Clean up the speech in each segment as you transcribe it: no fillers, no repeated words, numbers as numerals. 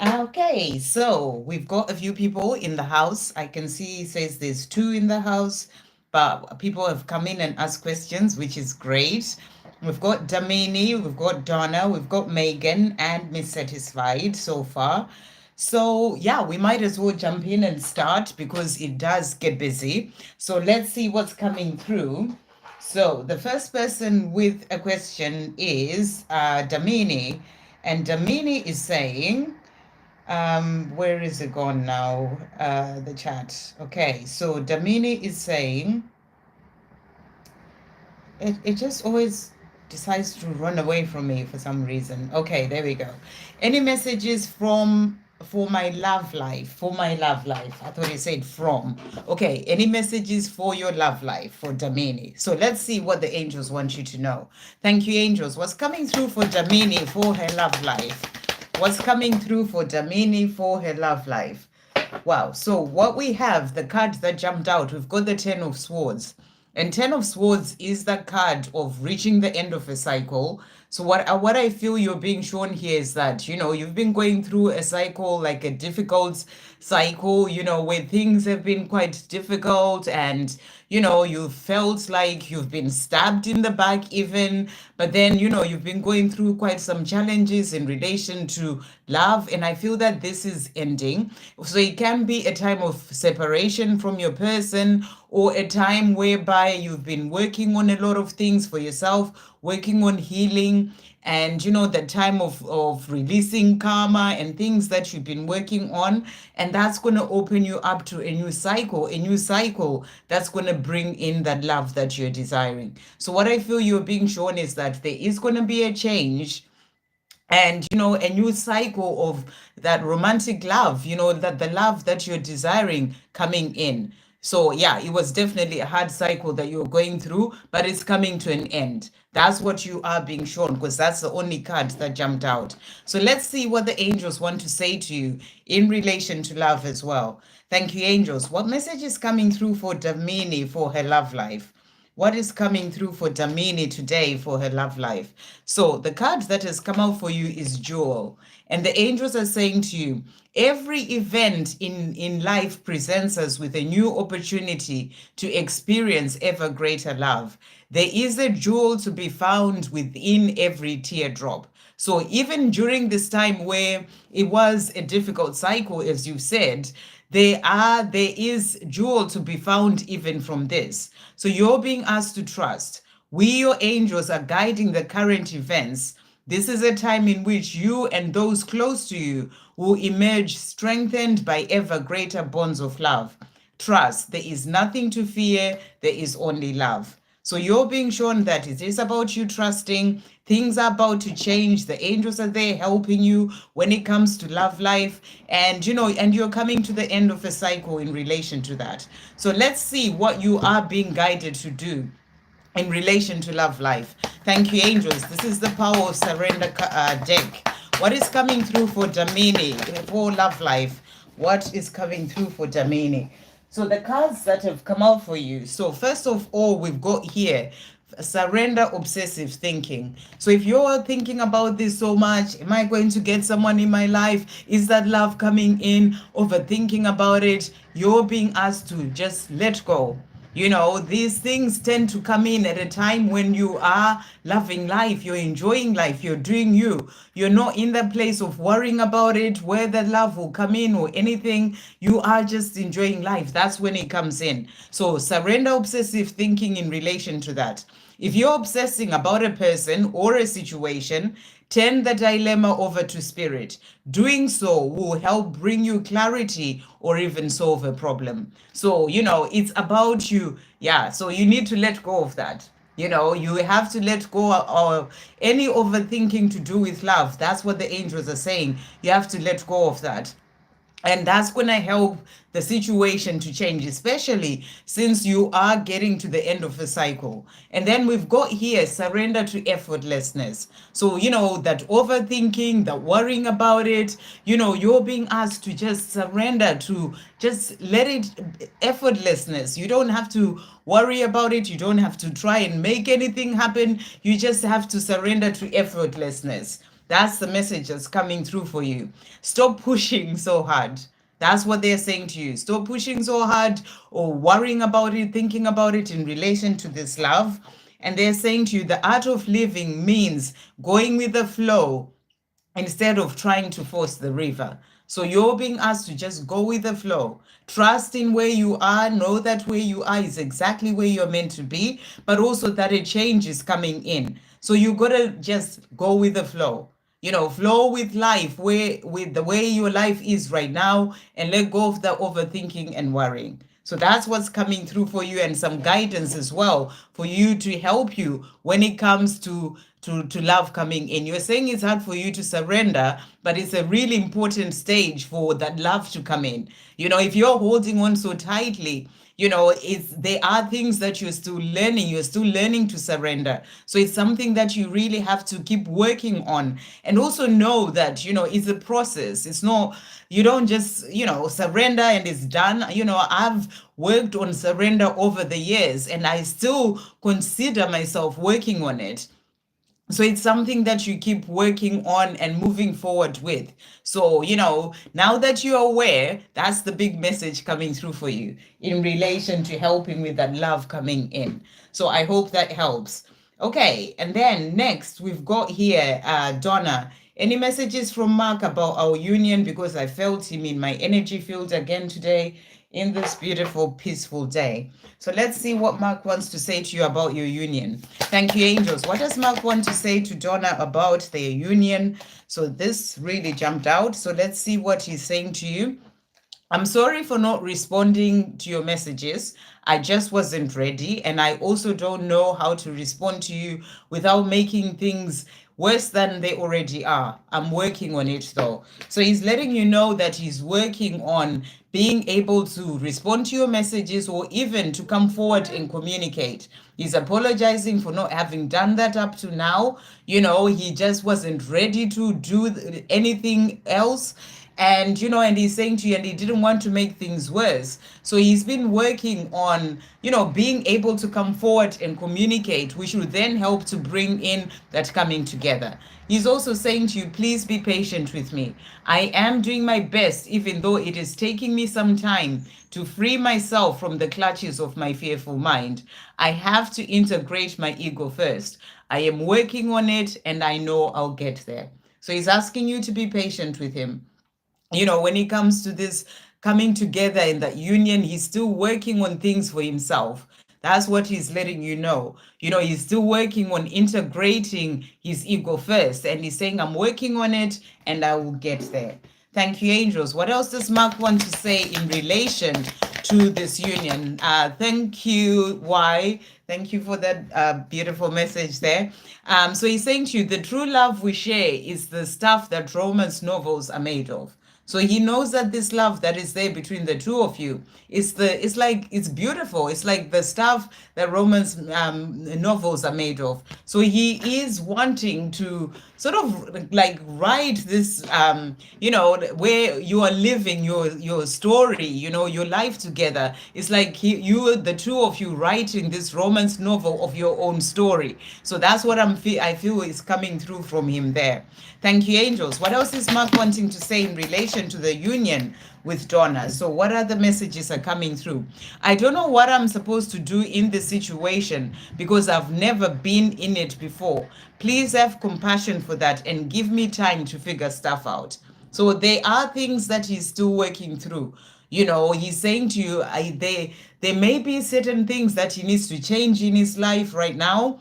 Okay, so we've got a few people in the house. I can see it says there's two in the house, but people have come in and asked questions, which is great. We've got Damini, we've got Donna, we've got Megan, and Miss Satisfied so far. So, yeah, we might as well jump in and start because it does get busy. So, let's see what's coming through. So, the first person with a question is Damini, and Damini is saying, where is it gone now? The chat. Okay, so Damini is saying it just always decides to run away from me for some reason. Okay, there we go. Any messages from for my love life? For my love life. I thought it said from. Okay, any messages for your love life for Damini? So let's see what the angels want you to know. Thank you, angels. What's coming through for Damini for her love life? What's coming through for Damini for her love life? Wow. So what we have, the card that jumped out, we've got the Ten of Swords. And Ten of Swords is the card of reaching the end of a cycle. So what I feel you're being shown here is that, you've been going through a cycle, like a difficult cycle, where things have been quite difficult and, you felt like you've been stabbed in the back even, but then, you've been going through quite some challenges in relation to love. And I feel that this is ending. So it can be a time of separation from your person or a time whereby you've been working on a lot of things for yourself, working on healing, and the time of releasing karma and things that you've been working on, and that's going to open you up to a new cycle that's going to bring in that love that you're desiring. So what I feel you're being shown is that there is going to be a change and a new cycle of that romantic love, that the love that you're desiring coming in. So yeah, it was definitely a hard cycle that you're going through, but it's coming to an end. That's what you are being shown, because that's the only card that jumped out. So let's see what the angels want to say to you in relation to love as well. Thank you, angels. What message is coming through for Damini for her love life? What is coming through for Damini today for her love life? So the card that has come out for you is Jewel. And the angels are saying to you, every event in life presents us with a new opportunity to experience ever greater love. There is a jewel to be found within every teardrop. So even during this time where it was a difficult cycle, as you said, there is jewel to be found even from this. So you're being asked to trust. We, your angels, are guiding the current events. This is a time in which you and those close to you will emerge strengthened by ever greater bonds of love. Trust. There is nothing to fear. There is only love. So you're being shown that it is about you trusting. Things are about to change. The angels are there helping you when it comes to love life. And, and you're coming to the end of a cycle in relation to that. So let's see what you are being guided to do in relation to love life. Thank you, angels. This is the power of surrender deck. What is coming through for Damini for love life? What is coming through for Damini? So the cards that have come out for you. So first of all, we've got here surrender obsessive thinking. So if you're thinking about this so much, am I going to get someone in my life? Is that love coming in? Overthinking about it, you're being asked to just let go. These things tend to come in at a time when you are loving life, you're enjoying life, you're doing you. You're not in the place of worrying about it, where the love will come in or anything. You are just enjoying life. That's when it comes in. So surrender obsessive thinking in relation to that. If you're obsessing about a person or a situation, turn the dilemma over to spirit. Doing so will help bring you clarity or even solve a problem. So, it's about you. Yeah, so you need to let go of that. You have to let go of any overthinking to do with love. That's what the angels are saying. You have to let go of that. And that's going to help the situation to change, especially since you are getting to the end of the cycle. And then we've got here, surrender to effortlessness. So, that overthinking, that worrying about it, you're being asked to just surrender to just let it effortlessness. You don't have to worry about it. You don't have to try and make anything happen. You just have to surrender to effortlessness. That's the message that's coming through for you. Stop pushing so hard. That's what they're saying to you. Stop pushing so hard or worrying about it, thinking about it in relation to this love. And they're saying to you, the art of living means going with the flow instead of trying to force the river. So you're being asked to just go with the flow. Trust in where you are. Know that where you are is exactly where you're meant to be, but also that a change is coming in. So you gotta just go with the flow. Flow with life, where with the way your life is right now, and let go of the overthinking and worrying. So that's what's coming through for you, and some guidance as well for you to help you when it comes to love coming in. You're saying it's hard for you to surrender, but it's a really important stage for that love to come in. If you're holding on so tightly, there are things that you're still learning to surrender. So it's something that you really have to keep working on, and also know that it's a process. It's not, you don't just surrender and it's done. I've worked on surrender over the years, and I still consider myself working on it. So it's something that you keep working on and moving forward with. So now that you're aware, that's the big message coming through for you in relation to helping with that love coming in. So I hope that helps. Okay, and then next we've got here Donna. Any messages from Mark about our union? Because I felt him in my energy field again today in this beautiful, peaceful day. So let's see what Mark wants to say to you about your union. Thank you, angels. What does Mark want to say to Donna about their union? So this really jumped out. So let's see what he's saying to you. I'm sorry for not responding to your messages. I just wasn't ready, and I also don't know how to respond to you without making things worse than they already are. I'm working on it though. So he's letting you know that he's working on being able to respond to your messages, or even to come forward and communicate. He's apologizing for not having done that up to now. He just wasn't ready to do anything else. And he's saying to you, and he didn't want to make things worse. So he's been working on being able to come forward and communicate, which will then help to bring in that coming together. He's also saying to you, please be patient with me. I am doing my best, even though it is taking me some time to free myself from the clutches of my fearful mind. I have to integrate my ego first. I am working on it, and I know I'll get there. So he's asking you to be patient with him. When it comes to this coming together in that union, he's still working on things for himself. That's what he's letting you know. He's still working on integrating his ego first. And he's saying, I'm working on it and I will get there. Thank you, angels. What else does Mark want to say in relation to this union? Thank you, Y. Thank you for that beautiful message there. So he's saying to you, the true love we share is the stuff that romance novels are made of. So he knows that this love that is there between the two of you it's beautiful. It's like the stuff that romance novels are made of. So he is wanting to sort of like write this where you are living your story, your life together. It's like the two of you writing this romance novel of your own story. So that's what I feel is coming through from him there. Thank you, angels. What else is Mark wanting to say in relation to the union with Donna? So what other messages are coming through? I don't know what I'm supposed to do in this situation because I've never been in it before. Please have compassion for that and give me time to figure stuff out. So there are things that he's still working through. He's saying to you, there may be certain things that he needs to change in his life right now.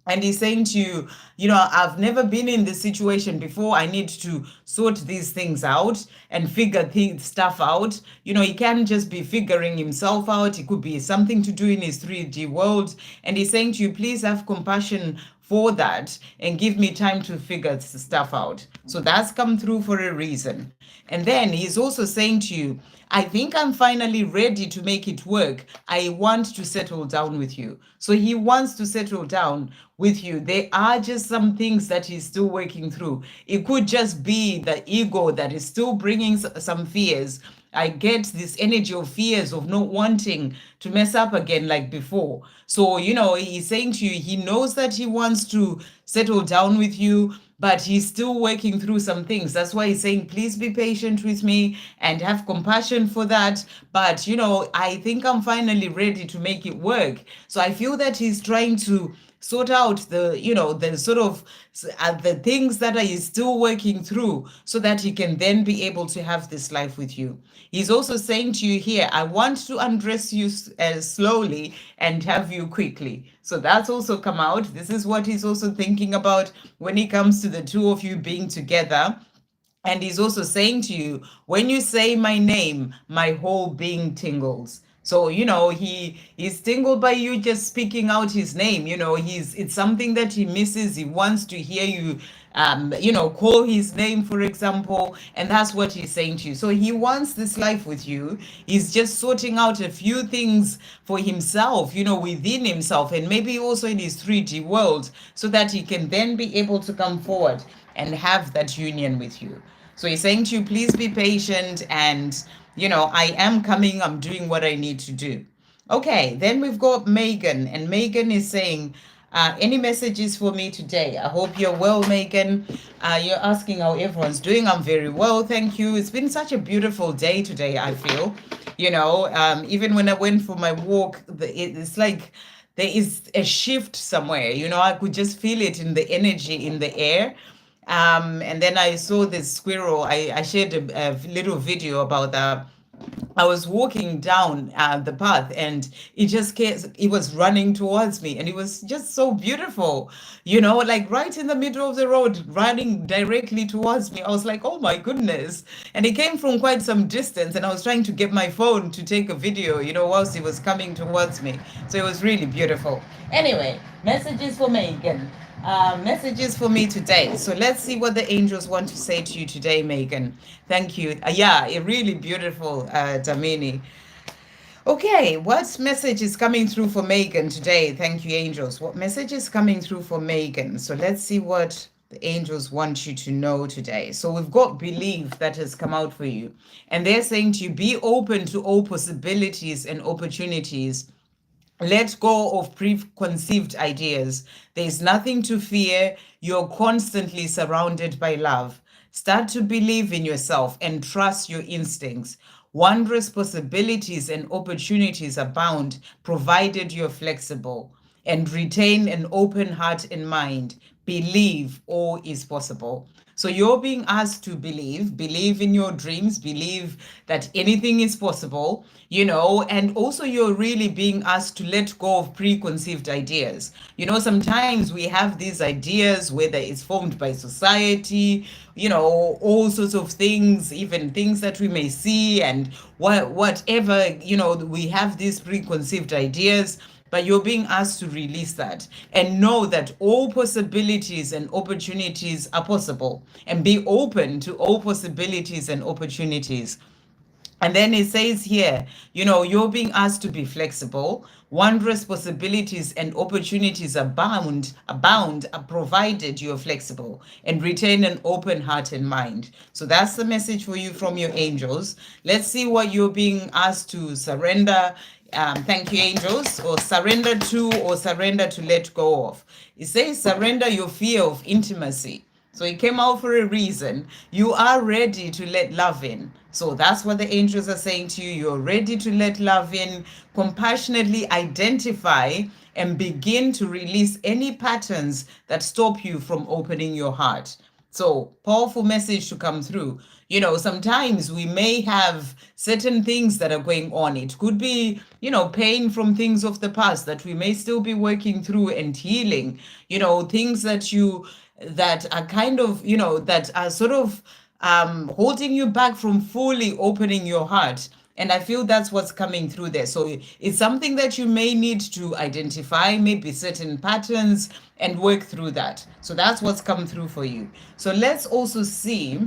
And he's saying to you, I've never been in this situation before. I need to sort these things out and figure stuff out. He can't just be figuring himself out. It could be something to do in his 3D world. And he's saying to you, please have compassion for that and give me time to figure stuff out. So that's come through for a reason. And then he's also saying to you, I think I'm finally ready to make it work. I want to settle down with you. So he wants to settle down with you. There are just some things that he's still working through. It could just be the ego that is still bringing some fears. I get this energy of fears of not wanting to mess up again like before. So, he's saying to you, he knows that he wants to settle down with you, but he's still working through some things. That's why he's saying, please be patient with me and have compassion for that. But, I think I'm finally ready to make it work. So I feel that he's trying to sort out the sort of the things that he's still working through so that he can then be able to have this life with you. He's also saying to you here, I want to undress you slowly and have you quickly. So that's also come out. This is what he's also thinking about when it comes to the two of you being together. And he's also saying to you, when you say my name, my whole being tingles. So, he's tingled by you just speaking out his name. It's something that he misses. He wants to hear you, call his name, for example. And that's what he's saying to you. So he wants this life with you. He's just sorting out a few things for himself, within himself, and maybe also in his 3D world, so that he can then be able to come forward and have that union with you. So he's saying to you, please be patient, and I am coming, I'm doing what I need to do. Okay, then we've got Megan, and Megan is saying, any messages for me today? I hope you're well, Megan. You're asking how everyone's doing. I'm very well, thank you. It's been such a beautiful day today, I feel. Even when I went for my walk, it's like there is a shift somewhere. I could just feel it in the energy in the air. And then I saw this squirrel. I shared a little video about that. I was walking down the path, and it was running towards me, and it was just so beautiful, like right in the middle of the road, running directly towards me. I was like, oh my goodness. And it came from quite some distance, and I was trying to get my phone to take a video, whilst it was coming towards me. So it was really beautiful. Anyway, messages for Megan. Messages for me today. So let's see what the angels want to say to you today, Megan. Thank you. Yeah, a really beautiful Damini. Okay, what message is coming through for Megan today? Thank you, angels. What message is coming through for Megan? So let's see what the angels want you to know today. So we've got belief that has come out for you. And they're saying to you, be open to all possibilities and opportunities. Let go of preconceived ideas. There's nothing to fear. You're constantly surrounded by love. Start to believe in yourself and trust your instincts. Wondrous possibilities and opportunities abound, provided you're flexible. And retain an open heart and mind. Believe all is possible. So you're being asked to believe in your dreams, believe that anything is possible, and also you're really being asked to let go of preconceived ideas. Sometimes we have these ideas, whether it's formed by society, all sorts of things, even things that we may see and whatever, we have these preconceived ideas. But you're being asked to release that and know that all possibilities and opportunities are possible, and be open to all possibilities and opportunities. And then it says here, you're being asked to be flexible. Wondrous possibilities and opportunities abound, provided you're flexible, and retain an open heart and mind. So that's the message for you from your angels. Let's see what you're being asked to surrender. Thank you, angels, or surrender to let go of. It says surrender your fear of intimacy. So it came out for a reason. You are ready to let love in. So that's what the angels are saying to you. You're ready to let love in. Compassionately identify and begin to release any patterns that stop you from opening your heart. So powerful message to come through. Sometimes we may have certain things that are going on. It could be, pain from things of the past that we may still be working through and healing, things that are kind of, that are sort of holding you back from fully opening your heart. And I feel that's what's coming through there. So it's something that you may need to identify, maybe certain patterns, and work through that. So that's what's come through for you. So let's also see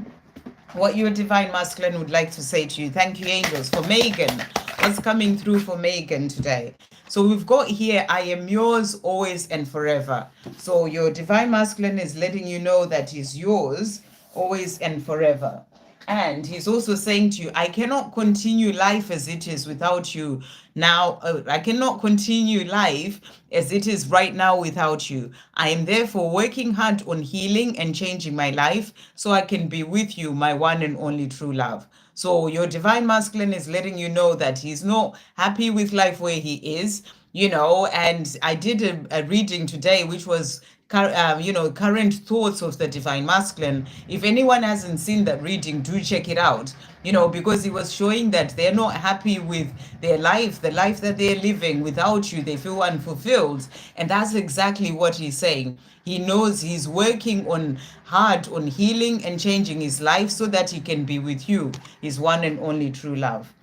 what your divine masculine would like to say to you. Thank you, angels. For Megan, what's coming through for Megan today? So we've got here, I am yours always and forever. So your divine masculine is letting you know that he's yours always and forever. And he's also saying to you, I cannot continue life as it is without you now. I cannot continue life as it is right now without you. I am therefore working hard on healing and changing my life so I can be with you, my one and only true love. So your divine masculine is letting you know that he's not happy with life where he is, and I did a reading today, which was current thoughts of the divine masculine. If anyone hasn't seen that reading, do check it out, because he was showing that they're not happy with their life, the life that they're living without you. They feel unfulfilled. And that's exactly what he's saying. He knows he's working on hard on healing and changing his life so that he can be with you, his one and only true love.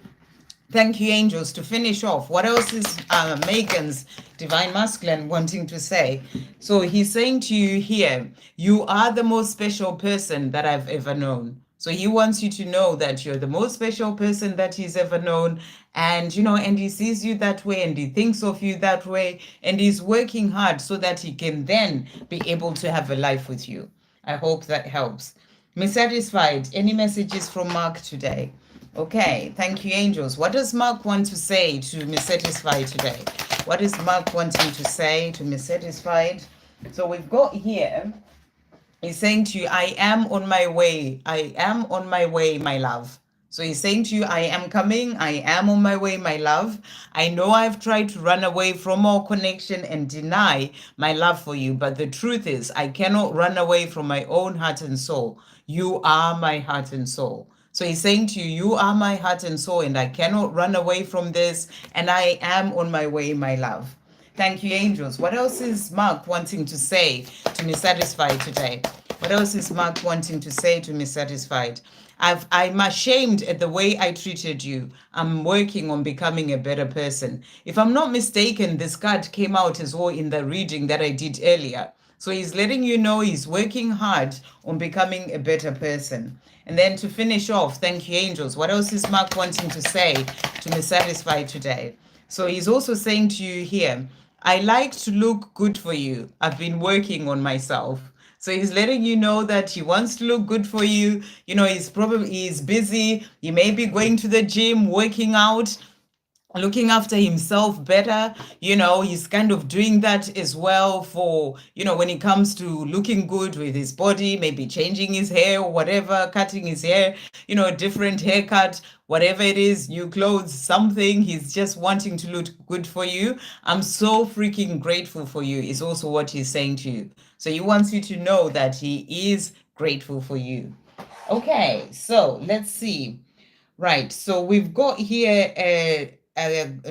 Thank you, angels. To finish off, what else is Megan's divine masculine wanting to say? So he's saying to you here, you are the most special person that I've ever known. So he wants you to know that you're the most special person that he's ever known. And, and he sees you that way and he thinks of you that way. And he's working hard so that he can then be able to have a life with you. I hope that helps. Miss Satisfied, any messages from Mark today? Okay, thank you, angels. What does Mark want to say to Miss Satisfied today? What is Mark wanting to say to Miss Satisfied? So we've got here, he's saying to you, I am on my way. I am on my way, my love. So he's saying to you, I am coming. I am on my way, my love. I know I've tried to run away from our connection and deny my love for you. But the truth is, I cannot run away from my own heart and soul. You are my heart and soul. So he's saying to you, you are my heart and soul, and I cannot run away from this, and I am on my way, my love. Thank you, angels. What else is Mark wanting to say to Miss Satisfied today? What else is Mark wanting to say to Miss Satisfied? I'm ashamed at the way I treated you. I'm working on becoming a better person. If I'm not mistaken, this card came out as well in the reading that I did earlier. So he's letting you know he's working hard on becoming a better person. And then to finish off, thank you, angels. What else is Mark wanting to say to Miss Satisfied today? So he's also saying to you here, I like to look good for you. I've been working on myself. So he's letting you know that he wants to look good for you. He's busy. He may be going to the gym, working out, looking after himself better. He's kind of doing that as well for, when it comes to looking good with his body, maybe changing his hair or whatever, cutting his hair, different haircut, whatever it is, new clothes, something. He's just wanting to look good for you. I'm so freaking grateful for you is also what he's saying to you. So he wants you to know that he is grateful for you. Okay, so let's see. Right, so we've got here a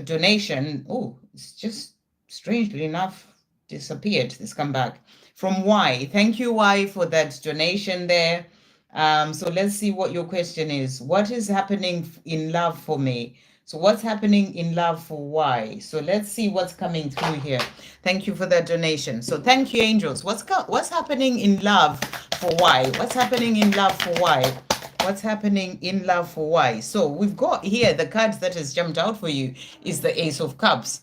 donation. Oh, it's just strangely enough disappeared. It's come back from Y. Thank you, Y, for that donation there. So let's see what your question is. What is happening in love for me? So what's happening in love for Y? So let's see what's coming through here. Thank you for that donation. So thank you, angels. What's happening in love for Y? What's happening in love for Y? What's happening in love for Y? So we've got here the card that has jumped out for you is the Ace of Cups,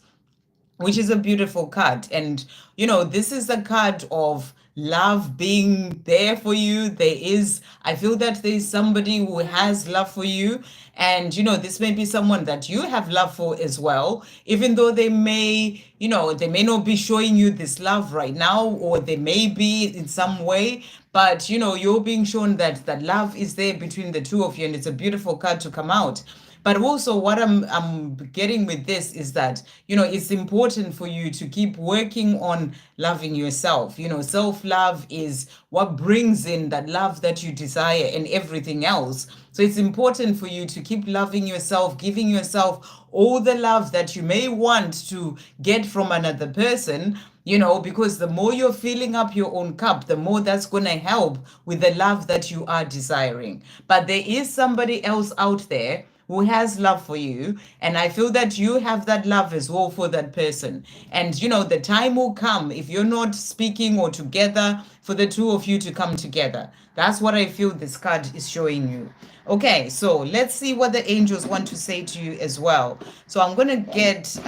which is a beautiful card. And, this is a card of love being there for you. I feel that there is somebody who has love for you. And, this may be someone that you have love for as well, even though they may not be showing you this love right now, or they may be in some way, but, you're being shown that love is there between the two of you. And it's a beautiful card to come out. But also what I'm getting with this is that, it's important for you to keep working on loving yourself. Self-love is what brings in that love that you desire and everything else. So it's important for you to keep loving yourself, giving yourself all the love that you may want to get from another person, because the more you're filling up your own cup, the more that's going to help with the love that you are desiring. But there is somebody else out there who has love for you, and I feel that you have that love as well for that person. And the time will come, if you're not speaking or together, for the two of you to come together. That's what I feel this card is showing you. Okay, so let's see what the angels want to say to you as well. So I'm going to get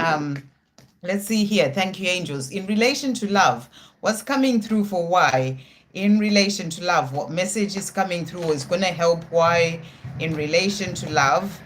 let's see here. Thank you, angels. In relation to love, what's coming through for Y in relation to love. What message is coming through is going to help why in relation to love.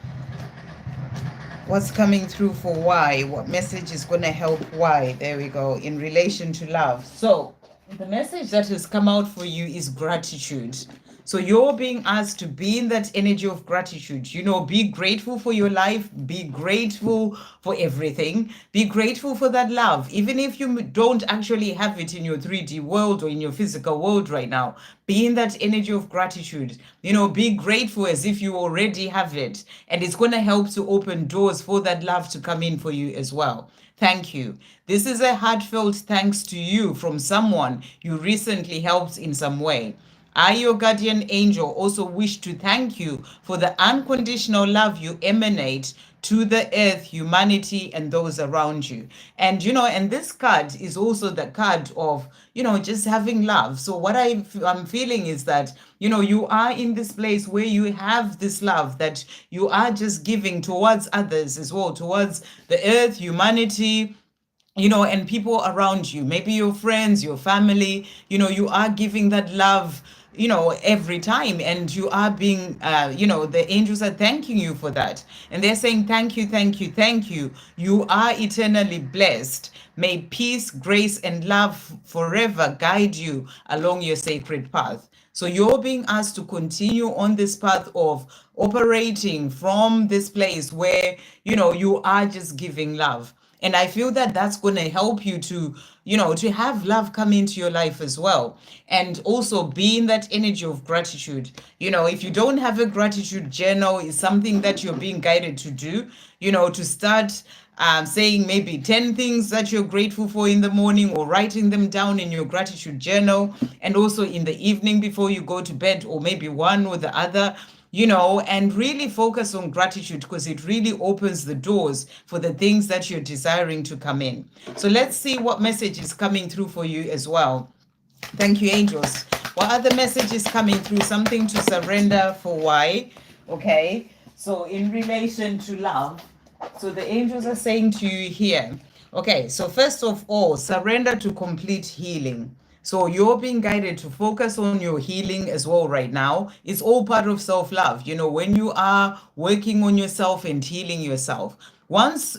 What's coming through for why? What message is going to help why? There we go. In relation to love. So the message that has come out for you is gratitude. So you're being asked to be in that energy of gratitude. You know, be grateful for your life. Be grateful for everything. Be grateful for that love. Even if you don't actually have it in your 3D world or in your physical world right now, be in that energy of gratitude. You know, be grateful as if you already have it. And it's going to help to open doors for that love to come in for you as well. Thank you. This is a heartfelt thanks to you from someone you recently helped in some way. I, your guardian angel, also wish to thank you for the unconditional love you emanate to the earth, humanity, and those around you. And, you know, and this card is also the card of, you know, just having love. So what I'm feeling is that, you know, you are in this place where you have this love that you are just giving towards others as well, towards the earth, humanity, you know, and people around you, maybe your friends, your family, you know, you are giving that love, you know, every time, and you are being, you know, the angels are thanking you for that. And they're saying, thank you, thank you, thank you. You are eternally blessed. May peace, grace, and love forever guide you along your sacred path. So you're being asked to continue on this path of operating from this place where, you know, you are just giving love. And I feel that that's going to help you to, you know, to have love come into your life as well. And also be in that energy of gratitude. You know, if you don't have a gratitude journal, it's something that you're being guided to do, you know, to start saying maybe 10 things that you're grateful for in the morning, or writing them down in your gratitude journal, and also in the evening before you go to bed, or maybe one or the other, you know, and really focus on gratitude, because it really opens the doors for the things that you're desiring to come in. So let's see what message is coming through for you as well. Thank you, angels. What other message is coming through? Something to surrender for why? Okay. So in relation to love, so the angels are saying to you here, okay, so first of all, surrender to complete healing. So you're being guided to focus on your healing as well right now. It's all part of self-love. You know, when you are working on yourself and healing yourself, once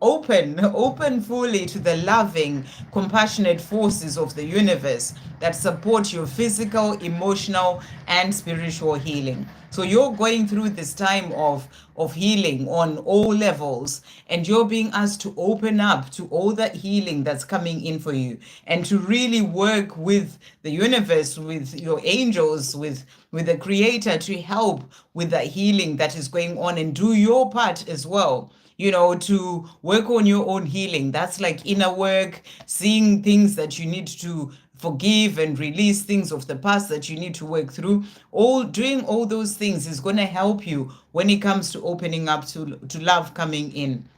open fully to the loving, compassionate forces of the universe that support your physical, emotional, and spiritual healing. So you're going through this time of healing on all levels, and you're being asked to open up to all that healing that's coming in for you, and to really work with the universe, with your angels, with the creator, to help with that healing that is going on, and do your part as well, you know, to work on your own healing. That's like inner work, seeing things that you need to forgive and release, things of the past that you need to work through. All doing all those things is going to help you when it comes to opening up to love coming in.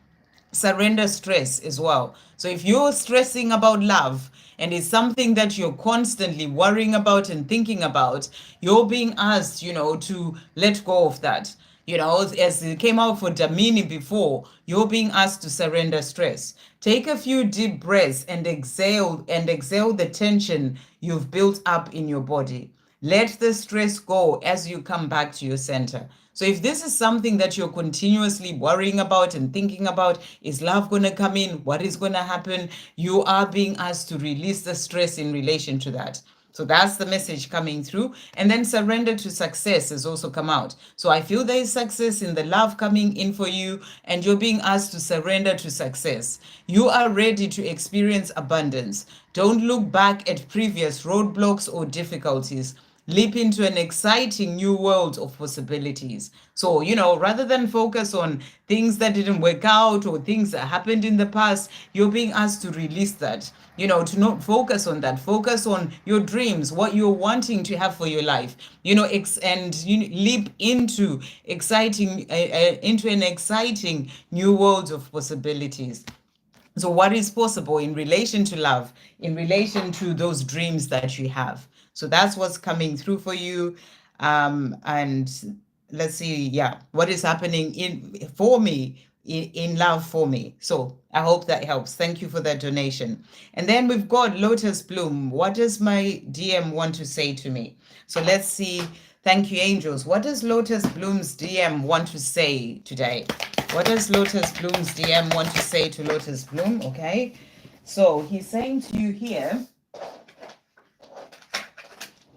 Surrender stress as well. So if you're stressing about love, and it's something that you're constantly worrying about and thinking about, you're being asked, you know, to let go of that. You know, as it came out for Damini before, you're being asked to surrender stress. Take a few deep breaths and exhale the tension you've built up in your body. Let the stress go as you come back to your center. So if this is something that you're continuously worrying about and thinking about, is love going to come in? What is going to happen? You are being asked to release the stress in relation to that. So that's the message coming through. And then surrender to success has also come out. So I feel there is success in the love coming in for you, and you're being asked to surrender to success. You are ready to experience abundance. Don't look back at previous roadblocks or difficulties. Leap into an exciting new world of possibilities. So, you know, rather than focus on things that didn't work out or things that happened in the past, you're being asked to release that, you know, to not focus on that. Focus on your dreams, what you're wanting to have for your life, you know, and you leap into into an exciting new world of possibilities. So what is possible in relation to love, in relation to those dreams that you have? So that's what's coming through for you. And let's see, yeah, what is happening in for me in love for me. So I hope that helps. Thank you for that donation. And then we've got Lotus Bloom. What does my DM want to say to me? So let's see. Thank you, angels. What does Lotus Bloom's DM want to say today? What does Lotus Bloom's DM want to say to Lotus Bloom? Okay. So he's saying to you here.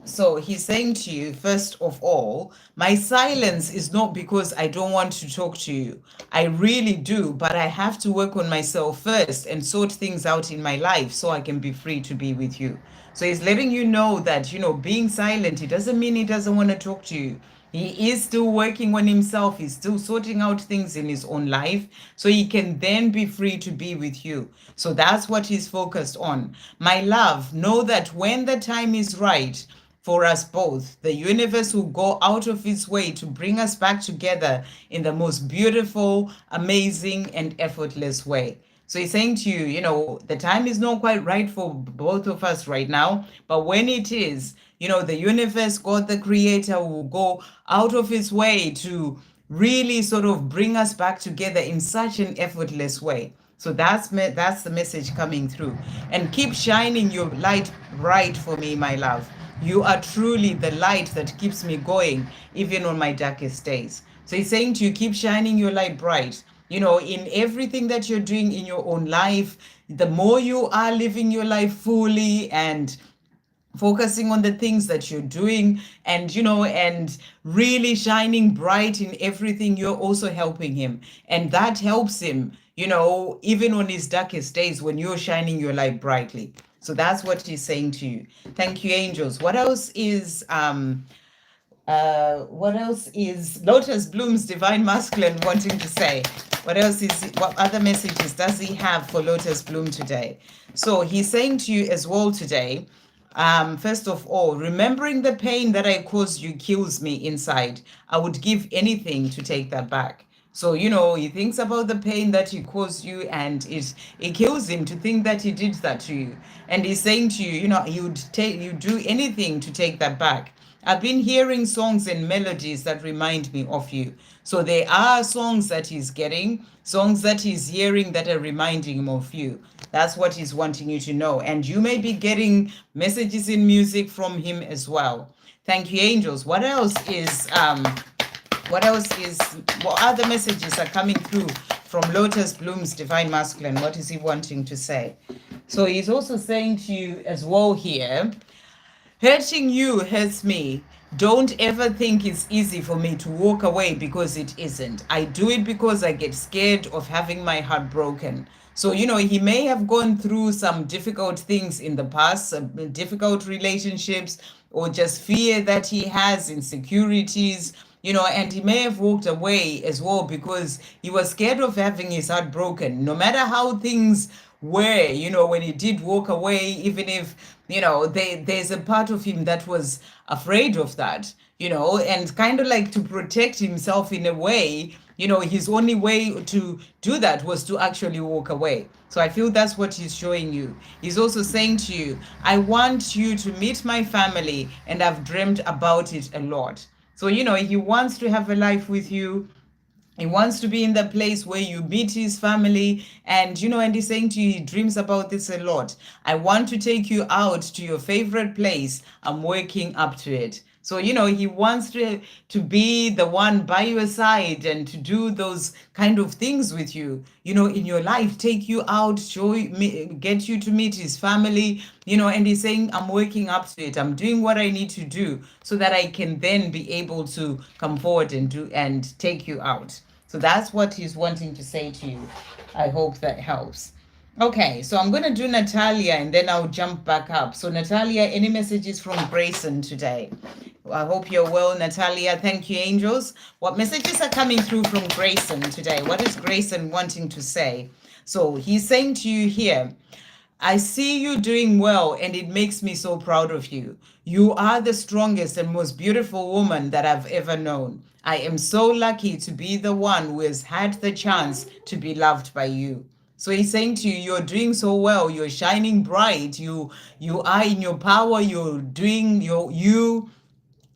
So he's saying to you, first of all, my silence is not because I don't want to talk to you. I really do, but I have to work on myself first and sort things out in my life so I can be free to be with you. So he's letting you know that, being silent, it doesn't mean he doesn't want to talk to you. He is still working on himself. He's still sorting out things in his own life so he can then be free to be with you. So that's what he's focused on. My love, know that when the time is right, for us both, the universe will go out of its way to bring us back together in the most beautiful, amazing, and effortless way. So he's saying to you, the time is not quite right for both of us right now, but when it is, the universe, God the creator, will go out of its way to really sort of bring us back together in such an effortless way. So that's the message coming through. And keep shining your light bright for me, my love. You are truly the light that keeps me going, even on my darkest days. So he's saying to you, keep shining your light bright. In everything that you're doing in your own life, the more you are living your life fully and focusing on the things that you're doing and really shining bright in everything, you're also helping him. And that helps him, even on his darkest days when you're shining your light brightly. So that's what he's saying to you. Thank you, angels. What else is Lotus Bloom's divine masculine wanting to say? What other messages does he have for Lotus Bloom today? So he's saying to you as well today, first of all, remembering the pain that I caused you kills me inside. I would give anything to take that back. So, he thinks about the pain that he caused you, and it kills him to think that he did that to you. And he's saying to you, you'd do anything to take that back. I've been hearing songs and melodies that remind me of you. So there are songs that he's getting, songs that he's hearing that are reminding him of you. That's what he's wanting you to know. And you may be getting messages in music from him as well. Thank you, angels. What other messages are coming through from Lotus Bloom's divine masculine? What is he wanting to say? So he's also saying to you as well here, hurting you hurts me. Don't ever think it's easy for me to walk away, because it isn't. I do it because I get scared of having my heart broken. So, he may have gone through some difficult things in the past, difficult relationships, or just fear that he has, insecurities, and he may have walked away as well because he was scared of having his heart broken. No matter how things were, when he did walk away, even if, there's a part of him that was afraid of that, and kind of like to protect himself in a way, his only way to do that was to actually walk away. So I feel that's what he's showing you. He's also saying to you, I want you to meet my family, and I've dreamt about it a lot. So, he wants to have a life with you. He wants to be in the place where you meet his family. And, and he's saying to you, he dreams about this a lot. I want to take you out to your favorite place. I'm working up to it. So, he wants to be the one by your side and to do those kind of things with you, in your life, take you out, get you to meet his family, and he's saying, I'm working up to it. I'm doing what I need to do so that I can then be able to come forward and take you out. So that's what he's wanting to say to you. I hope that helps. Okay, so I'm going to do Natalia and then I'll jump back up. So Natalia, any messages from Grayson today? I hope you're well, Natalia. Thank you, angels. What messages are coming through from Grayson today? What is Grayson wanting to say? So he's saying to you here, I see you doing well, and it makes me so proud of you. You are the strongest and most beautiful woman that I've ever known. I am so lucky to be the one who has had the chance to be loved by you. So he's saying to you, you're doing so well. You're shining bright. You are in your power. You're doing you.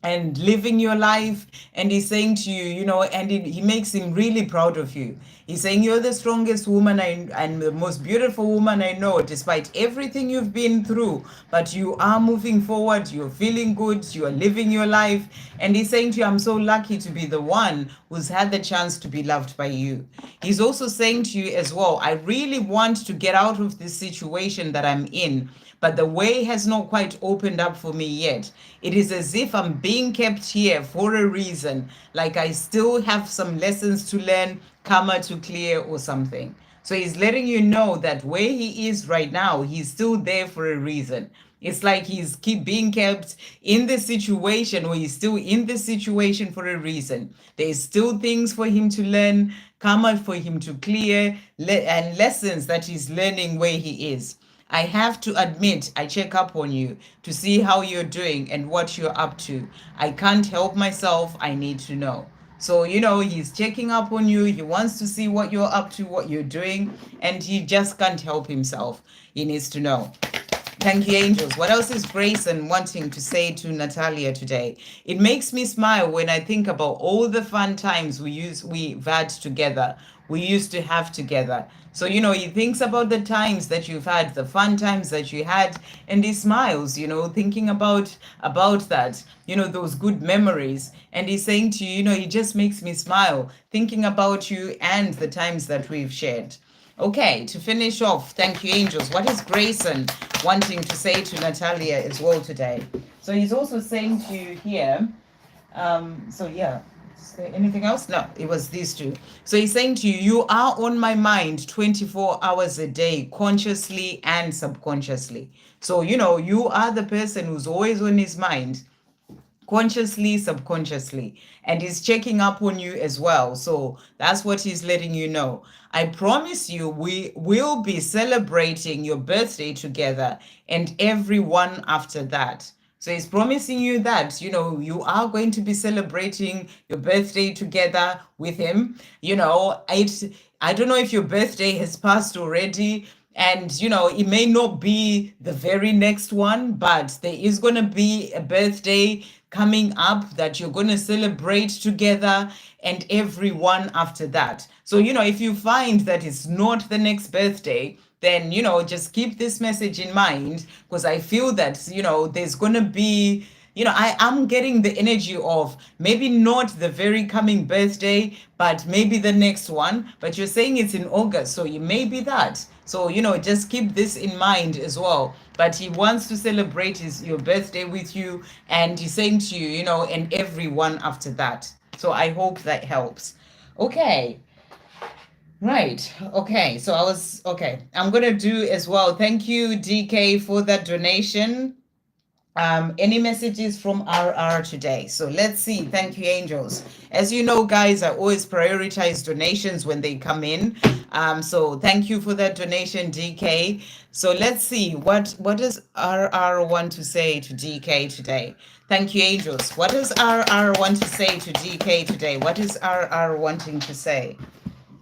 and living your life. And he's saying to you, you know, and he makes him really proud of you. He's saying you're the strongest woman and the most beautiful woman I know, despite everything you've been through. But you are moving forward, you're feeling good, you're living your life. And he's saying to you, I'm so lucky to be the one who's had the chance to be loved by you. He's also saying to you as well, I really want to get out of this situation that I'm in, but the way has not quite opened up for me yet. It is as if I'm being kept here for a reason, like I still have some lessons to learn, karma to clear, or something. So he's letting you know that where he is right now, he's still there for a reason. It's like he's keep being kept in the situation, or he's still in the situation for a reason. There's still things for him to learn, karma for him to clear, and lessons that he's learning where he is. I have to admit, I check up on you to see how you're doing and what you're up to. I can't help myself. I need to know. So, you know, he's checking up on you. He wants to see what you're up to, what you're doing, and he just can't help himself. He needs to know. Thank you, angels. What else is Grayson wanting to say to Natalia today? It makes me smile when I think about all the fun times we've had together, we used to have together. So, you know, he thinks about the times that you've had, the fun times that you had, and he smiles, you know, thinking about that, you know, those good memories. And he's saying to you, you know, it just makes me smile thinking about you and the times that we've shared. Okay, to finish off, thank you, angels. What is Grayson wanting to say to Natalia as well today? So he's also saying to you here, so yeah, is there anything else? No, it was these two. So he's saying to you, you are on my mind 24 hours a day, consciously and subconsciously. So, you know, you are the person who's always on his mind, consciously, subconsciously, and he's checking up on you as well. So that's what he's letting you know. I promise you, we will be celebrating your birthday together and everyone after that. So he's promising you that, you know, you are going to be celebrating your birthday together with him. You know, I don't know if your birthday has passed already, and you know it may not be the very next one, but there is going to be a birthday coming up that you're going to celebrate together, and everyone after that. So you know, if you find that it's not the next birthday, then you know, just keep this message in mind, because I feel that, you know, there's going to be, you know, I am getting the energy of maybe not the very coming birthday, but maybe the next one. But you're saying it's in August, so it may be that. So, you know, just keep this in mind as well. But he wants to celebrate your birthday with you, and he's saying to you, you know, and everyone after that. So I hope that helps. Okay. Right. Okay. So okay. I'm going to do as well. Thank you, DK, for that donation. Any messages from RR today? So let's see. Thank you, angels. As you know, guys, I always prioritize donations when they come in. So thank you for that donation, DK. So let's see what does RR want to say to DK today. Thank you, angels. What does RR want to say to DK today? What is RR wanting to say?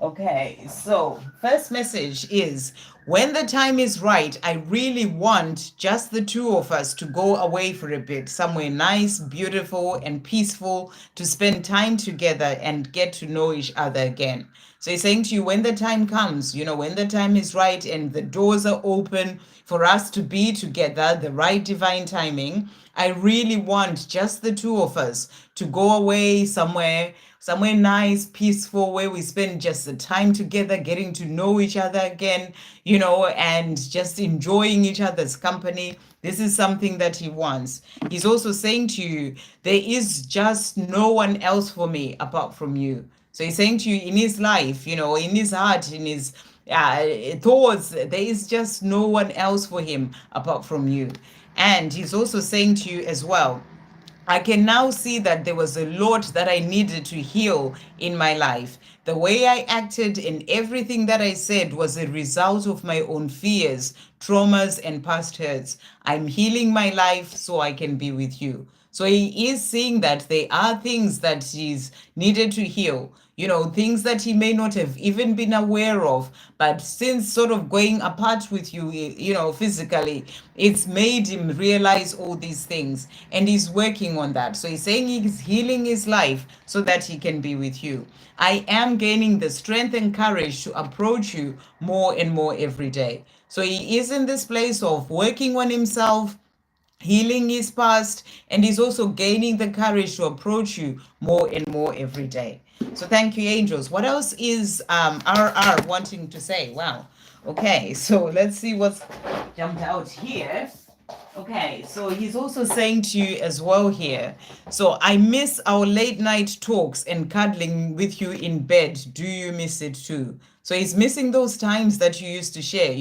Okay, so first message is, when the time is right, I really want just the two of us to go away for a bit, somewhere nice, beautiful, and peaceful, to spend time together and get to know each other again. So he's saying to you, when the time comes, you know, when the time is right and the doors are open for us to be together, the right divine timing, I really want just the two of us to go away somewhere nice, peaceful, where we spend just the time together, getting to know each other again, you know, and just enjoying each other's company. This is something that he wants. He's also saying to you, there is just no one else for me apart from you. So he's saying to you, in his life, you know, in his heart, in his thoughts, there is just no one else for him apart from you. And he's also saying to you as well, I can now see that there was a lot that I needed to heal in my life. The way I acted and everything that I said was a result of my own fears, traumas, and past hurts. I'm healing my life so I can be with you. So he is seeing that there are things that he's needed to heal, things that he may not have even been aware of. But since sort of going apart with you, physically, it's made him realize all these things. And he's working on that. So he's saying he's healing his life so that he can be with you. I am gaining the strength and courage to approach you more and more every day. So he is in this place of working on himself, healing his past, and he's also gaining the courage to approach you more and more every day. So thank you, angels. What else is RR wanting to say? Wow. Okay, so let's see what's jumped out here. Okay, so he's also saying to you as well here. So I miss our late night talks and cuddling with you in bed. Do you miss it too? So he's missing those times that you used to share,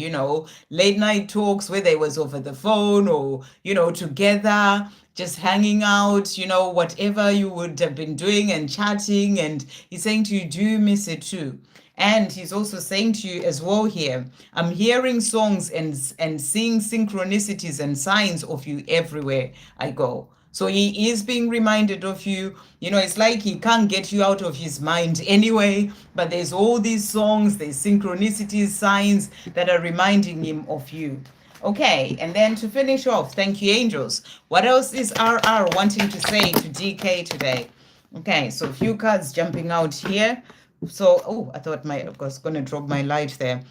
late night talks, whether it was over the phone or, together, just hanging out, whatever you would have been doing and chatting. And he's saying to you, do you miss it too? And he's also saying to you as well here, I'm hearing songs and seeing synchronicities and signs of you everywhere I go. So he is being reminded of you. It's like he can't get you out of his mind anyway, but there's all these songs, there's synchronicities, signs that are reminding him of you. Okay, and then to finish off, thank you, angels. What else is RR wanting to say to DK today? Okay, so a few cards jumping out here. So, I thought I was going to drop my light there.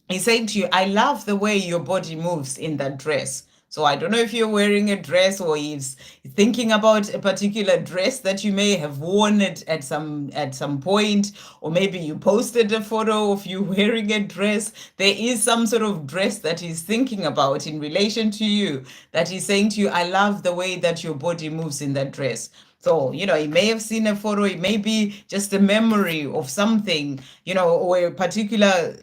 He's saying to you, I love the way your body moves in that dress. So I don't know if you're wearing a dress or he's thinking about a particular dress that you may have worn at some point, or maybe you posted a photo of you wearing a dress. There is some sort of dress that he's thinking about in relation to you, that he's saying to you, I love the way that your body moves in that dress. So, he may have seen a photo, it may be just a memory of something, or a particular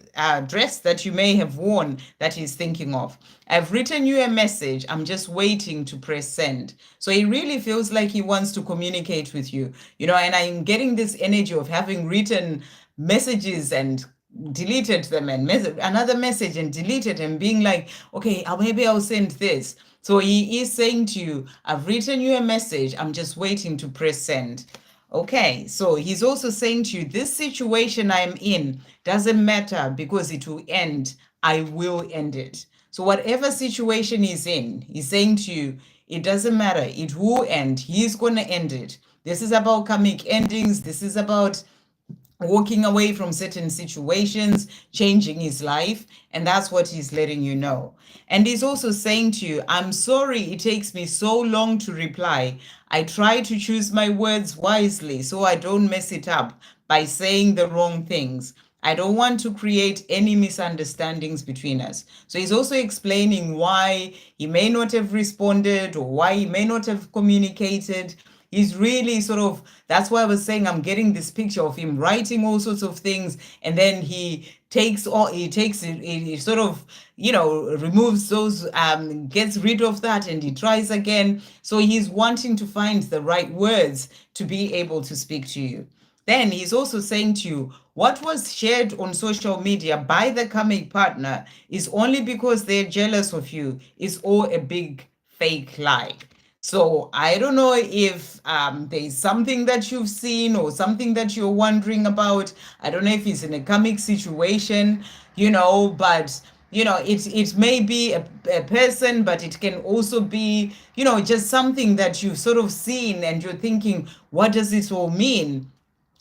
dress that you may have worn that he's thinking of. I've written you a message. I'm just waiting to press send. So he really feels like he wants to communicate with you, and I'm getting this energy of having written messages and deleted them, and another message and deleted, and being like, okay, maybe I'll send this. So he is saying to you, I've written you a message. I'm just waiting to press send. Okay, so he's also saying to you, this situation I'm in doesn't matter because it will end. I will end it. So whatever situation he's in, he's saying to you, it doesn't matter. It will end. He's going to end it. This is about karmic endings. This is about walking away from certain situations, changing his life, and that's what he's letting you know. And he's also saying to you, I'm sorry it takes me so long to reply. I try to choose my words wisely so I don't mess it up by saying the wrong things. I don't want to create any misunderstandings between us. So he's also explaining why he may not have responded or why he may not have communicated. He's really sort of, that's why I was saying I'm getting this picture of him writing all sorts of things, and then he sort of, removes those, gets rid of that, and he tries again. So he's wanting to find the right words to be able to speak to you. Then he's also saying to you, what was shared on social media by the karmic partner is only because they're jealous of you. It's all a big fake lie. So I don't know if there's something that you've seen or something that you're wondering about. I don't know if it's in a karmic situation, but it may be a person, but it can also be, just something that you've sort of seen and you're thinking, what does this all mean?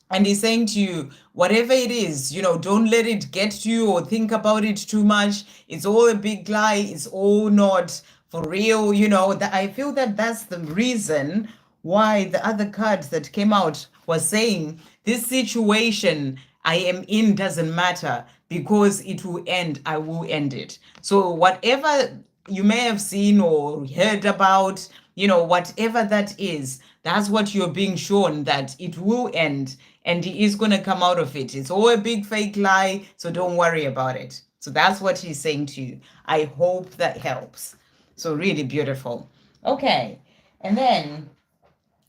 And he's saying to you, whatever it is, don't let it get to you or think about it too much. It's all a big lie. It's all not for real. That I feel that that's the reason why the other card that came out was saying this situation I am in doesn't matter because it will end. I will end it. So whatever you may have seen or heard about, whatever that is, that's what you're being shown, that it will end and he is going to come out of it. It's all a big fake lie, so don't worry about it. So that's what he's saying to you. I hope that helps. So really beautiful. Okay, and then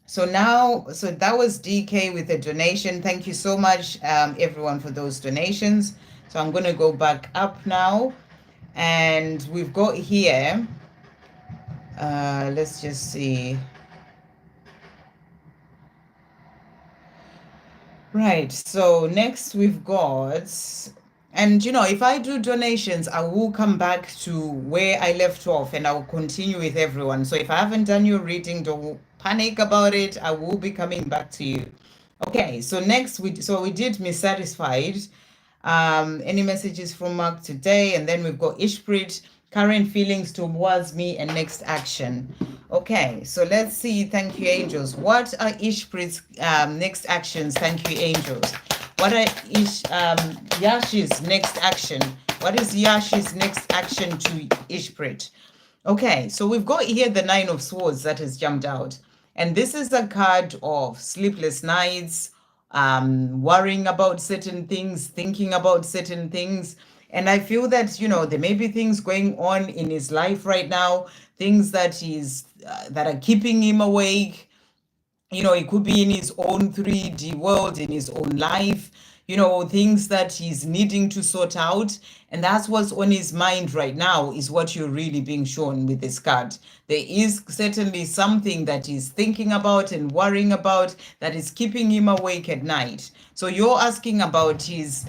so that was DK with a donation. Thank you so much, everyone, for those donations. So I'm going to go back up now, and we've got here, let's just see. Right. So next we've got, and if I do donations, I will come back to where I left off and I'll continue with everyone. So if I haven't done your reading, don't panic about it. I will be coming back to you. Okay. So next we did Missatisfied. Any messages from Mark today? And then we've got Ishprit, current feelings towards me and next action. Okay, so let's see. Thank you, angels. What are Ishprit's next actions? Thank you, angels. What are Yashi's next action? What is Yashi's next action to Ishprit? Okay, so we've got here the Nine of Swords that has jumped out. And this is a card of sleepless nights, worrying about certain things, thinking about certain things. And I feel that, there may be things going on in his life right now, things that that are keeping him awake. It could be in his own 3D world, in his own life, things that he's needing to sort out. And that's what's on his mind right now, is what you're really being shown with this card. There is certainly something that he's thinking about and worrying about that is keeping him awake at night. So you're asking about his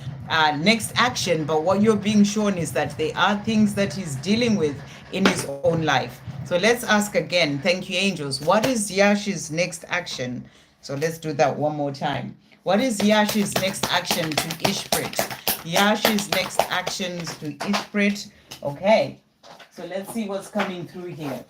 next action, but what you're being shown is that there are things that he's dealing with in his own life. So let's ask again. Thank you, angels. What is Yashi's next action? So let's do that one more time. What is Yashi's next action to Ishprit? Yashi's next actions to Ishprit. Okay. So let's see what's coming through here.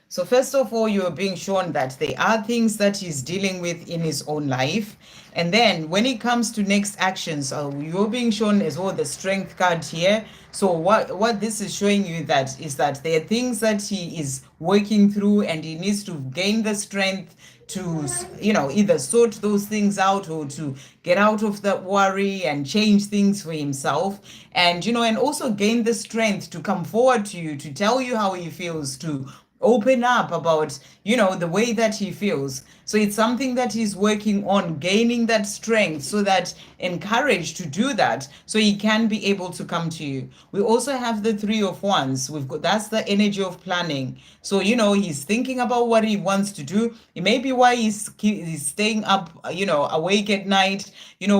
So first of all, you are being shown that there are things that he's dealing with in his own life. And then when it comes to next actions, you're being shown as well the strength card here. So what this is showing you that is that there are things that he is working through and he needs to gain the strength to, either sort those things out or to get out of that worry and change things for himself. And, and also gain the strength to come forward to you, to tell you how he feels, to open up about, the way that he feels. So it's something that he's working on, gaining that strength, so that encouraged to do that, so he can be able to come to you. We also have the Three of Wands. That's the energy of planning. So, he's thinking about what he wants to do. It may be why he's staying up, awake at night,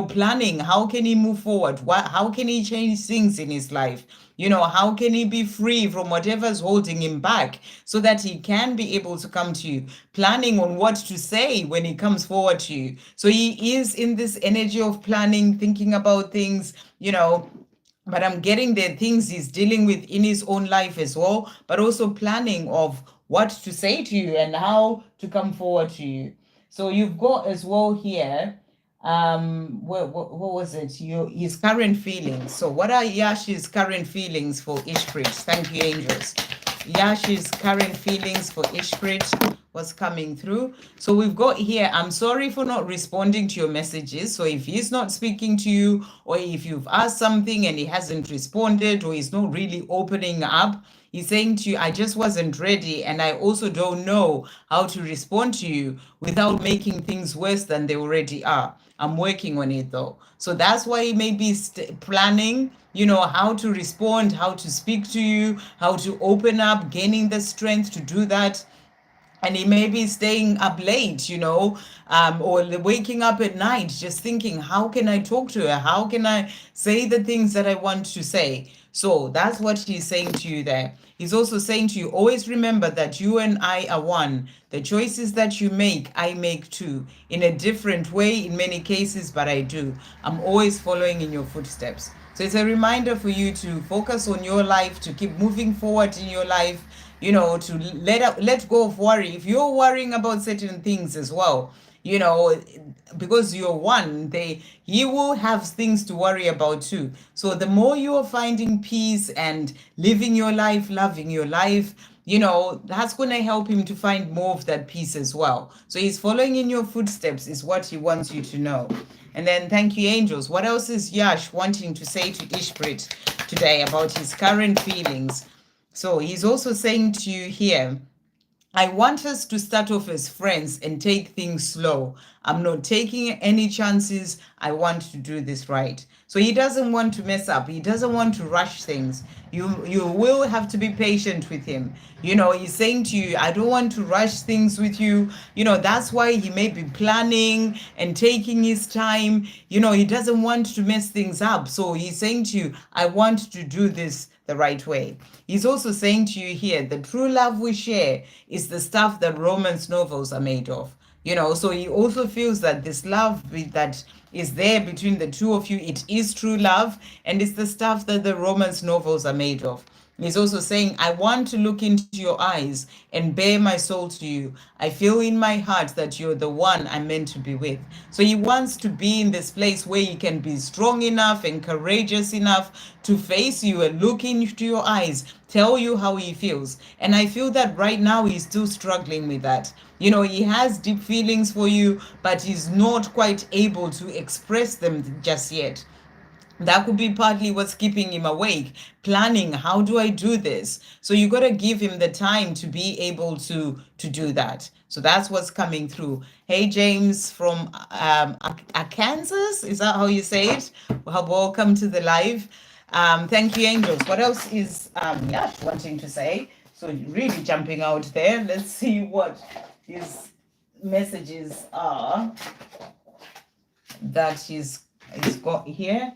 planning. How can he move forward? How can he change things in his life? How can he be free from whatever's holding him back, so that he can be able to come to you, planning on what to say when he comes forward to you. So he is in this energy of planning, thinking about things, but I'm getting the things he's dealing with in his own life as well, but also planning of what to say to you and how to come forward to you. So you've got as well here, what was it? His current feelings. So what are Yashi's current feelings for Ishprit? Thank you, angels. Yashi's current feelings for Ishprit was coming through. So we've got here, I'm sorry for not responding to your messages. So if he's not speaking to you, or if you've asked something and he hasn't responded, or he's not really opening up, he's saying to you, I just wasn't ready, and I also don't know how to respond to you without making things worse than they already are. I'm working on it though. So that's why he may be planning, how to respond, how to speak to you, how to open up, gaining the strength to do that. And he may be staying up late, or waking up at night, just thinking, how can I talk to her? How can I say the things that I want to say? So that's what he's saying to you there. He's also saying to you, always remember that you and I are one. The choices that you make, I make too. In a different way in many cases, but I do. I'm always following in your footsteps. So it's a reminder for you to focus on your life, to keep moving forward in your life, to let go of worry. If you're worrying about certain things as well, because you're one, he will have things to worry about too. So the more you are finding peace and living your life, loving your life, that's going to help him to find more of that peace as well. So he's following in your footsteps is what he wants you to know. And then thank you, angels. What else is Yash wanting to say to Ishprit today about his current feelings? So he's also saying to you here, I want us to start off as friends and take things slow. I'm not taking any chances. I want to do this right. So he doesn't want to mess up. He doesn't want to rush things. You will have to be patient with him. He's saying to you, I don't want to rush things with you. That's why he may be planning and taking his time. He doesn't want to mess things up. So he's saying to you, I want to do this the right way. He's also saying to you here, the true love we share is the stuff that romance novels are made of. So he also feels that this love that is there between the two of you, it is true love, and it's the stuff that the romance novels are made of. He's also saying, I want to look into your eyes and bare my soul to you. I feel in my heart that you're the one I'm meant to be with. So he wants to be in this place where he can be strong enough and courageous enough to face you and look into your eyes, tell you how he feels. And I feel that right now he's still struggling with that. He has deep feelings for you, but he's not quite able to express them just yet. That could be partly what's keeping him awake, planning, how do I do this? So you got to give him the time to be able to do that. So that's what's coming through. Hey, James from Arkansas, is that how you say it? Well, welcome to the live. Thank you, angels. What else is Yash wanting to say? So really jumping out there. Let's see what his messages are that he's got here.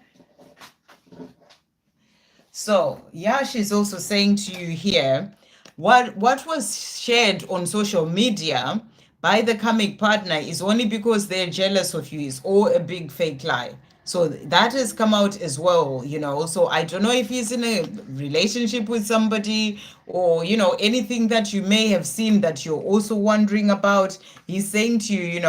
So Yash is also saying to you here, what was shared on social media by the karmic partner is only because they're jealous of you. It's all a big fake lie. So that has come out as well, So I don't know if he's in a relationship with somebody or, anything that you may have seen that you're also wondering about. He's saying to you,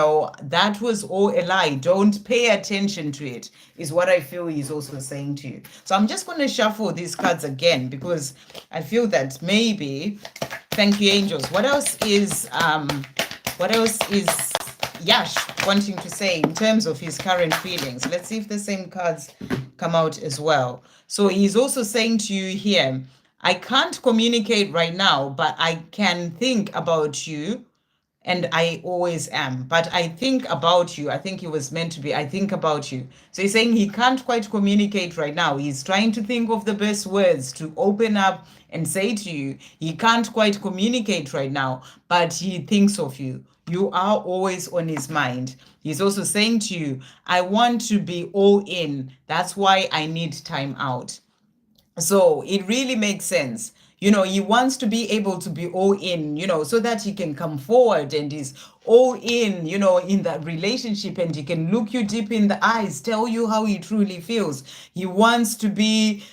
that was all a lie. Don't pay attention to it, is what I feel he's also saying to you. So I'm just going to shuffle these cards again because I feel that maybe, thank you, angels. What else is Yash wanting to say in terms of his current feelings? Let's see if the same cards come out as well. So he's also saying to you here, I can't communicate right now, but I can think about you, and I always am. But I think about you. I think it was meant to be, I think about you. So he's saying he can't quite communicate right now. He's trying to think of the best words to open up and say to you. He can't quite communicate right now, but he thinks of you. You are always on his mind. He's also saying to you, I want to be all in. That's why I need time out. So it really makes sense. He wants to be able to be all in, so that he can come forward and is all in, in that relationship, and he can look you deep in the eyes, tell you how he truly feels. He wants to be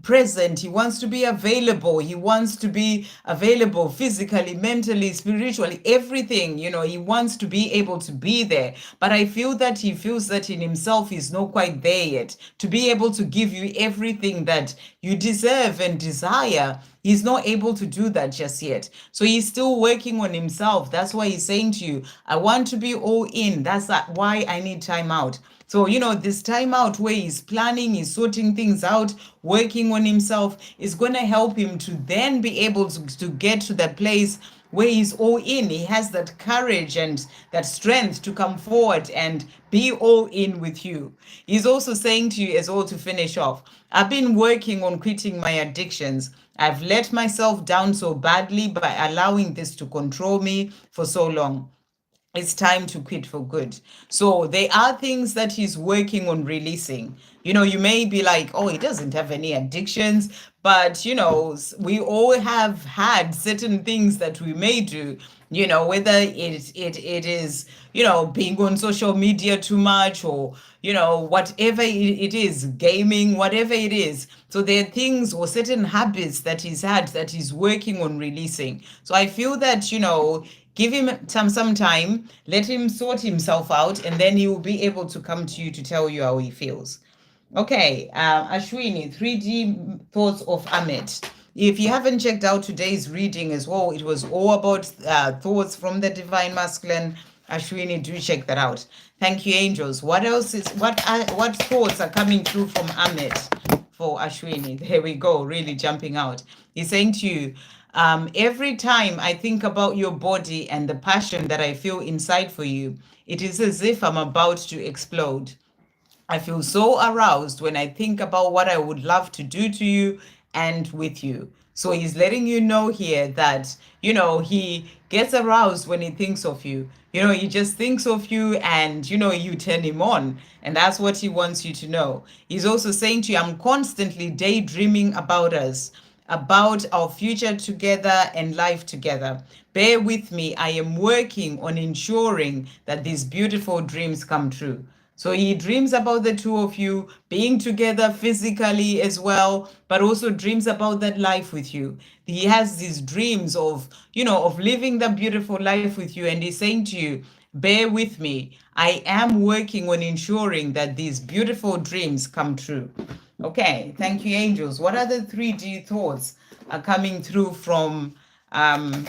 present. He wants to be available. He wants to be available physically, mentally, spiritually, everything. He wants to be able to be there. But I feel that he feels that in himself he's not quite there yet to be able to give you everything that you deserve and desire. He's not able to do that just yet. So he's still working on himself. That's why he's saying to you, I want to be all in. That's why I need time out. So, this time out where he's planning, he's sorting things out, working on himself, is going to help him to then be able to get to that place where he's all in. He has that courage and that strength to come forward and be all in with you. He's also saying to you as well, to finish off, I've been working on quitting my addictions. I've let myself down so badly by allowing this to control me for so long. It's time to quit for good. So there are things that he's working on releasing. You may be like, oh, he doesn't have any addictions, but we all have had certain things that we may do, whether it is, being on social media too much, or whatever it is, gaming, whatever it is. So there are things or certain habits that he's had that he's working on releasing. So I feel that, give him some time, let him sort himself out, and then he will be able to come to you to tell you how he feels. Okay, Ashwini, 3D Thoughts of Amit. If you haven't checked out today's reading as well, it was all about thoughts from the Divine Masculine. Ashwini, do check that out. Thank you, angels. What else is, what thoughts are coming through from Amit for Ashwini? There we go, really jumping out. He's saying to you, Every time I think about your body and the passion that I feel inside for you, it is as if I'm about to explode. I feel so aroused when I think about what I would love to do to you and with you. So he's letting you know here that, he gets aroused when he thinks of you. He just thinks of you and, you turn him on. And that's what he wants you to know. He's also saying to you, I'm constantly daydreaming about us, about our future together and life together. Bear with me. I am working on ensuring that these beautiful dreams come true. So he dreams about the two of you being together physically as well, but also dreams about that life with you. He has these dreams of, of living the beautiful life with you. And he's saying to you, bear with me. I am working on ensuring that these beautiful dreams come true. Okay, thank you, angels. What other 3D thoughts are coming through from Amit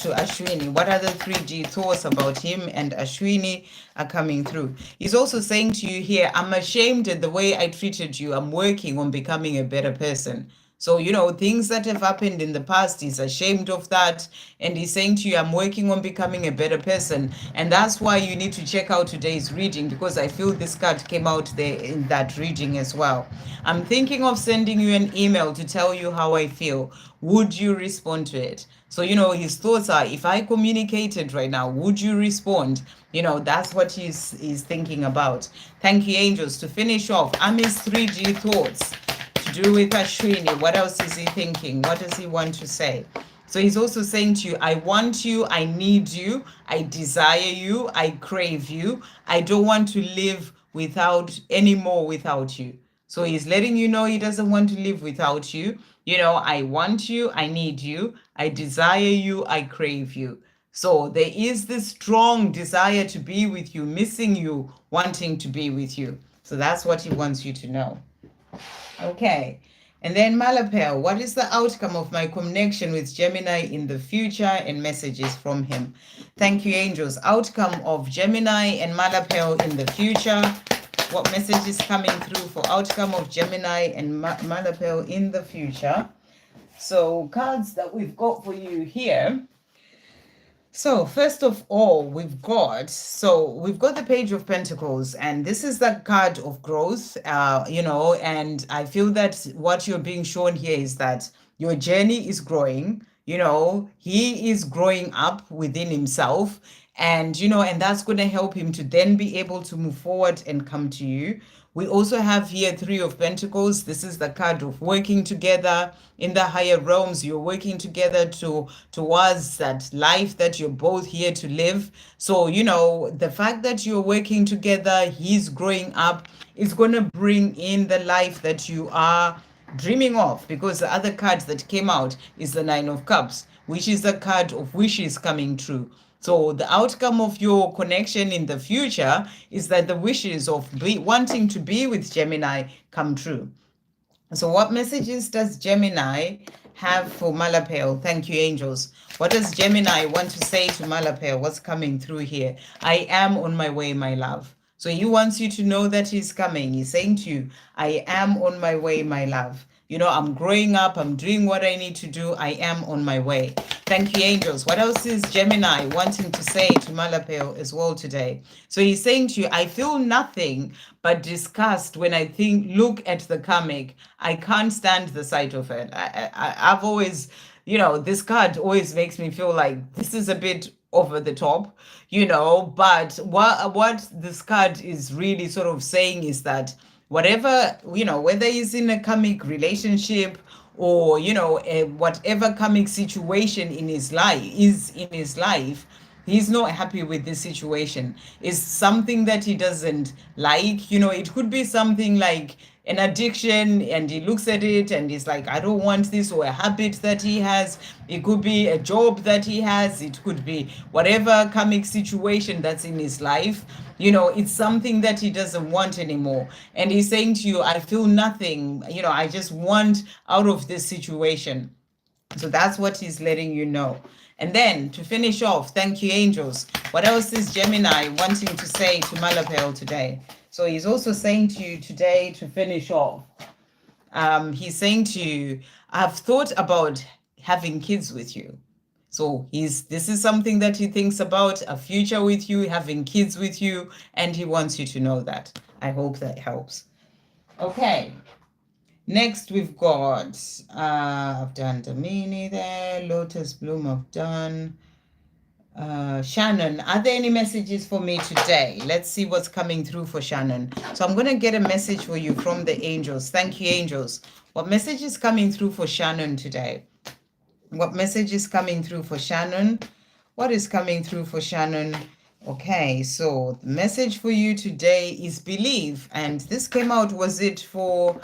to Ashwini? What other 3D thoughts about him and Ashwini are coming through? He's also saying to you here, I'm ashamed at the way I treated you. I'm working on becoming a better person. So, things that have happened in the past, he's ashamed of that. And he's saying to you, I'm working on becoming a better person. And that's why you need to check out today's reading, because I feel this card came out there in that reading as well. I'm thinking of sending you an email to tell you how I feel. Would you respond to it? So, his thoughts are, if I communicated right now, would you respond? That's what he's thinking about. Thank you, angels. To finish off, Amis 3G thoughts to do with Ashwini. What else is he thinking? What does he want to say? So he's also saying to you, I want you, I need you, I desire you, I crave you. I don't want to live anymore without you. So he's letting you know he doesn't want to live without you. I want you, I need you, I desire you, I crave you. So there is this strong desire to be with you, missing you, wanting to be with you. So that's what he wants you to know. Okay. And then Malpel, what is the outcome of my connection with Gemini in the future, and messages from him? Thank you, angels. Outcome of Gemini and Malpel in the future. What message is coming through for outcome of Gemini and Malpel in the future? So cards that we've got for you here. So first of all, we've got the Page of Pentacles, and this is the card of growth, and I feel that what you're being shown here is that your journey is growing. He is growing up within himself, and that's going to help him to then be able to move forward and come to you. We also have here Three of Pentacles. This is the card of working together in the higher realms. You're working together towards that life that you're both here to live. So, the fact that you're working together, he's growing up, is going to bring in the life that you are dreaming of, because the other card that came out is the Nine of Cups, which is the card of wishes coming true. So the outcome of your connection in the future is that the wishes of wanting to be with Gemini come true. So what messages does Gemini have for Malpel? Thank you, angels. What does Gemini want to say to Malpel? What's coming through here? I am on my way, my love. So he wants you to know that he's coming. He's saying to you, I am on my way, my love. I'm growing up. I'm doing what I need to do. I am on my way. Thank you, angels. What else is Gemini wanting to say to Malpel as well today? So he's saying to you, I feel nothing but disgust when I look at the karmic. I can't stand the sight of it. I've always, this card always makes me feel like this is a bit over the top, but what this card is really sort of saying is that whatever, whether he's in a karmic relationship or, whatever karmic situation in his life, he's not happy with this situation. It's something that he doesn't like. It could be something like an addiction, and he looks at it and he's like, I don't want this, or a habit that he has. It could be a job that he has. It could be whatever karmic situation that's in his life. It's something that he doesn't want anymore. And he's saying to you, I feel nothing. I just want out of this situation. So that's what he's letting you know. And then to finish off, thank you, angels. What else is Gemini wanting to say to Malpel today? So he's also saying to you today, to finish off, he's saying to you, I've thought about having kids with you. So this is something that he thinks about, a future with you, having kids with you, and he wants you to know that. I hope that helps. Okay. Next, we've got, I've done Damini there, Lotus Bloom, I've done. Shannon, are there any messages for me today? Let's see what's coming through for Shannon. So I'm going to get a message for you from the angels. Thank you, angels. What message is coming through for Shannon today? What message is coming through for Shannon? What is coming through for Shannon? Okay, so the message for you today is believe. And this came out, was it for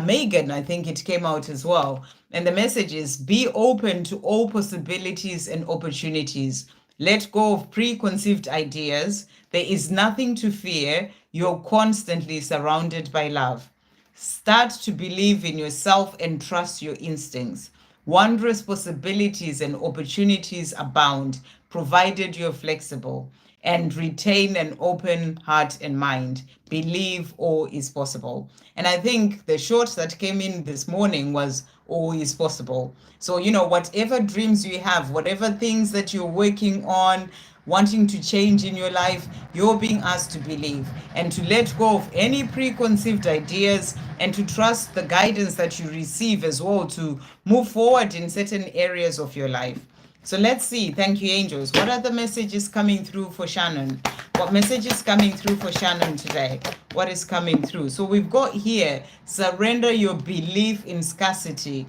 Megan? I think it came out as well. And the message is be open to all possibilities and opportunities. Let go of preconceived ideas. There is nothing to fear. You're constantly surrounded by love. Start to believe in yourself and trust your instincts. Wondrous possibilities and opportunities abound, provided you're flexible and retain an open heart and mind. Believe all is possible. And I think the short that came in this morning was all is possible. So, whatever dreams you have, whatever things that you're working on, wanting to change in your life, you're being asked to believe and to let go of any preconceived ideas and to trust the guidance that you receive as well to move forward in certain areas of your life. So let's see. Thank you, angels. What are the messages coming through for Shannon? What message is coming through for Shannon today? What is coming through? So we've got here, surrender your belief in scarcity.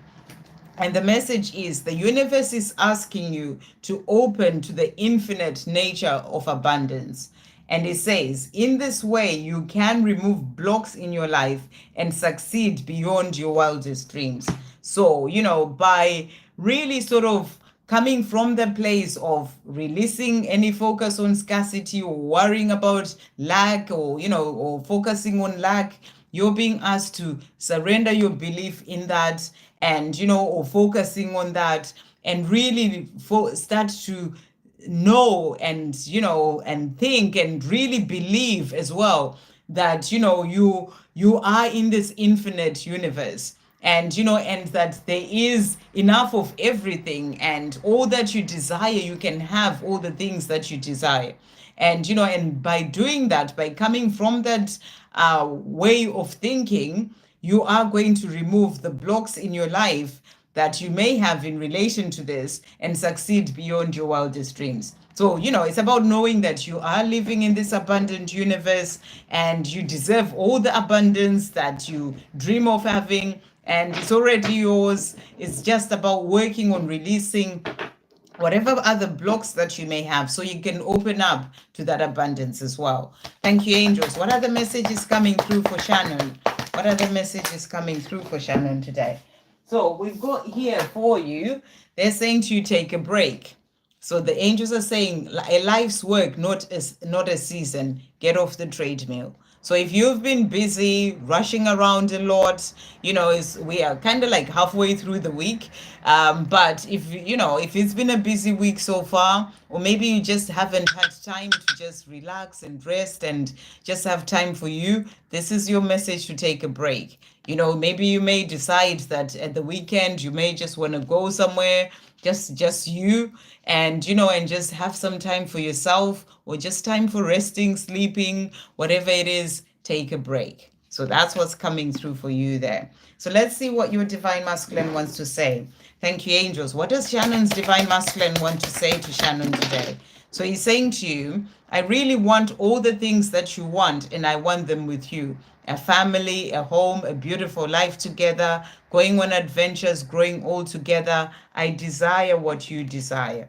And the message is the universe is asking you to open to the infinite nature of abundance. And it says, in this way, you can remove blocks in your life and succeed beyond your wildest dreams. So, by really sort of coming from the place of releasing any focus on scarcity or worrying about lack or focusing on lack, you're being asked to surrender your belief in that and, or focusing on that and really start to know and, and think and really believe as well that, you are in this infinite universe and and that there is enough of everything and all that you desire, you can have all the things that you desire. And and by doing that, by coming from that way of thinking, you are going to remove the blocks in your life that you may have in relation to this and succeed beyond your wildest dreams. So, it's about knowing that you are living in this abundant universe and you deserve all the abundance that you dream of having, and it's already yours. It's just about working on releasing whatever other blocks that you may have so you can open up to that abundance as well. Thank you, angels. What are the messages coming through for Shannon? What are the messages coming through for Shannon today? So we've got here for you, they're saying to you, take a break. So the angels are saying a life's work, not a season. Get off the treadmill. So if you've been busy rushing around a lot, we are kind of like halfway through the week. But if it's been a busy week so far, or maybe you just haven't had time to just relax and rest and just have time for you, this is your message to take a break. Maybe you may decide that at the weekend, you may just want to go somewhere, just you, and and just have some time for yourself or just time for resting, sleeping, whatever it is. Take a break. So that's what's coming through for you there. So let's see what your divine masculine wants to say. Thank you, angels. What does Shannon's divine masculine want to say to Shannon today? So he's saying to you, I really want all the things that you want, and I want them with you. A family, a home, a beautiful life together, going on adventures, growing all together. I desire what you desire.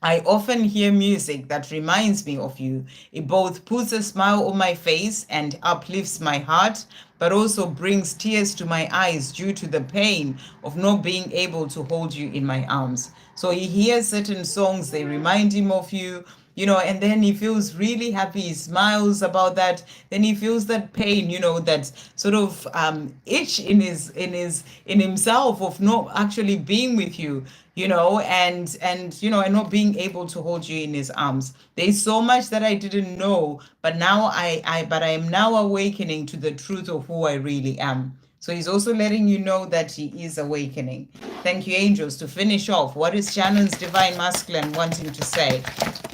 I often hear music that reminds me of you. It both puts a smile on my face and uplifts my heart, but also brings tears to my eyes due to the pain of not being able to hold you in my arms. So he hears certain songs, they remind him of you, and then he feels really happy. He smiles about that. Then he feels that pain, that sort of itch in himself of not actually being with you, and not being able to hold you in his arms. There's so much that I didn't know, but now I am now awakening to the truth of who I really am. So he's also letting you know that he is awakening. Thank you, angels. To finish off, what is Shannon's divine masculine wanting to say?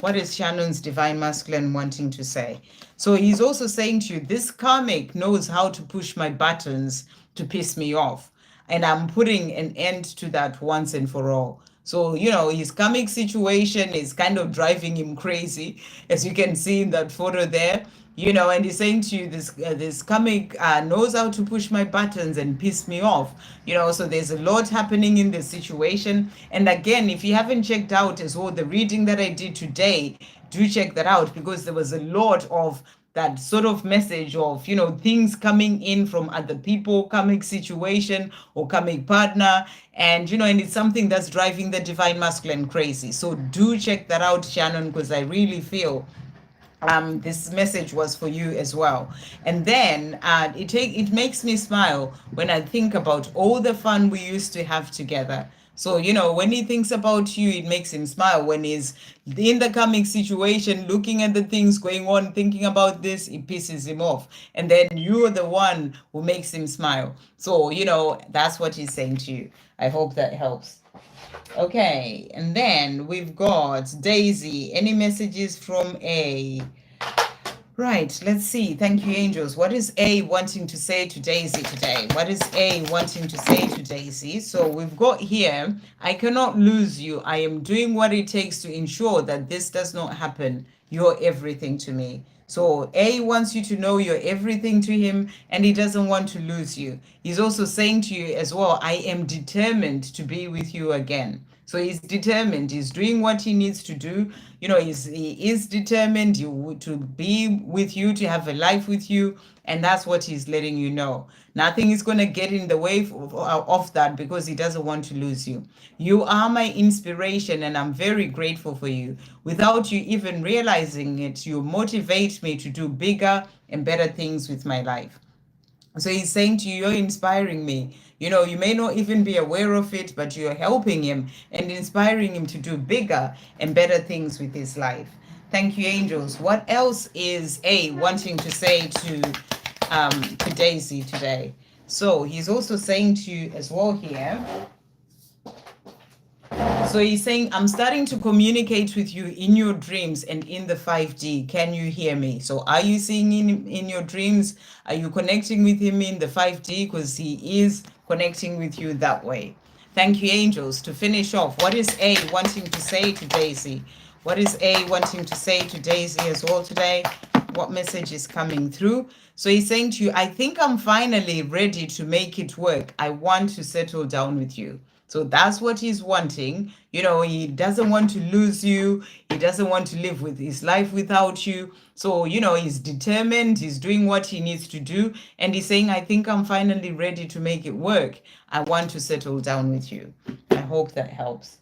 What is Shannon's divine masculine wanting to say? So he's also saying to you, this karmic knows how to push my buttons to piss me off. And I'm putting an end to that once and for all. So, his karmic situation is kind of driving him crazy, as you can see in that photo there. And he's saying to you, this karmic knows how to push my buttons and piss me off. So there's a lot happening in this situation. And again, if you haven't checked out as well the reading that I did today, do check that out, because there was a lot of that sort of message of things coming in from other people, karmic situation or karmic partner, and and it's something that's driving the divine masculine crazy. So do check that out, Shannon, because I really feel this message was for you as well. And then it makes me smile when I think about all the fun we used to have together. So, when he thinks about you, it makes him smile. When he's in the coming situation, looking at the things going on, thinking about this, it pisses him off. And then you're the one who makes him smile. So, that's what he's saying to you. I hope that helps. Okay, and then we've got Daisy. Any messages from A? Right, let's see. Thank you, angels. What is A wanting to say to Daisy today? What is A wanting to say to Daisy? So we've got here, I cannot lose you. I am doing what it takes to ensure that this does not happen. You're everything to me. So A wants you to know you're everything to him, and he doesn't want to lose you. He's also saying to you as well, I am determined to be with you again. So he's determined. He's doing what he needs to do. He is determined to be with you, to have a life with you. And that's what he's letting you know. Nothing is going to get in the way of that, because he doesn't want to lose you. You are my inspiration, and I'm very grateful for you. Without you even realizing it, you motivate me to do bigger and better things with my life. So he's saying to you, you're inspiring me. You may not even be aware of it, but you're helping him and inspiring him to do bigger and better things with his life. Thank you, angels. What else is A wanting to say to Daisy today? So he's also saying to you as well here. So he's saying, I'm starting to communicate with you in your dreams and in the 5D. Can you hear me? So are you seeing him in your dreams? Are you connecting with him in the 5D? Because he is connecting with you that way. Thank you, angels. To finish off, what is A wanting to say to Daisy? What is A wanting to say to Daisy as well today? What message is coming through? So he's saying to you, I think I'm finally ready to make it work. I want to settle down with you. So that's what he's wanting. He doesn't want to lose you. He doesn't want to live with his life without you. So, he's determined. He's doing what he needs to do. And he's saying, I think I'm finally ready to make it work. I want to settle down with you. I hope that helps.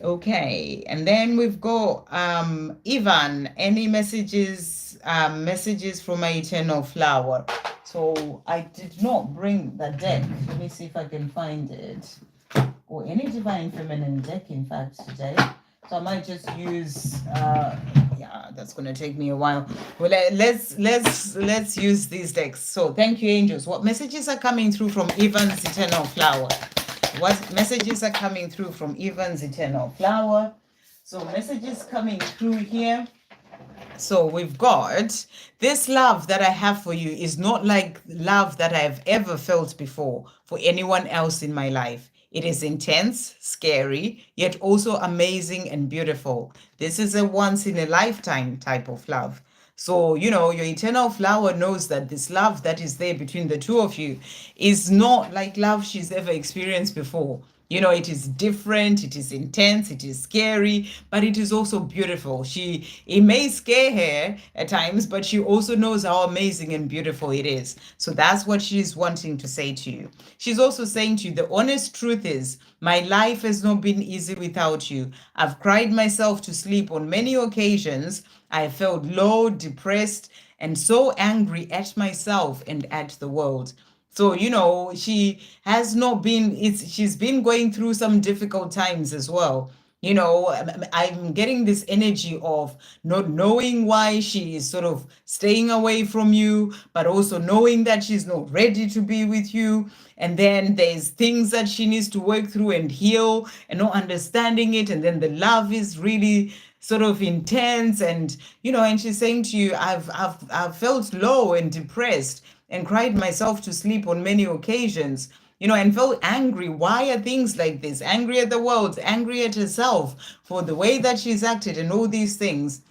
Okay. And then we've got Ivan. Any messages from my eternal flower? So I did not bring the deck. Let me see if I can find it. Or any divine feminine deck, in fact, today. So I might just use yeah, that's gonna take me a while. Well, let's use these decks. So thank you, angels. What messages are coming through from Ivan's eternal flower? What messages are coming through from Ivan's eternal flower? So messages coming through here. So we've got, this love that I have for you is not like love that I've ever felt before for anyone else in my life. It is intense, scary, yet also amazing and beautiful. This is a once in a lifetime type of love. So, your eternal flower knows that this love that is there between the two of you is not like love she's ever experienced before. It is different, it is intense, it is scary, but it is also beautiful. It may scare her at times, but she also knows how amazing and beautiful it is. So that's what she's wanting to say to you. She's also saying to you, the honest truth is, my life has not been easy without you. I've cried myself to sleep on many occasions. I felt low, depressed, and so angry at myself and at the world. So, she has not been, she's been going through some difficult times as well. You know, I'm getting this energy of not knowing why she is sort of staying away from you, but also knowing that she's not ready to be with you. And then there's things that she needs to work through and heal and not understanding it. And then the love is really sort of intense. And, you know, and she's saying to you, I've felt low and depressed and cried myself to sleep on many occasions, you know, and felt angry. Why are things like this? Angry at the world, angry at herself for the way that she's acted and all these things.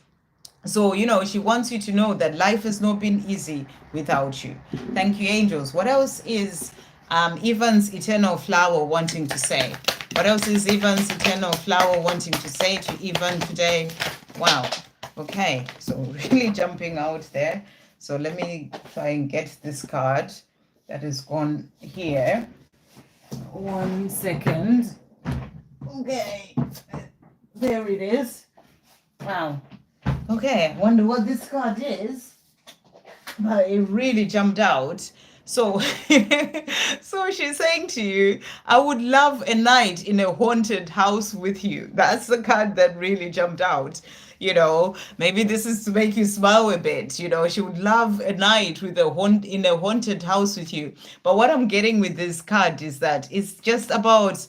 So, you know, she wants you to know that life has not been easy without you. Thank you, angels. What else is Evan's eternal flower wanting to say? What else is Evan's eternal flower wanting to say to Evan today? Wow. Okay. So really jumping out there. So let me try and get this card that is gone here. 1 second. Okay. There it is. Wow. Okay, I wonder what this card is. But it really jumped out. So, so she's saying to you, I would love a night in a haunted house with you. That's the card that really jumped out. You know, maybe this is to make you smile a bit. You know, she would love a night with in a haunted house with you. But what I'm getting with this card is that it's just about,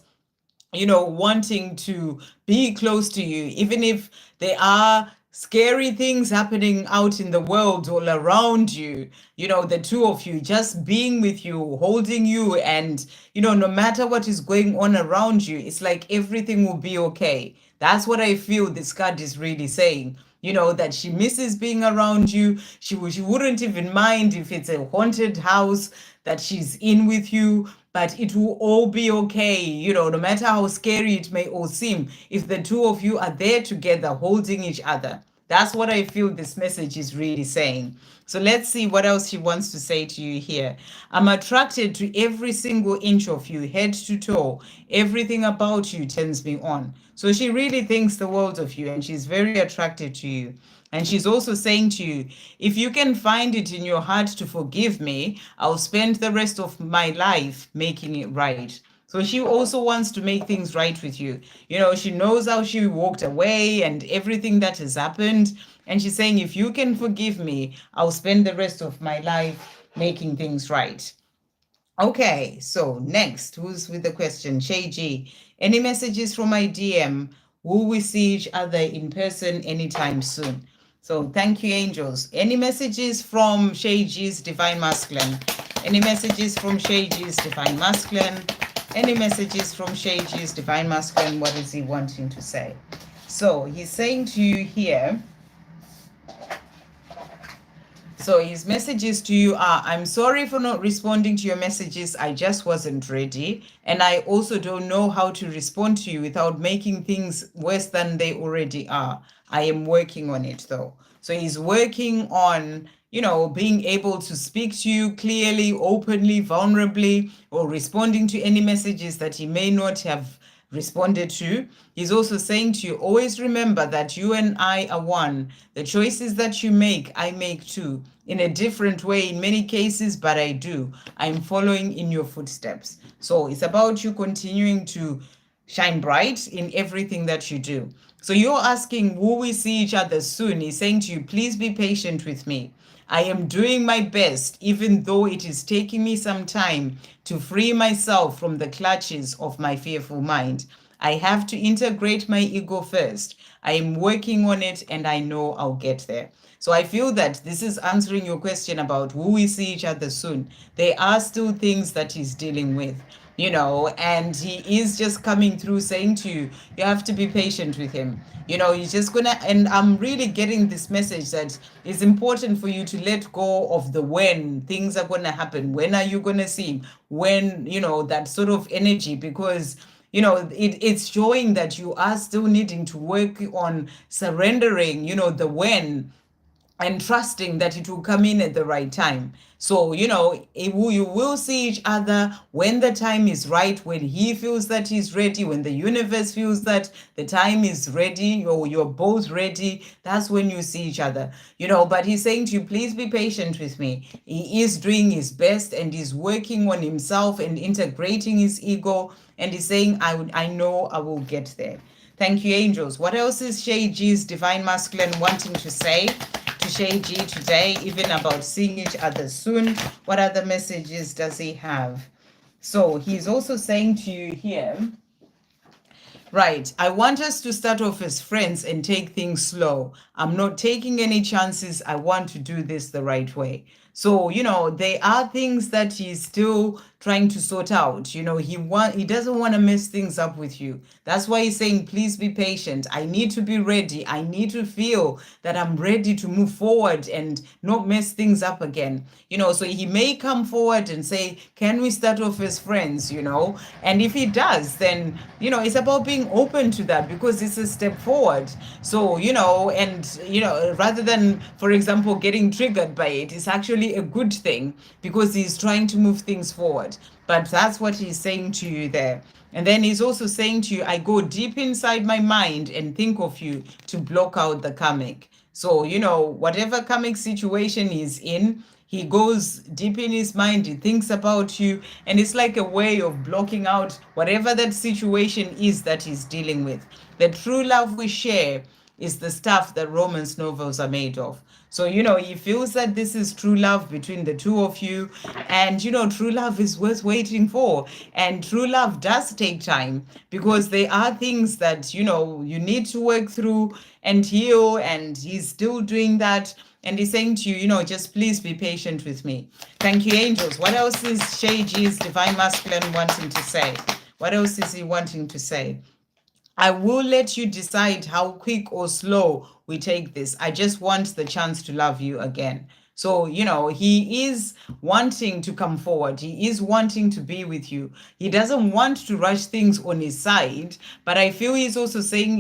you know, wanting to be close to you, even if there are scary things happening out in the world all around you, you know, the two of you just being with you, holding you, and, you know, no matter what is going on around you, it's like everything will be okay. That's what I feel this card is really saying. You know, that she misses being around you. She wouldn't even mind if it's a haunted house that she's in with you, but it will all be okay. You know, no matter how scary it may all seem, if the two of you are there together holding each other. That's what I feel this message is really saying. So let's see what else she wants to say to you here. I'm attracted to every single inch of you, head to toe. Everything about you turns me on. So she really thinks the world of you, and she's very attracted to you. And she's also saying to you, if you can find it in your heart to forgive me, I'll spend the rest of my life making it right. So she also wants to make things right with you. You know, she knows how she walked away and everything that has happened. And she's saying, if you can forgive me, I'll spend the rest of my life making things right. Okay, so next, who's with the question? Shay G. Any messages from my DM? Will we see each other in person anytime soon? So thank you, angels. Any messages from Shay G's Divine Masculine? Any messages from Shay G's Divine Masculine? Any messages from Shay G's Divine Masculine? What is he wanting to say? So he's saying to you here, so his messages to you are, I'm sorry for not responding to your messages. I just wasn't ready. And I also don't know how to respond to you without making things worse than they already are. I am working on it though. So he's working on, you know, being able to speak to you clearly, openly, vulnerably, or responding to any messages that he may not have responded to. He's also saying to you, always remember that you and I are one. The choices that you make, I make too, in a different way in many cases, but I do. I'm following in your footsteps. So it's about you continuing to shine bright in everything that you do. So you're asking, will we see each other soon? He's saying to you, please be patient with me. I am doing my best, even though it is taking me some time to free myself from the clutches of my fearful mind. I have to integrate my ego first. I am working on it and I know I'll get there. So I feel that this is answering your question about will we see each other soon. There are still things that he's dealing with, you know, and he is just coming through saying to you, you have to be patient with him. You know, he's just gonna, and I'm really getting this message that it's important for you to let go of the when things are gonna happen. When are you gonna see him? When, you know, that sort of energy, because you know, it's showing that you are still needing to work on surrendering, you know, the when, and trusting that it will come in at the right time. So, you know, you will see each other when the time is right, when he feels that he's ready, when the universe feels that the time is ready, or you're both ready. That's when you see each other, you know. But he's saying to you, please be patient with me. He is doing his best and he's working on himself and integrating his ego. And he's saying, I know I will get there. Thank you, angels. What else is Shay G's divine masculine wanting to say to Shay G today, even about seeing each other soon? What other messages does he have? So he's also saying to you here, right, I want us to start off as friends and take things slow. I'm not taking any chances. I want to do this the right way. So, there are things that he's still trying to sort out. He doesn't want to mess things up with you. That's why he's saying, please be patient. I need to be ready. I need to feel that I'm ready to move forward and not mess things up again. So he may come forward and say, can we start off as friends? And if he does, then, it's about being open to that because it's a step forward. So, rather than, for example, getting triggered by it, it's actually a good thing because he's trying to move things forward. But that's what he's saying to you there. And then he's also saying to you, I go deep inside my mind and think of you to block out the karmic. So, whatever karmic situation he's in, he goes deep in his mind, he thinks about you, and it's like a way of blocking out whatever that situation is that he's dealing with. The true love we share is the stuff that romance novels are made of. So, he feels that this is true love between the two of you. And, true love is worth waiting for. And true love does take time because there are things that, you need to work through and heal. And he's still doing that. And he's saying to you, just please be patient with me. Thank you, angels. What else is Shay G's divine masculine wanting to say? What else is he wanting to say? I will let you decide how quick or slow we take this. I just want the chance to love you again. So, he is wanting to come forward. He is wanting to be with you. He doesn't want to rush things on his side, but I feel he's also saying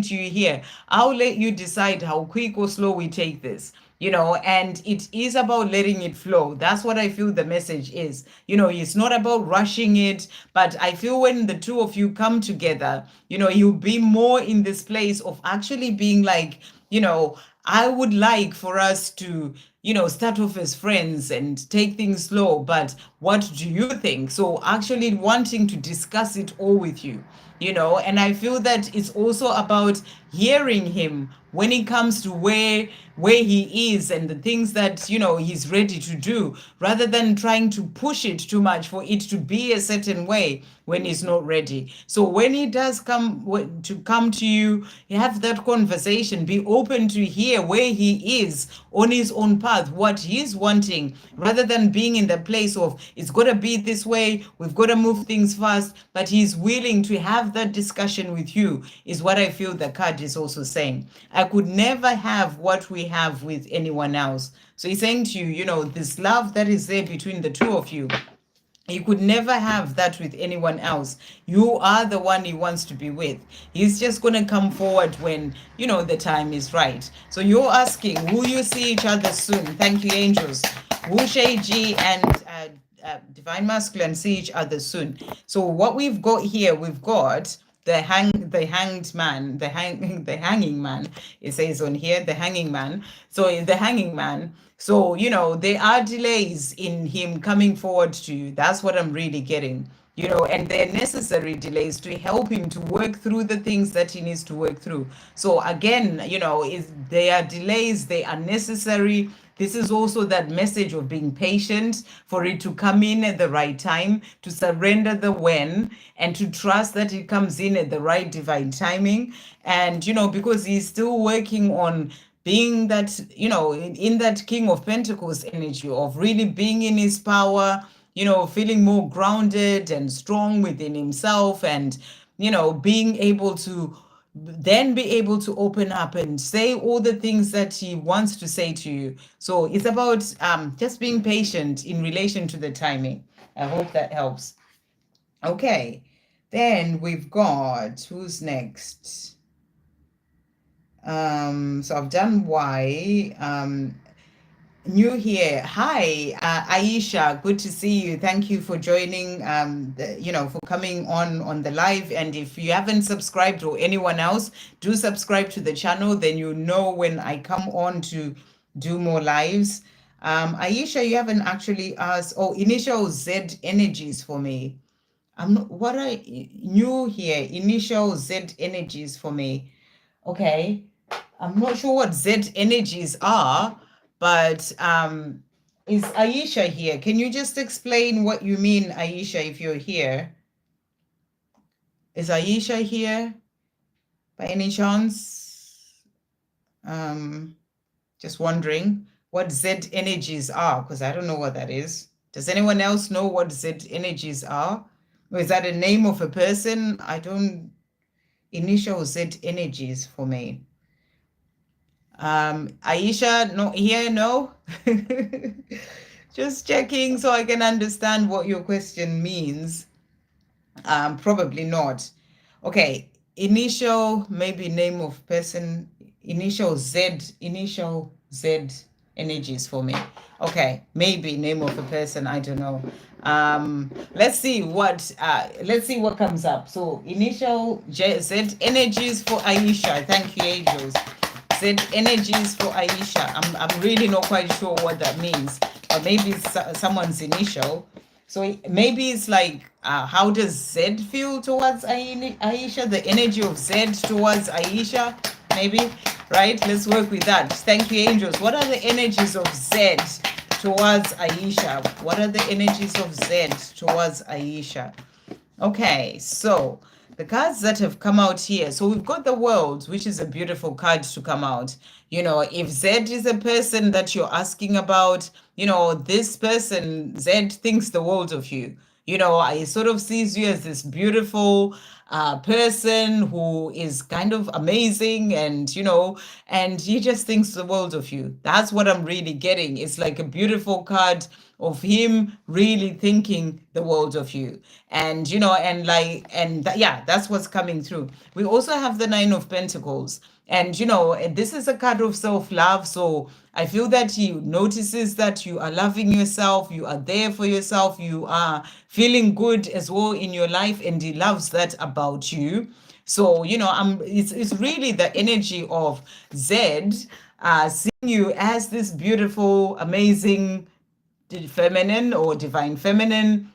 to you here, I'll let you decide how quick or slow we take this. And it is about letting it flow. That's what I feel the message is. It's not about rushing it, but I feel when the two of you come together, you'll be more in this place of actually being like, I would like for us to, start off as friends and take things slow, but what do you think? So actually wanting to discuss it all with you. And I feel that it's also about hearing him when it comes to where he is and the things that he's ready to do, rather than trying to push it too much for it to be a certain way when he's not ready. So when he does come to you, have that conversation, be open to hear where he is on his own path, what he's wanting, rather than being in the place of it's got to be this way, we've got to move things fast. But he's willing to have that discussion with you, is what I feel the card is also saying. I could never have what we have with anyone else. So he's saying to you, this love that is there between the two of you, he could never have that with anyone else. You are the one he wants to be with. He's just going to come forward when, the time is right. So you're asking, will you see each other soon? Thank you, angels. Will Shay G and Divine Masculine see each other soon? So what we've got here, we've got the hanging man. It says on here, the hanging man. So the hanging man. So, there are delays in him coming forward to you. That's what I'm really getting. And they're necessary delays to help him to work through the things that he needs to work through. So again, they are delays, they are necessary. This is also that message of being patient for it to come in at the right time, to surrender the when, and to trust that it comes in at the right divine timing. And, because he's still working on being that, in that King of Pentacles energy of really being in his power, feeling more grounded and strong within himself, and, being able to then be able to open up and say all the things that he wants to say to you. So it's about just being patient in relation to the timing. I hope that helps. Okay, then we've got, who's next? So I've done Y. New here. Hi, Aisha. Good to see you. Thank you for joining. For coming on the live. And if you haven't subscribed, or anyone else, do subscribe to the channel. Then you know when I come on to do more lives. Aisha, you haven't actually asked. Oh, initial Z energies for me. I'm not, what I knew here, initial Z energies for me. Okay. I'm not sure what Z energies are, but is Aisha here? Can you just explain what you mean, Aisha, if you're here? Is Aisha here by any chance? Just wondering what Z energies are, because I don't know what that is. Does anyone else know what Z energies are? Or is that a name of a person? I don't, initial Z energies for me. Aisha, no, here, no. Just checking so I can understand what your question means. Probably not. Okay, initial, maybe name of person, initial Z energies for me. Okay, maybe name of a person, I don't know. Let's see what comes up. So initial Z energies for Aisha. Thank you, angels. Z energies for Aisha. I'm really not quite sure what that means, but maybe it's someone's initial. So maybe it's like, how does Z feel towards Aisha? The energy of Z towards Aisha, maybe, right? Let's work with that. Thank you, angels. What are the energies of Z towards Aisha? What are the energies of Z towards Aisha? Okay, so the cards that have come out here. So we've got the world, which is a beautiful card to come out. You know, if Z is a person that you're asking about, you know, this person, Z thinks the world of you. You know, I sort of sees you as this beautiful person who is kind of amazing, and you know, and he just thinks the world of you. That's what I'm really getting. It's like a beautiful card of him really thinking the world of you, and you know, and like, and yeah, that's what's coming through. We also have the Nine of Pentacles, and you know, this is a card of self-love. So I feel that he notices that you are loving yourself, you are there for yourself, you are feeling good as well in your life, and he loves that about you. So you know, it's really the energy of Z, seeing you as this beautiful, amazing feminine or divine feminine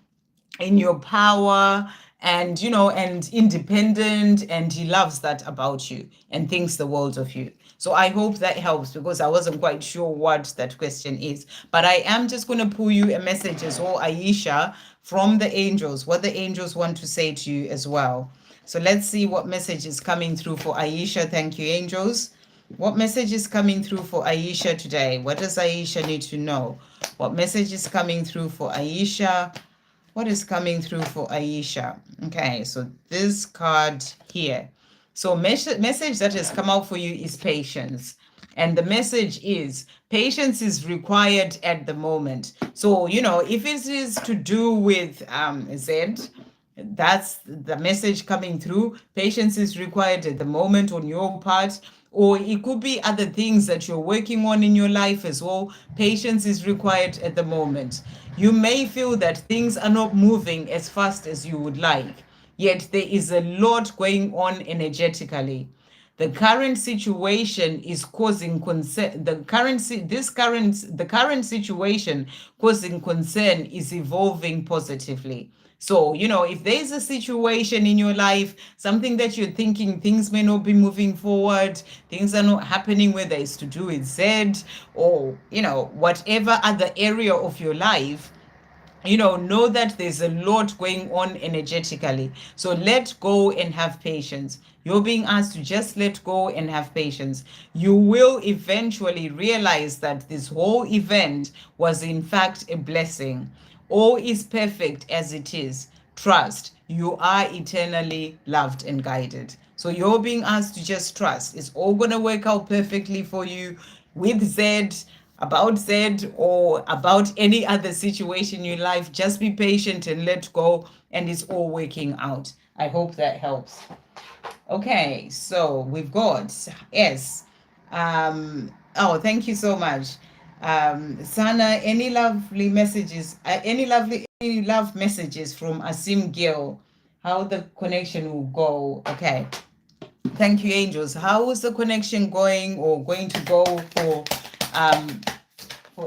in your power, and you know, and independent, and he loves that about you and thinks the world of you. So I hope that helps, because I wasn't quite sure what that question is, but I am just going to pull you a message as well, Aisha, from the angels, what the angels want to say to you as well. So let's see what message is coming through for Aisha. Thank you, angels. What message is coming through for Aisha today? What does Aisha need to know? What message is coming through for Aisha? What is coming through for Aisha? Okay, so this card here. So message that has come out for you is patience. And the message is patience is required at the moment. So, you know, if it is to do with Z, that's the message coming through. Patience is required at the moment on your part, or it could be other things that you're working on in your life as well. Patience is required at the moment. You may feel that things are not moving as fast as you would like, yet there is a lot going on energetically. The current situation is causing concern. The current situation causing concern is evolving positively. So, you know, if there's a situation in your life, something that you're thinking things may not be moving forward, things are not happening, whether it's to do with Z or, you know, whatever other area of your life, you know that there's a lot going on energetically. So let go and have patience. You're being asked to just let go and have patience. You will eventually realize that this whole event was in fact a blessing. All is perfect as it is. Trust. You are eternally loved and guided. So you're being asked to just trust. It's all going to work out perfectly for you with Z, about Z, or about any other situation in your life. Just be patient and let go, and it's all working out. I hope that helps. Okay, so we've got S. Oh, thank you so much. Sana, any lovely messages, any love messages from Asim Gill, how the connection will go. Okay. Thank you, angels. How is the connection going, or going to go for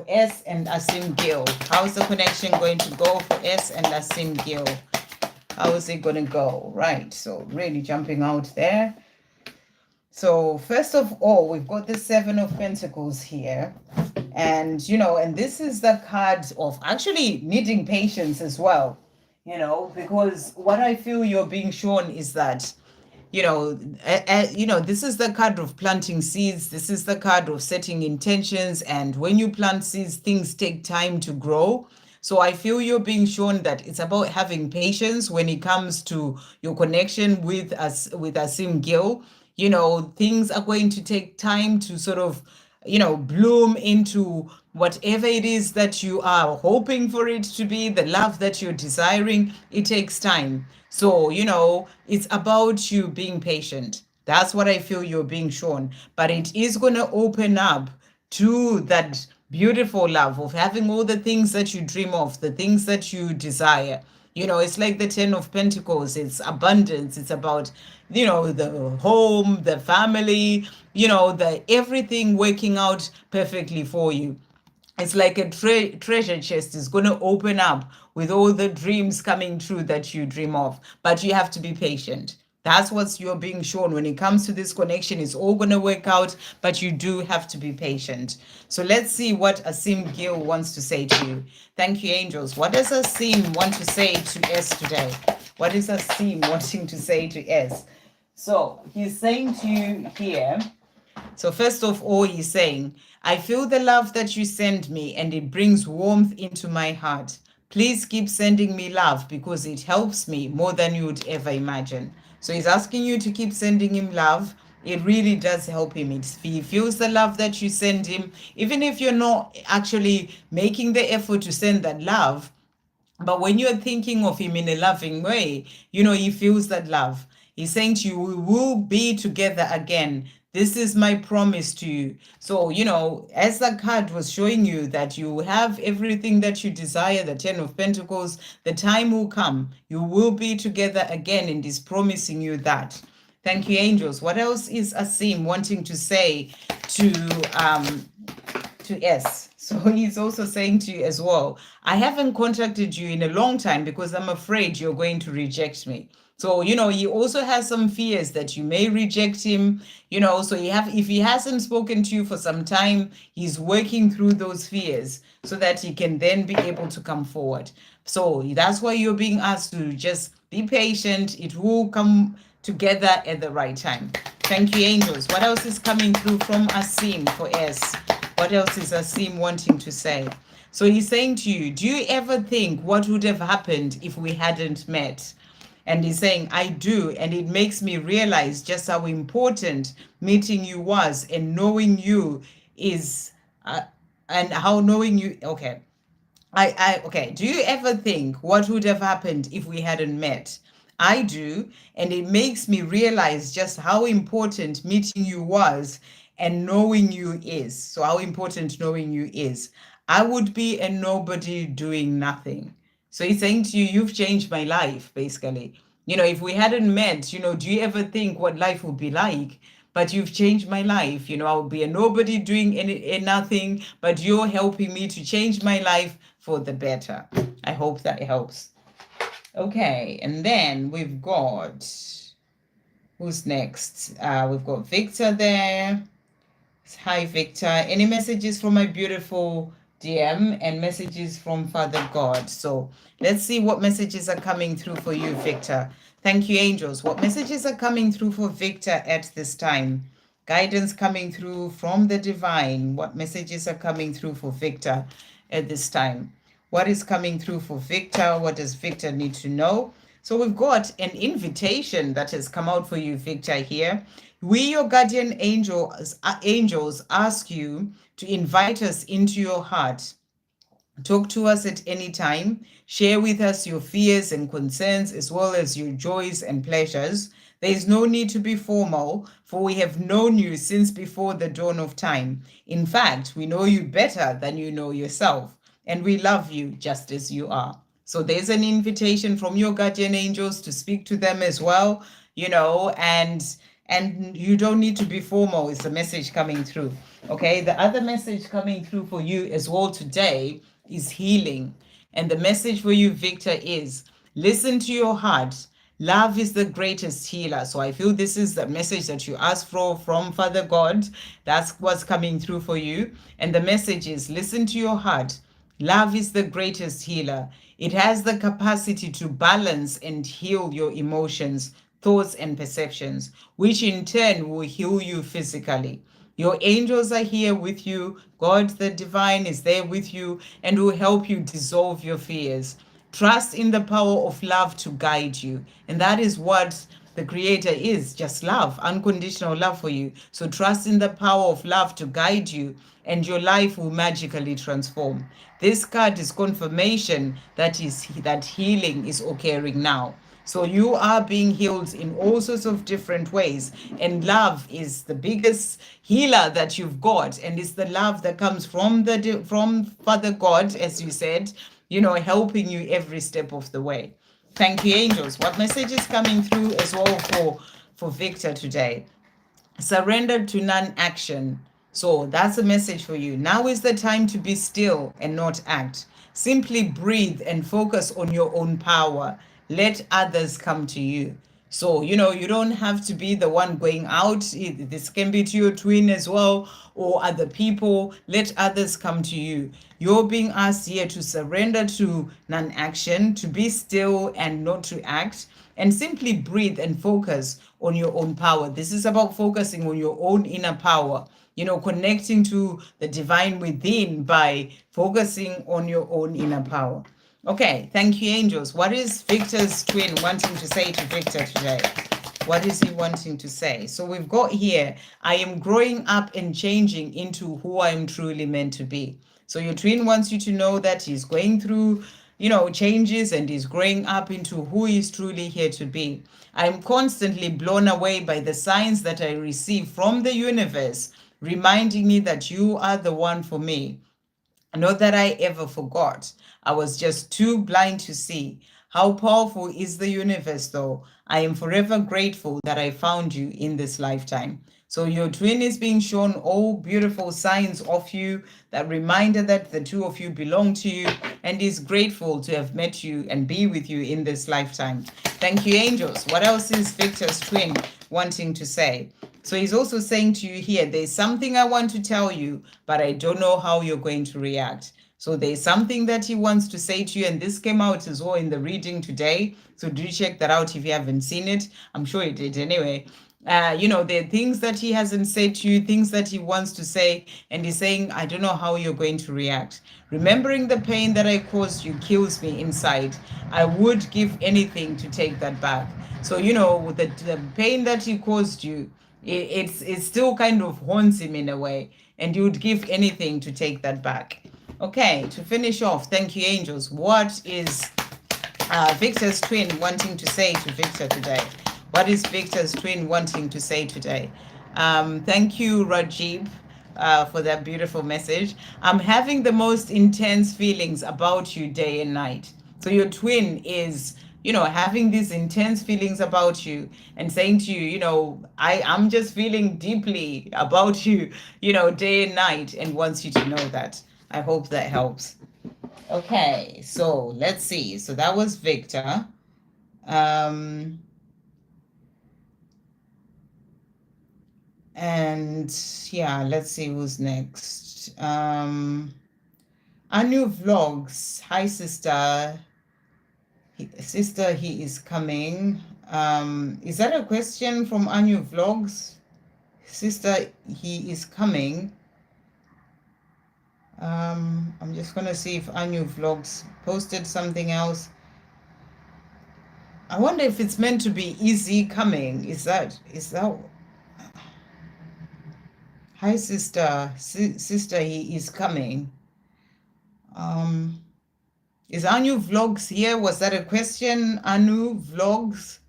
S and Asim Gill? How is the connection going to go for S and Asim Gill? How is it going to go? Right. So really jumping out there. So first of all, we've got the Seven of Pentacles here. And, and this is the card of actually needing patience as well, because what I feel you're being shown is that, this is the card of planting seeds. This is the card of setting intentions. And when you plant seeds, things take time to grow. So I feel you're being shown that it's about having patience when it comes to your connection with us, with Asim Gil. Things are going to take time to sort of, bloom into whatever it is that you are hoping for it to be, the love that you're desiring. It takes time. So, it's about you being patient. That's what I feel you're being shown. But it is going to open up to that beautiful love of having all the things that you dream of, the things that you desire. It's like the Ten of Pentacles. It's abundance. It's about, the home, the family, the everything working out perfectly for you. It's like a treasure chest is going to open up with all the dreams coming true that you dream of. But you have to be patient. That's what you're being shown. When it comes to this connection, it's all going to work out, but you do have to be patient. So let's see what Asim Gil wants to say to you. Thank you, angels. What does Asim want to say to S today? What is Asim wanting to say to S? So he's saying to you here, so first of all, he's saying, I feel the love that you send me and it brings warmth into my heart. Please keep sending me love because it helps me more than you would ever imagine. So he's asking you to keep sending him love. It really does help him. He feels the love that you send him, even if you're not actually making the effort to send that love. But when you're thinking of him in a loving way, he feels that love. He's saying to you, we will be together again. This is my promise to you. So, as the card was showing you that you have everything that you desire, the Ten of Pentacles, the time will come. You will be together again, and he's promising you that. Thank you, angels. What else is Asim wanting to say to S? So he's also saying to you as well, I haven't contacted you in a long time because I'm afraid you're going to reject me. So, he also has some fears that you may reject him, so if he hasn't spoken to you for some time, he's working through those fears so that he can then be able to come forward. So that's why you're being asked to just be patient. It will come together at the right time. Thank you, angels. What else is coming through from Asim for S? What else is Asim wanting to say? So he's saying to you, do you ever think what would have happened if we hadn't met? And he's saying, I do. And it makes me realize just how important meeting you was and knowing you is, and how knowing you, okay. Okay. Do you ever think what would have happened if we hadn't met? I do. And it makes me realize just how important meeting you was and knowing you is. So how important knowing you is. I would be a nobody doing nothing. So he's saying to you, you've changed my life, basically. If we hadn't met, do you ever think what life would be like? But you've changed my life. I would be a nobody doing nothing, but you're helping me to change my life for the better. I hope that helps. Okay, and then we've got, who's next? We've got Victor there. Hi, Victor. Any messages from my beautiful DM and messages from Father God? So let's see what messages are coming through for you, Victor. Thank you, angels. What messages are coming through for Victor at this time? Guidance coming through from the divine. What messages are coming through for Victor at this time? What is coming through for Victor? What does Victor need to know? So we've got an invitation that has come out for you, Victor, here. We, your guardian angels ask you to invite us into your heart. Talk to us at any time. Share with us your fears and concerns, as well as your joys and pleasures. There is no need to be formal, for we have known you since before the dawn of time. In fact, we know you better than you know yourself, and we love you just as you are. So there's an invitation from your guardian angels to speak to them as well, and you don't need to be formal. It's a message coming through. Okay, the other message coming through for you as well today is healing. And the message for you, Victor, is Listen to your heart. Love is the greatest healer. So I feel this is the message that you asked for from Father God. That's what's coming through for you. And the message is listen to your heart. Love is the greatest healer. It has the capacity to balance and heal your emotions, thoughts, and perceptions, which in turn will heal you physically. Your angels are here with you. God, the divine, is there with you and will help you dissolve your fears. Trust in the power of love to guide you. And that is what the Creator is, just love, unconditional love for you. So trust in the power of love to guide you, and your life will magically transform. This card is confirmation that healing is occurring now. So you are being healed in all sorts of different ways. And love is the biggest healer that you've got. And it's the love that comes from Father God, as you said, helping you every step of the way. Thank you, angels. What message is coming through as well for Victor today? Surrender to non-action. So that's a message for you. Now is the time to be still and not act. Simply breathe and focus on your own power. Let others come to you. So, you don't have to be the one going out. This can be to your twin as well or other people. Let others come to you. You're being asked here to surrender to non-action, to be still and not to act, and simply breathe and focus on your own power. This is about focusing on your own inner power, connecting to the divine within by focusing on your own inner power. Okay, thank you, angels. What is Victor's twin wanting to say to Victor today? What is he wanting to say? So we've got here, I am growing up and changing into who I am truly meant to be. So your twin wants you to know that he's going through, changes, and he's growing up into who he's truly here to be. I'm constantly blown away by the signs that I receive from the universe, reminding me that you are the one for me. Not that I ever forgot. I was just too blind to see. How powerful is the universe, though? I am forever grateful that I found you in this lifetime. So your twin is being shown all beautiful signs of you, that reminder that the two of you belong to you, and is grateful to have met you and be with you in this lifetime. Thank you, angels. What else is Victor's twin wanting to say? So he's also saying to you here, there's something I want to tell you, but I don't know how you're going to react. So there's something that he wants to say to you, and this came out as well in the reading today. So do check that out if you haven't seen it. I'm sure you did anyway. There are things that he hasn't said to you, things that he wants to say, and he's saying, I don't know how you're going to react. Remembering the pain that I caused you kills me inside. I would give anything to take that back. So, the pain that he caused you, it still kind of haunts him in a way, and you would give anything to take that back. Okay, to finish off, thank you, angels. What is Victor's twin wanting to say to Victor today? What is Victor's twin wanting to say today? Thank you, Rajib, for that beautiful message. I'm having the most intense feelings about you day and night. So your twin is, having these intense feelings about you and saying to you, I'm just feeling deeply about you, day and night, and wants you to know that. I hope that helps. Okay, so let's see. So that was Victor. And yeah, let's see who's next. Anu Vlogs. Hi, sister. Sister, he is coming. Is that a question from Anu Vlogs? Sister, he is coming. I'm just gonna see if Anu Vlogs posted something else. I wonder if it's meant to be easy coming. Is that? Hi, sister. Sister, he is coming. Is Anu Vlogs here? Was that a question, Anu Vlogs?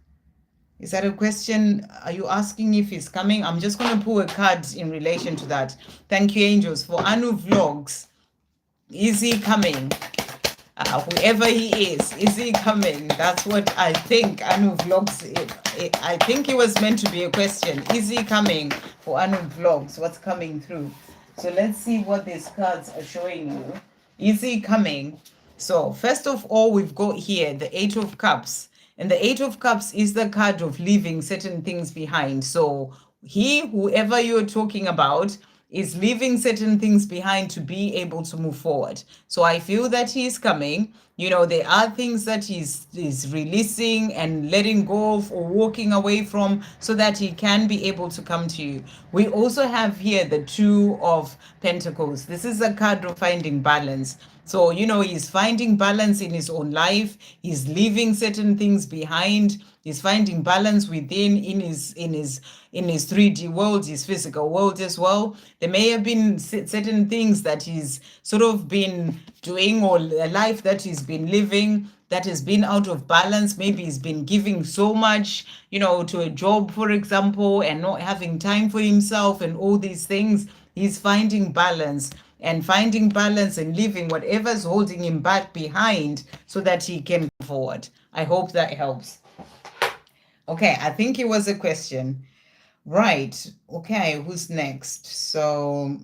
Is that a question? Are you asking if he's coming? I'm just going to pull a card in relation to that. Thank you, angels. For Anu Vlogs, is he coming? Whoever he is he coming? That's what I think Anu Vlogs, I think it was meant to be a question. Is he coming for Anu Vlogs? What's coming through? So let's see what these cards are showing you. Is he coming? So first of all, we've got here the Eight of Cups. And the Eight of Cups is the card of leaving certain things behind. So whoever you're talking about, is leaving certain things behind to be able to move forward. So I feel that he's coming. There are things that he's releasing and letting go of or walking away from so that he can be able to come to you. We also have here the Two of Pentacles. This is a card of finding balance. So, he's finding balance in his own life. He's leaving certain things behind. He's finding balance within in his 3D world, his physical world as well. There may have been certain things that he's sort of been doing, or a life that he's been living that has been out of balance. Maybe he's been giving so much, to a job, for example, and not having time for himself and all these things. He's finding balance and leaving whatever's holding him back behind so that he can move forward. I hope that helps. Okay, I think it was a question. Right. Okay, who's next? So,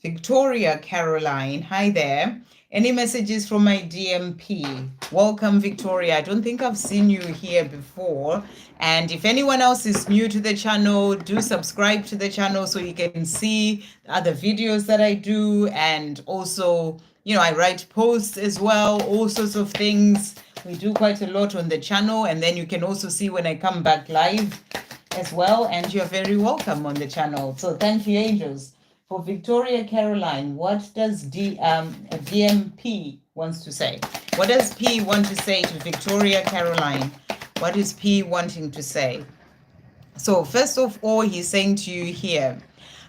Victoria Caroline, hi there. Any messages from my DMP? Welcome, Victoria. I don't think I've seen you here before. And if anyone else is new to the channel, do subscribe to the channel so you can see other videos that I do. And also, I write posts as well, all sorts of things. We do quite a lot on the channel. And then you can also see when I come back live as well. And you're very welcome on the channel. So thank you, angels. For Victoria Caroline, what does DMP wants to say? What does P want to say to Victoria Caroline? What is P wanting to say? So first of all, he's saying to you here,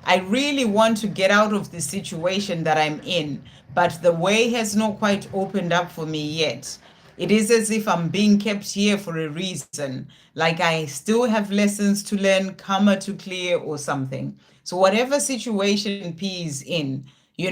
I really want to get out of the situation that I'm in, but the way has not quite opened up for me yet. It is as if I'm being kept here for a reason, like I still have lessons to learn, karma to clear or something. So whatever situation P is in, he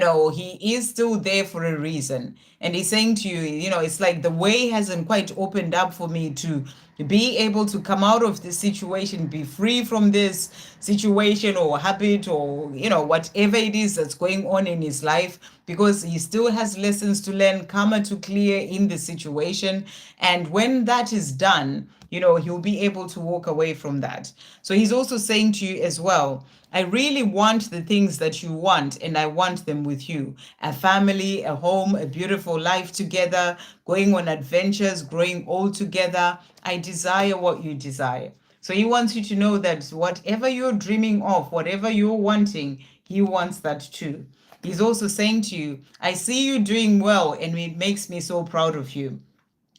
is still there for a reason. And he's saying to you, it's like the way hasn't quite opened up for me to be able to come out of this situation, be free from this situation or habit or, whatever it is that's going on in his life, because he still has lessons to learn, karma to clear in the situation. And when that is done, he'll be able to walk away from that. So he's also saying to you as well, I really want the things that you want, and I want them with you. A family, a home, a beautiful life together, going on adventures, growing all together. I desire what you desire. So he wants you to know that whatever you're dreaming of, whatever you're wanting, he wants that too. He's also saying to you, I see you doing well, and it makes me so proud of you.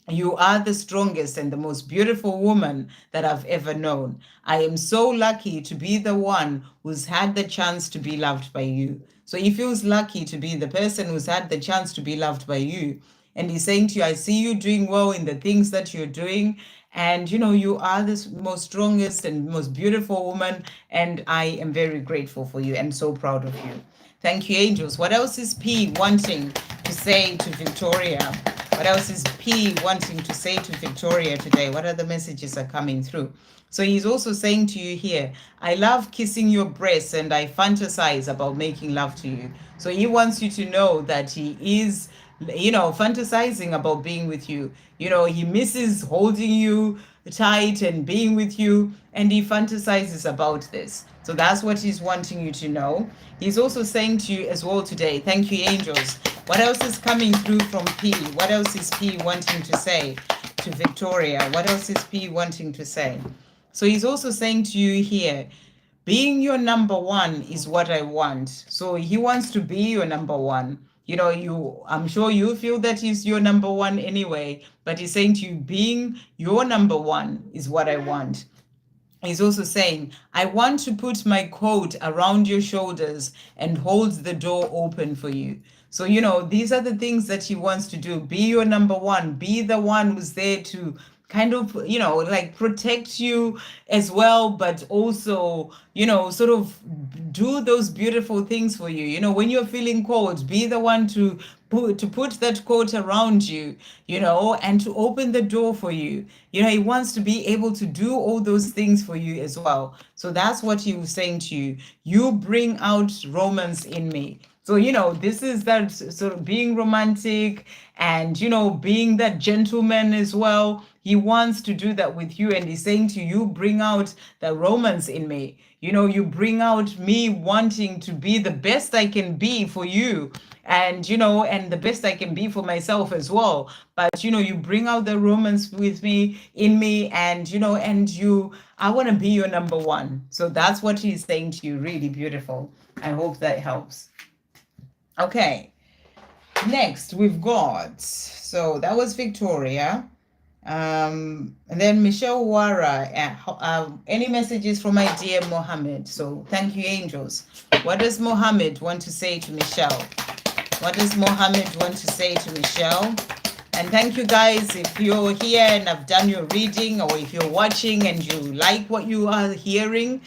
You are the strongest and the most beautiful woman that I've ever known. I am so lucky to be the one who's had the chance to be loved by you. So he feels lucky to be the person who's had the chance to be loved by you. And he's saying to you, I see you doing well in the things that you're doing. And, you are the most strongest and most beautiful woman. And I am very grateful for you and so proud of you. Thank you, angels. What else is P wanting to say to Victoria? What else is P wanting to say to Victoria today? What other messages are coming through? So he's also saying to you here, I love kissing your breasts and I fantasize about making love to you. So he wants you to know that he is, fantasizing about being with you. He misses holding you tight and being with you, and he fantasizes about this. So that's what he's wanting you to know. He's also saying to you as well today, thank you, angels. What else is coming through from P? What else is P wanting to say to Victoria? What else is P wanting to say? So he's also saying to you here, being your number one is what I want. So he wants to be your number one. I'm sure you feel that he's your number one anyway, but he's saying to you, being your number one is what I want. He's also saying, I want to put my coat around your shoulders and hold the door open for you. So, these are the things that he wants to do. Be your number one. Be the one who's there to kind of, protect you as well, but also, sort of do those beautiful things for you. When you're feeling cold, be the one to put that coat around you, and to open the door for you. He wants to be able to do all those things for you as well. So that's what he was saying to you. You bring out romance in me. So, this is that sort of being romantic and, being that gentleman as well. He wants to do that with you. And he's saying to you, bring out the romance in me. You bring out me wanting to be the best I can be for you. And, and the best I can be for myself as well. But, you bring out the romance with me, in me, and, I want to be your number one. So that's what he's saying to you. Really beautiful. I hope that helps. Okay, next we've got, so that was Victoria. And then Michelle Wara, any messages from my dear Mohammed? So thank you, angels. What does Mohammed want to say to Michelle? What does Mohammed want to say to Michelle? And thank you guys, if you're here and I've done your reading, or if you're watching and you like what you are hearing,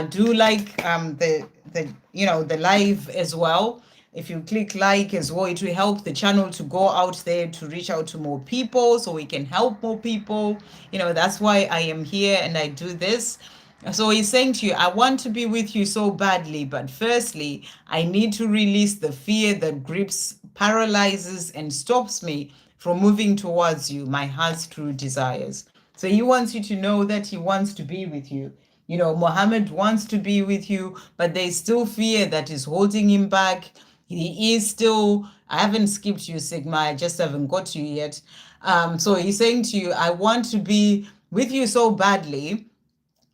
do like the live as well. If you click like as well, it will help the channel to go out there, to reach out to more people so we can help more people. That's why I am here and I do this. So he's saying to you, I want to be with you so badly, but firstly, I need to release the fear that grips, paralyzes, and stops me from moving towards you, my heart's true desires. So he wants you to know that he wants to be with you. Mohammed wants to be with you, but there's still fear that is holding him back. He is still, I haven't skipped you, Sigma, I just haven't got to you yet. So he's saying to you, I want to be with you so badly,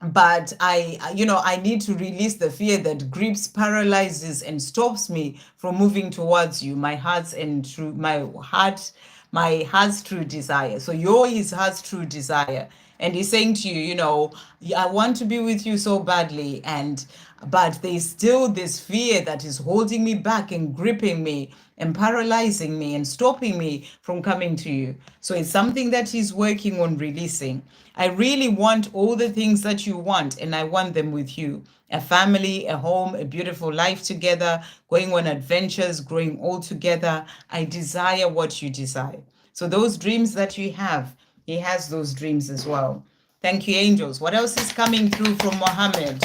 but I need to release the fear that grips, paralyzes, and stops me from moving towards you, my heart's true desire. So you're his heart's true desire. And he's saying to you, I want to be with you so badly, but there's still this fear that is holding me back and gripping me and paralyzing me and stopping me from coming to you. So it's something that he's working on releasing. I really want all the things that you want, and I want them with you. A family, a home, a beautiful life together, going on adventures, growing all together. I desire what you desire. So those dreams that you have, he has those dreams as well. Thank you, angels. What else is coming through from Mohammed?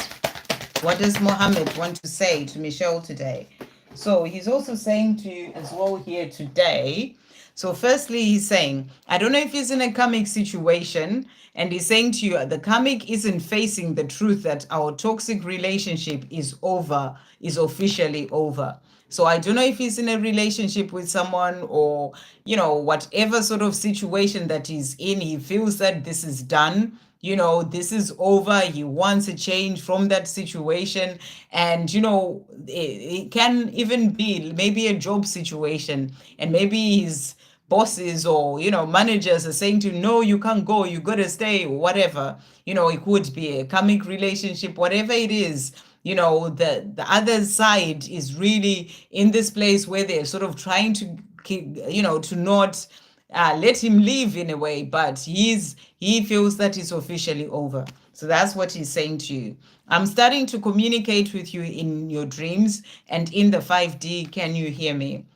What does Mohammed want to say to Michelle today? So he's also saying to you as well here today. So firstly, he's saying, I don't know if he's in a karmic situation, and he's saying to you, the karmic isn't facing the truth that our toxic relationship is over, is officially over. So I don't know if he's in a relationship with someone, or, whatever sort of situation that he's in, he feels that this is done. This is over. He wants a change from that situation. And, it can even be maybe a job situation, and maybe his bosses or, managers are saying to him, no, you can't go, you got to stay, or whatever. It could be a karmic relationship, whatever it is. The other side is really in this place where they're sort of trying to keep, to not let him leave in a way, but he feels that it's officially over. So that's what he's saying to you. I'm starting to communicate with you in your dreams and in the 5D. Can you hear me?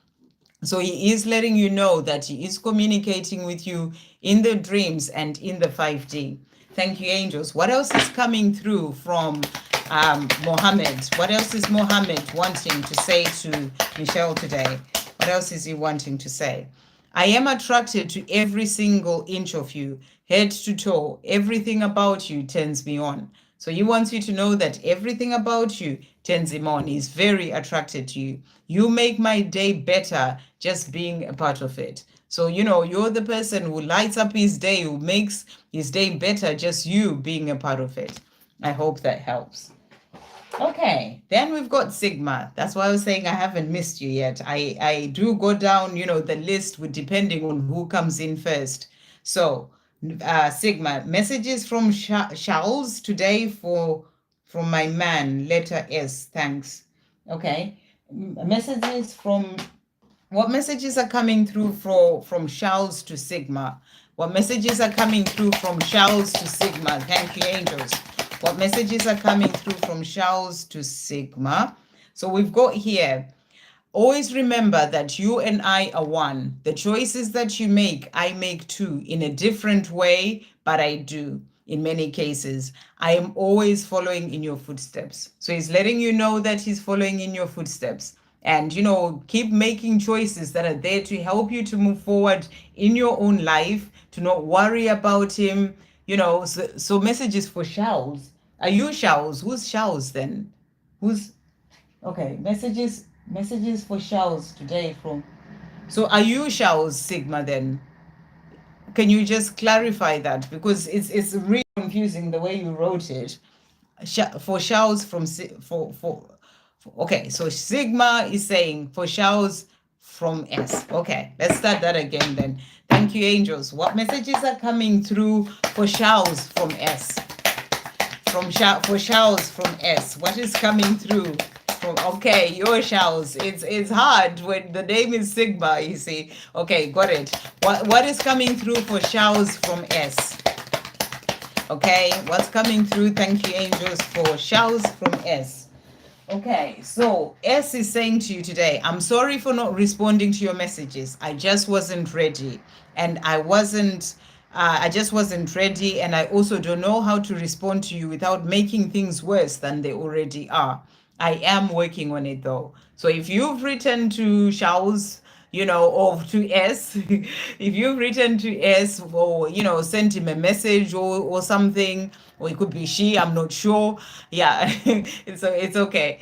So he is letting you know that he is communicating with you in the dreams and in the 5D. Thank you, angels. What else is coming through from Mohammed? What else is Mohammed wanting to say to Michelle today? What else is he wanting to say? I am attracted to every single inch of you, head to toe. Everything about you turns me on. So he wants you to know that everything about you turns him on. He's very attracted to you. You make my day better just being a part of it. So, you're the person who lights up his day, who makes his day better, just you being a part of it. I hope that helps. Okay, then we've got Sigma. That's why I was saying I haven't missed you yet. I do go down, the list with depending on who comes in first. So, Sigma, messages from Charles today from my man, letter S, thanks. Okay, messages from, what messages are coming through from Charles to Sigma? What messages are coming through from Charles to Sigma? Thank you, angels. What messages are coming through from Charles to Sigma? So we've got here, always remember that you and I are one. The choices that you make, I make too, in a different way, but I do. In many cases, I am always following in your footsteps. So he's letting you know that he's following in your footsteps. and keep making choices that are there to help you to move forward in your own life, to not worry about him. So messages for Showers. Are you Showers? Who's Showers then? Who's Okay, messages for Showers today from. So are you Showers Sigma then? Can you just clarify that, because it's really confusing the way you wrote it. For Showers from okay, so Sigma is saying for Showers from S. Okay, let's start that again then. Thank you, angels. What messages are coming through for Showers from S? For Showers from S, what is coming through? Okay, your Showers. It's hard when the name is Sigma, you see. Okay, got it. What is coming through for Showers from S? Okay, what's coming through? Thank you, angels, for Showers from S. Okay, so S is saying to you today, I'm sorry for not responding to your messages. I just wasn't ready. And I just wasn't ready. And I also don't know how to respond to you without making things worse than they already are. I am working on it though. So if you've written to Showers, or to S, if you've written to S, or, sent him a message or something, or it could be she, I'm not sure. Yeah, it's okay.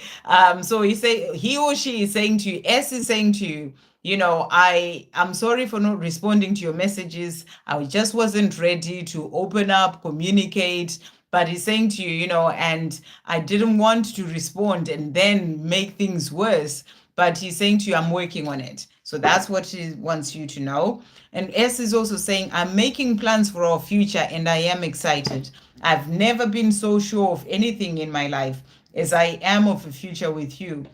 So he or she is saying to you, S is saying to you, I'm sorry for not responding to your messages. I just wasn't ready to open up, communicate. But he's saying to you, and I didn't want to respond and then make things worse. But he's saying to you, I'm working on it. So that's what he wants you to know. And S is also saying, I'm making plans for our future and I am excited. I've never been so sure of anything in my life as I am of a future with you.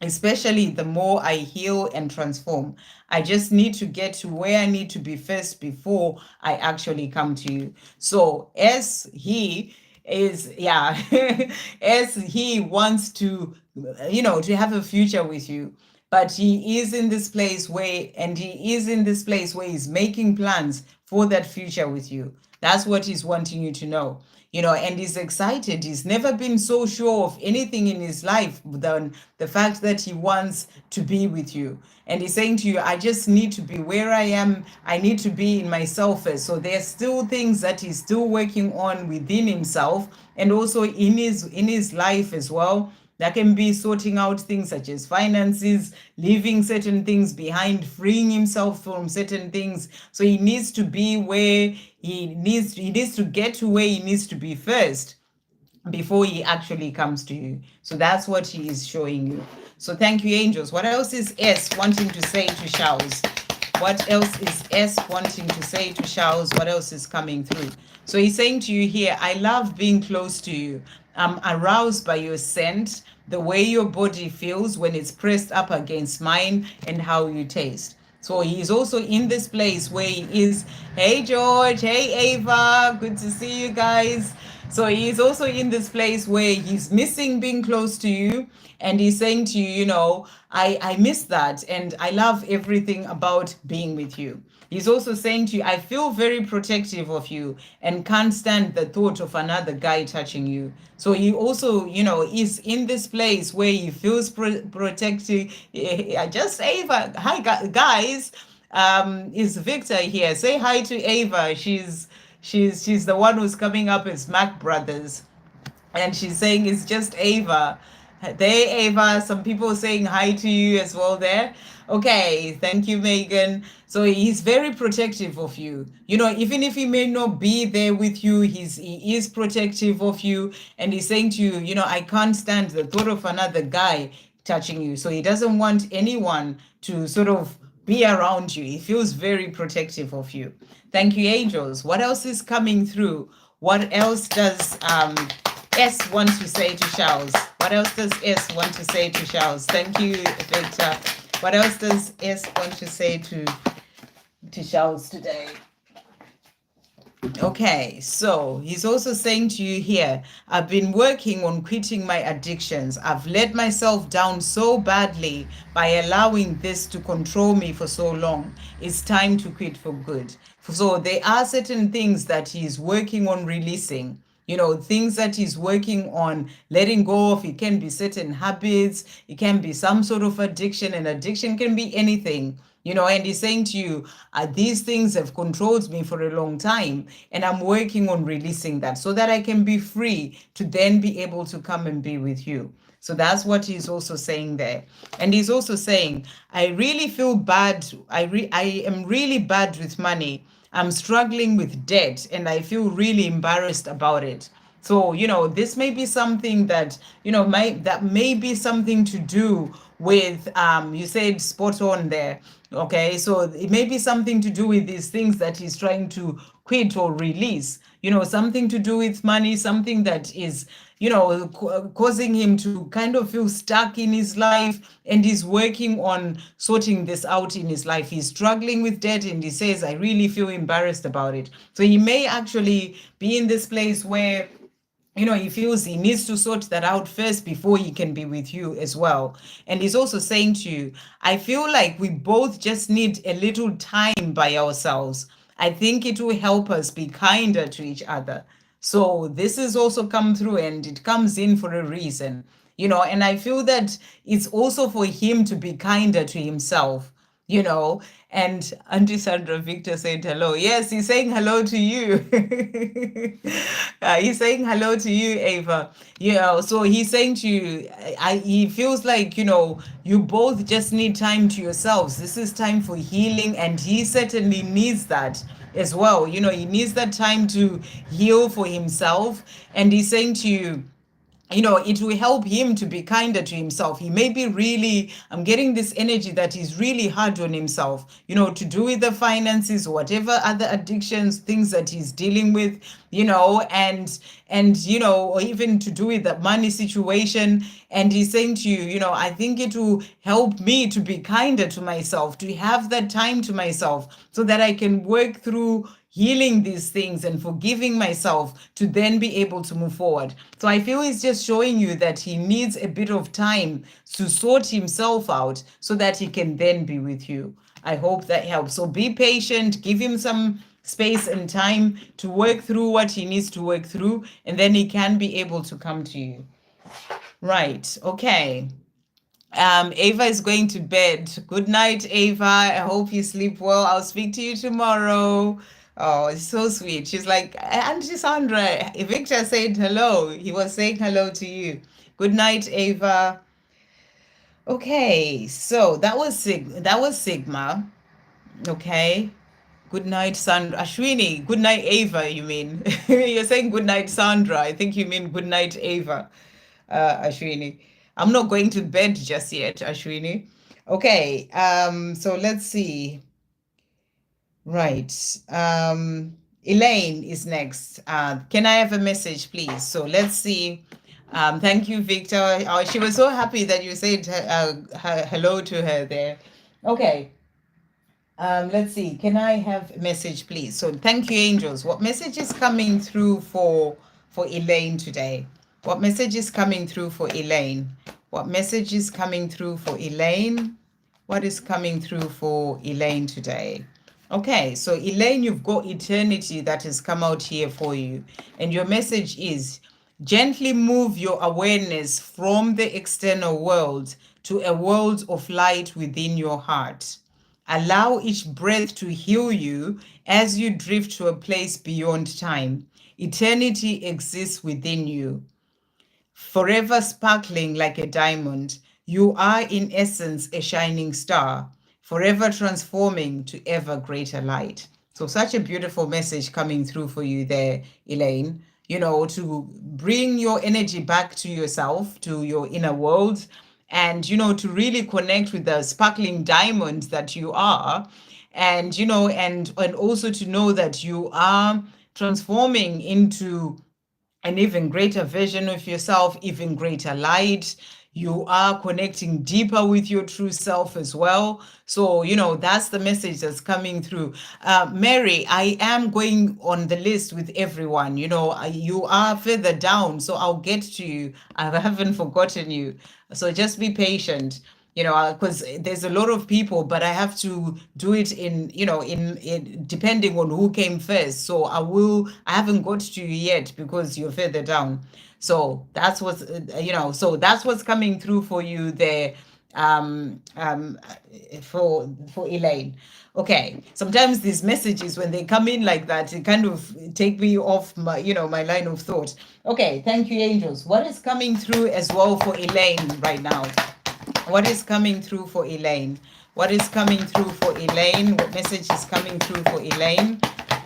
Especially the more I heal and transform. I just need to get to where I need to be first before I actually come to you. So as he is, yeah, as he wants to, to have a future with you. But he is in this place where he's making plans for that future with you. That's what he's wanting you to know. And he's excited. He's never been so sure of anything in his life than the fact that he wants to be with you. And he's saying to you, I just need to be where I am. I need to be in myself first. So there's still things that he's still working on within himself and also in his life as well. That can be sorting out things such as finances, leaving certain things behind, freeing himself from certain things. So he needs to be where he needs to get to where he needs to be first before he actually comes to you. So that's what he is showing you. So thank you, angels. What else is S wanting to say to Showers? What else is S wanting to say to Showers? What else is coming through? So he's saying to you here, I love being close to you. I'm aroused by your scent, the way your body feels when it's pressed up against mine, and how you taste. So he's also in this place where he is, hey George, hey Ava, good to see you guys. So he's also in this place where he's missing being close to you. And he's saying to you, I miss that. And I love everything about being with you. He's also saying to you, I feel very protective of you and can't stand the thought of another guy touching you. So he also, is in this place where he feels protective. Just Ava, hi guys. Is Victor here? Say hi to Ava. She's the one who's coming up as Mac Brothers, and she's saying it's just Ava. There, Ava. Some people saying hi to you as well there. Okay, thank you, Megan. So he's very protective of you. Even if he may not be there with you, he is protective of you, and he's saying to you, I can't stand the thought of another guy touching you. So he doesn't want anyone to sort of be around you. He feels very protective of you. Thank you, angels. What else is coming through? What else does S want to say to Showers? What else does S want to say to Showers? Thank you, Victor. What else does S want to say to Showers today? Okay, so he's also saying to you here, I've been working on quitting my addictions. I've let myself down so badly by allowing this to control me for so long. It's time to quit for good. So there are certain things that he's working on releasing. things that he's working on letting go of. It can be certain habits, it can be some sort of addiction, and addiction can be anything. And he's saying to you, these things have controlled me for a long time, and I'm working on releasing that so that I can be free to then be able to come and be with you. So that's what he's also saying there. And he's also saying, I really feel bad. I am really bad with money. I'm struggling with debt, and I feel really embarrassed about it. So, this may be something that, that may be something to do with, you said spot on there. Okay. So it may be something to do with these things that he's trying to quit or release, something to do with money, something that is, causing him to kind of feel stuck in his life, and he's working on sorting this out in his life. He's struggling with debt, and he says, I really feel embarrassed about it. So he may actually be in this place where he feels he needs to sort that out first before he can be with you as well. And he's also saying to you, I feel like we both just need a little time by ourselves. I think it will help us be kinder to each other. So this has also come through, and it comes in for a reason, and I feel that it's also for him to be kinder to himself. And Auntie Sandra Victor said hello. Yes, he's saying hello to you. He's saying hello to you, Ava. So he's saying to you, he feels like, you both just need time to yourselves. This is time for healing, and he certainly needs that as well. He needs that time to heal for himself. And he's saying to you, it will help him to be kinder to himself. He may be really, I'm getting this energy that he's really hard on himself, to do with the finances or whatever other addictions, things that he's dealing with, or even to do with the money situation. And he's saying to you, I think it will help me to be kinder to myself, to have that time to myself so that I can work through healing these things and forgiving myself to then be able to move forward. So I feel he's just showing you that he needs a bit of time to sort himself out so that he can then be with you. I hope that helps. So be patient, give him some space and time to work through what he needs to work through, and then he can be able to come to you. Right. Okay. Ava is going to bed. Good night, Ava. I hope you sleep well. I'll speak to you tomorrow. Oh, it's so sweet. She's like, Auntie Sandra, Victor said hello. He was saying hello to you. Good night, Ava. Okay, so that was Sigma. Okay. Good night, Sandra. Ashwini. Good night, Ava, you mean? You're saying good night, Sandra. I think you mean good night, Ava, Ashwini. I'm not going to bed just yet, Ashwini. Okay, so let's see. Right. Elaine is next. Can I have a message, please? So let's see. Thank you, Victor. Oh, she was so happy that you said hello to her there. Okay. Let's see. Can I have a message, please? So thank you, angels. What message is coming through for Elaine today? What message is coming through for Elaine? What message is coming through for Elaine? What is coming through for Elaine today? Okay, so Elaine, you've got eternity that has come out here for you. And your message is, gently move your awareness from the external world to a world of light within your heart. Allow each breath to heal you as you drift to a place beyond time. Eternity exists within you, forever sparkling like a diamond. You are in essence a shining star, forever transforming to ever greater light. So such a beautiful message coming through for you there, Elaine, to bring your energy back to yourself, to your inner world, and, to really connect with the sparkling diamond that you are. And, and also to know that you are transforming into an even greater version of yourself, even greater light. You are connecting deeper with your true self as well. So, that's the message that's coming through. Mary, I am going on the list with everyone. You are further down, so I'll get to you. I haven't forgotten you. So just be patient. you know, because there's a lot of people, but I have to do it in, you know, in depending on who came first. So I haven't got to you yet because you're further down. So that's what's, you know, so that's what's coming through for you there, um, um, for Elaine. Okay, sometimes these messages, when they come in like that, it kind of take me off my, you know, my line of thought. Okay, thank you, angels. What is coming through as well for Elaine right now? What is coming through for Elaine? What is coming through for Elaine? What message is coming through for Elaine?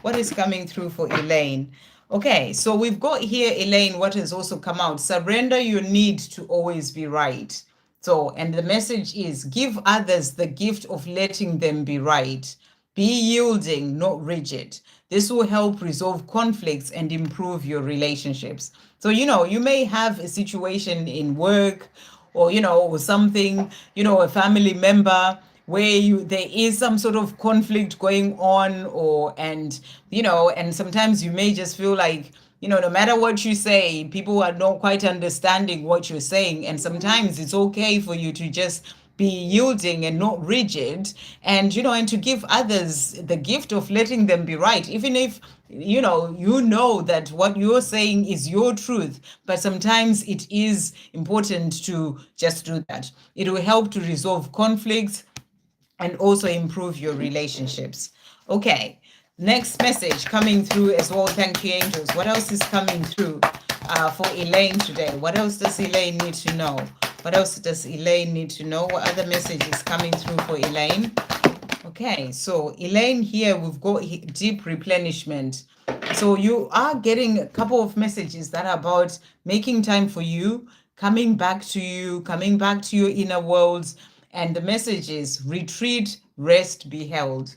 What is coming through for Elaine? Okay, so we've got here, Elaine, what has also come out. Surrender your need to always be right. So, and the message is give others the gift of letting them be right. Be yielding, not rigid. This will help resolve conflicts and improve your relationships. So, you know, you may have a situation in work or, you know, or something, you know, a family member where there is some sort of conflict going on, or, and, you know, and sometimes you may just feel like, you know, no matter what you say, people are not quite understanding what you're saying. And sometimes it's okay for you to just be yielding and not rigid, and, you know, and to give others the gift of letting them be right, even if, you know that what you're saying is your truth, but sometimes it is important to just do that. It will help to resolve conflicts and also improve your relationships. Okay, next message coming through as well. Thank you, angels. What else is coming through for Elaine today? What else does Elaine need to know? What else does Elaine need to know? What other message is coming through for Elaine? Okay, so Elaine, here we've got deep replenishment. So you are getting a couple of messages that are about making time for you, coming back to you, coming back to your inner worlds. And the message is retreat, rest, be held.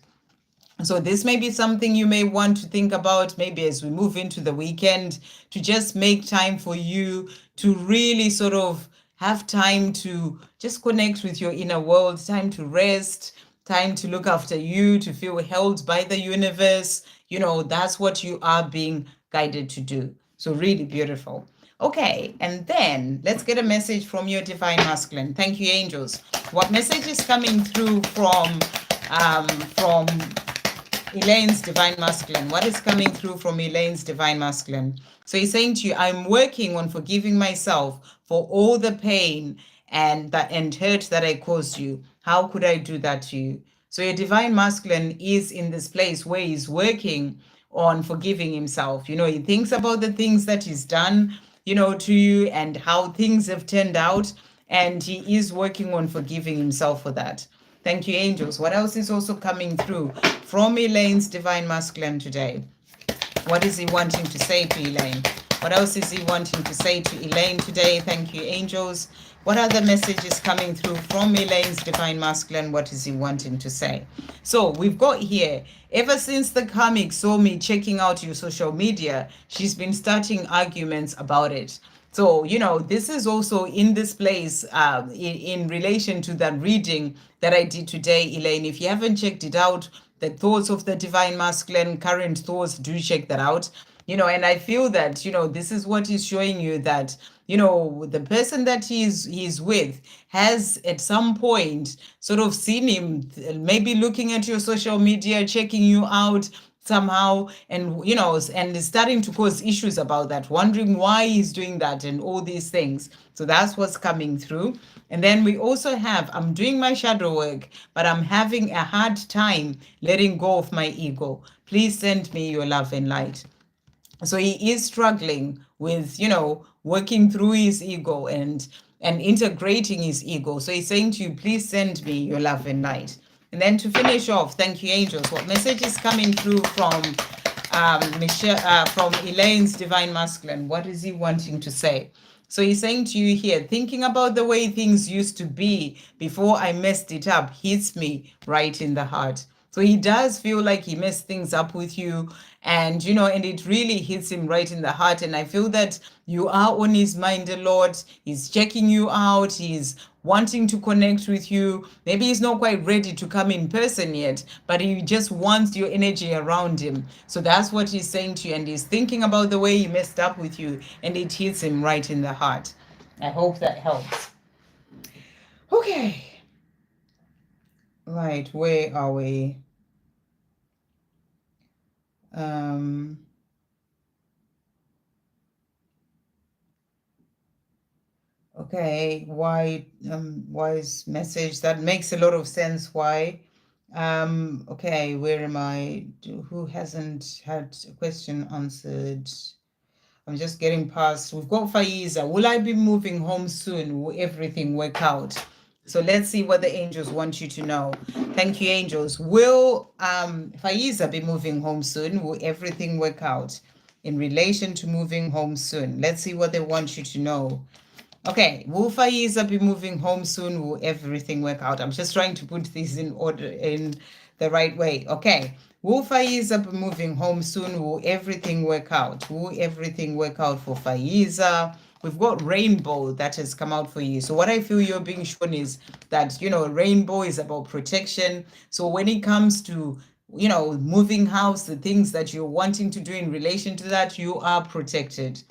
So this may be something you may want to think about, maybe as we move into the weekend, to just make time for you, to really sort of have time to just connect with your inner world, time to rest, time to look after you, to feel held by the universe. You know, that's what you are being guided to do. So really beautiful. Okay, and then let's get a message from your divine masculine. Thank you, angels. What message is coming through from Elaine's divine masculine? What is coming through from Elaine's divine masculine? So he's saying to you, I'm working on forgiving myself for all the pain and hurt that I caused you. How could I do that to you? So your divine masculine is in this place where he's working on forgiving himself. You know, he thinks about the things that he's done, you know, to you and how things have turned out. And he is working on forgiving himself for that. Thank you, angels. What else is also coming through from Elaine's divine masculine today? What is he wanting to say to Elaine? What else is he wanting to say to Elaine today? Thank you, angels. What other message is coming through from Elaine's divine masculine? What is he wanting to say? So we've got here, ever since the karmic saw me checking out your social media, she's been starting arguments about it. So, you know, this is also in this place in relation to that reading that I did today, Elaine. If you haven't checked it out, the thoughts of the divine masculine, current thoughts, do check that out. You know, and I feel that, you know, this is what is showing you that, you know, the person that he's with has at some point sort of seen him, maybe looking at your social media, checking you out somehow, and, you know, and is starting to cause issues about that, wondering why he's doing that and all these things. So that's what's coming through. And then we also have, I'm doing my shadow work, but I'm having a hard time letting go of my ego. Please send me your love and light. So he is struggling with, you know, working through his ego and integrating his ego. So he's saying to you, please send me your love and light. And then to finish off, thank you, angels. What message is coming through from from Elaine's divine masculine? What is he wanting to say? So he's saying to you here, thinking about the way things used to be before I messed it up hits me right in the heart. So he does feel like he messed things up with you, and, you know, and it really hits him right in the heart. And I feel that you are on his mind a lot. He's checking you out. He's wanting to connect with you. Maybe he's not quite ready to come in person yet, but he just wants your energy around him. So that's what he's saying to you. And he's thinking about the way he messed up with you, and it hits him right in the heart. I hope that helps. Okay. Right, where are we? Okay, wise message. That makes a lot of sense. Why? Okay, where am I? Who hasn't had a question answered? I'm just getting past. We've got Fiza. Will I be moving home soon? Will everything work out? So let's see what the angels want you to know. Thank you, angels. Will Fiza be moving home soon? Will everything work out in relation to moving home soon? Let's see what they want you to know. Okay, will Fiza be moving home soon? Will everything work out? I'm just trying to put these in order in the right way. Okay, will Fiza be moving home soon? Will everything work out? Will everything work out for Fiza? We've got rainbow that has come out for you. So what I feel you're being shown is that, you know, rainbow is about protection. So when it comes to, you know, moving house, the things that you're wanting to do in relation to that, you are protected.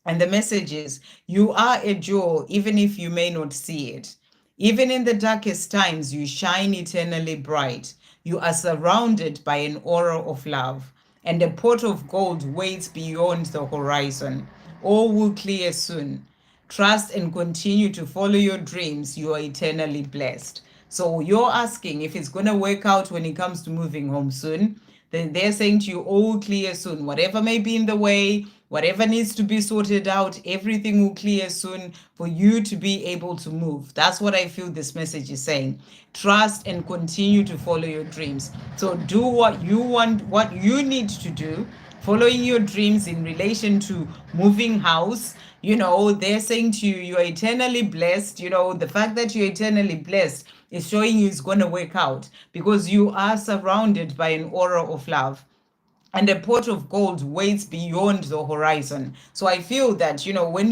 And the message is, you are a jewel, even if you may not see it. Even in the darkest times, you shine eternally bright. You are surrounded by an aura of love, and a pot of gold waits beyond the horizon. All will clear soon. Trust and continue to follow your dreams. You are eternally blessed. So you're asking if it's going to work out when it comes to moving home soon. Then they're saying to you, all clear soon. Whatever may be in the way, whatever needs to be sorted out, everything will clear soon for you to be able to move. That's what I feel this message is saying. Trust and continue to follow your dreams. So do what you want, what you need to do, following your dreams in relation to moving house. You know, they're saying to you, you are eternally blessed. You know, the fact that you're eternally blessed is showing you it's going to work out because you are surrounded by an aura of love, and a pot of gold waits beyond the horizon. So I feel that, you know, when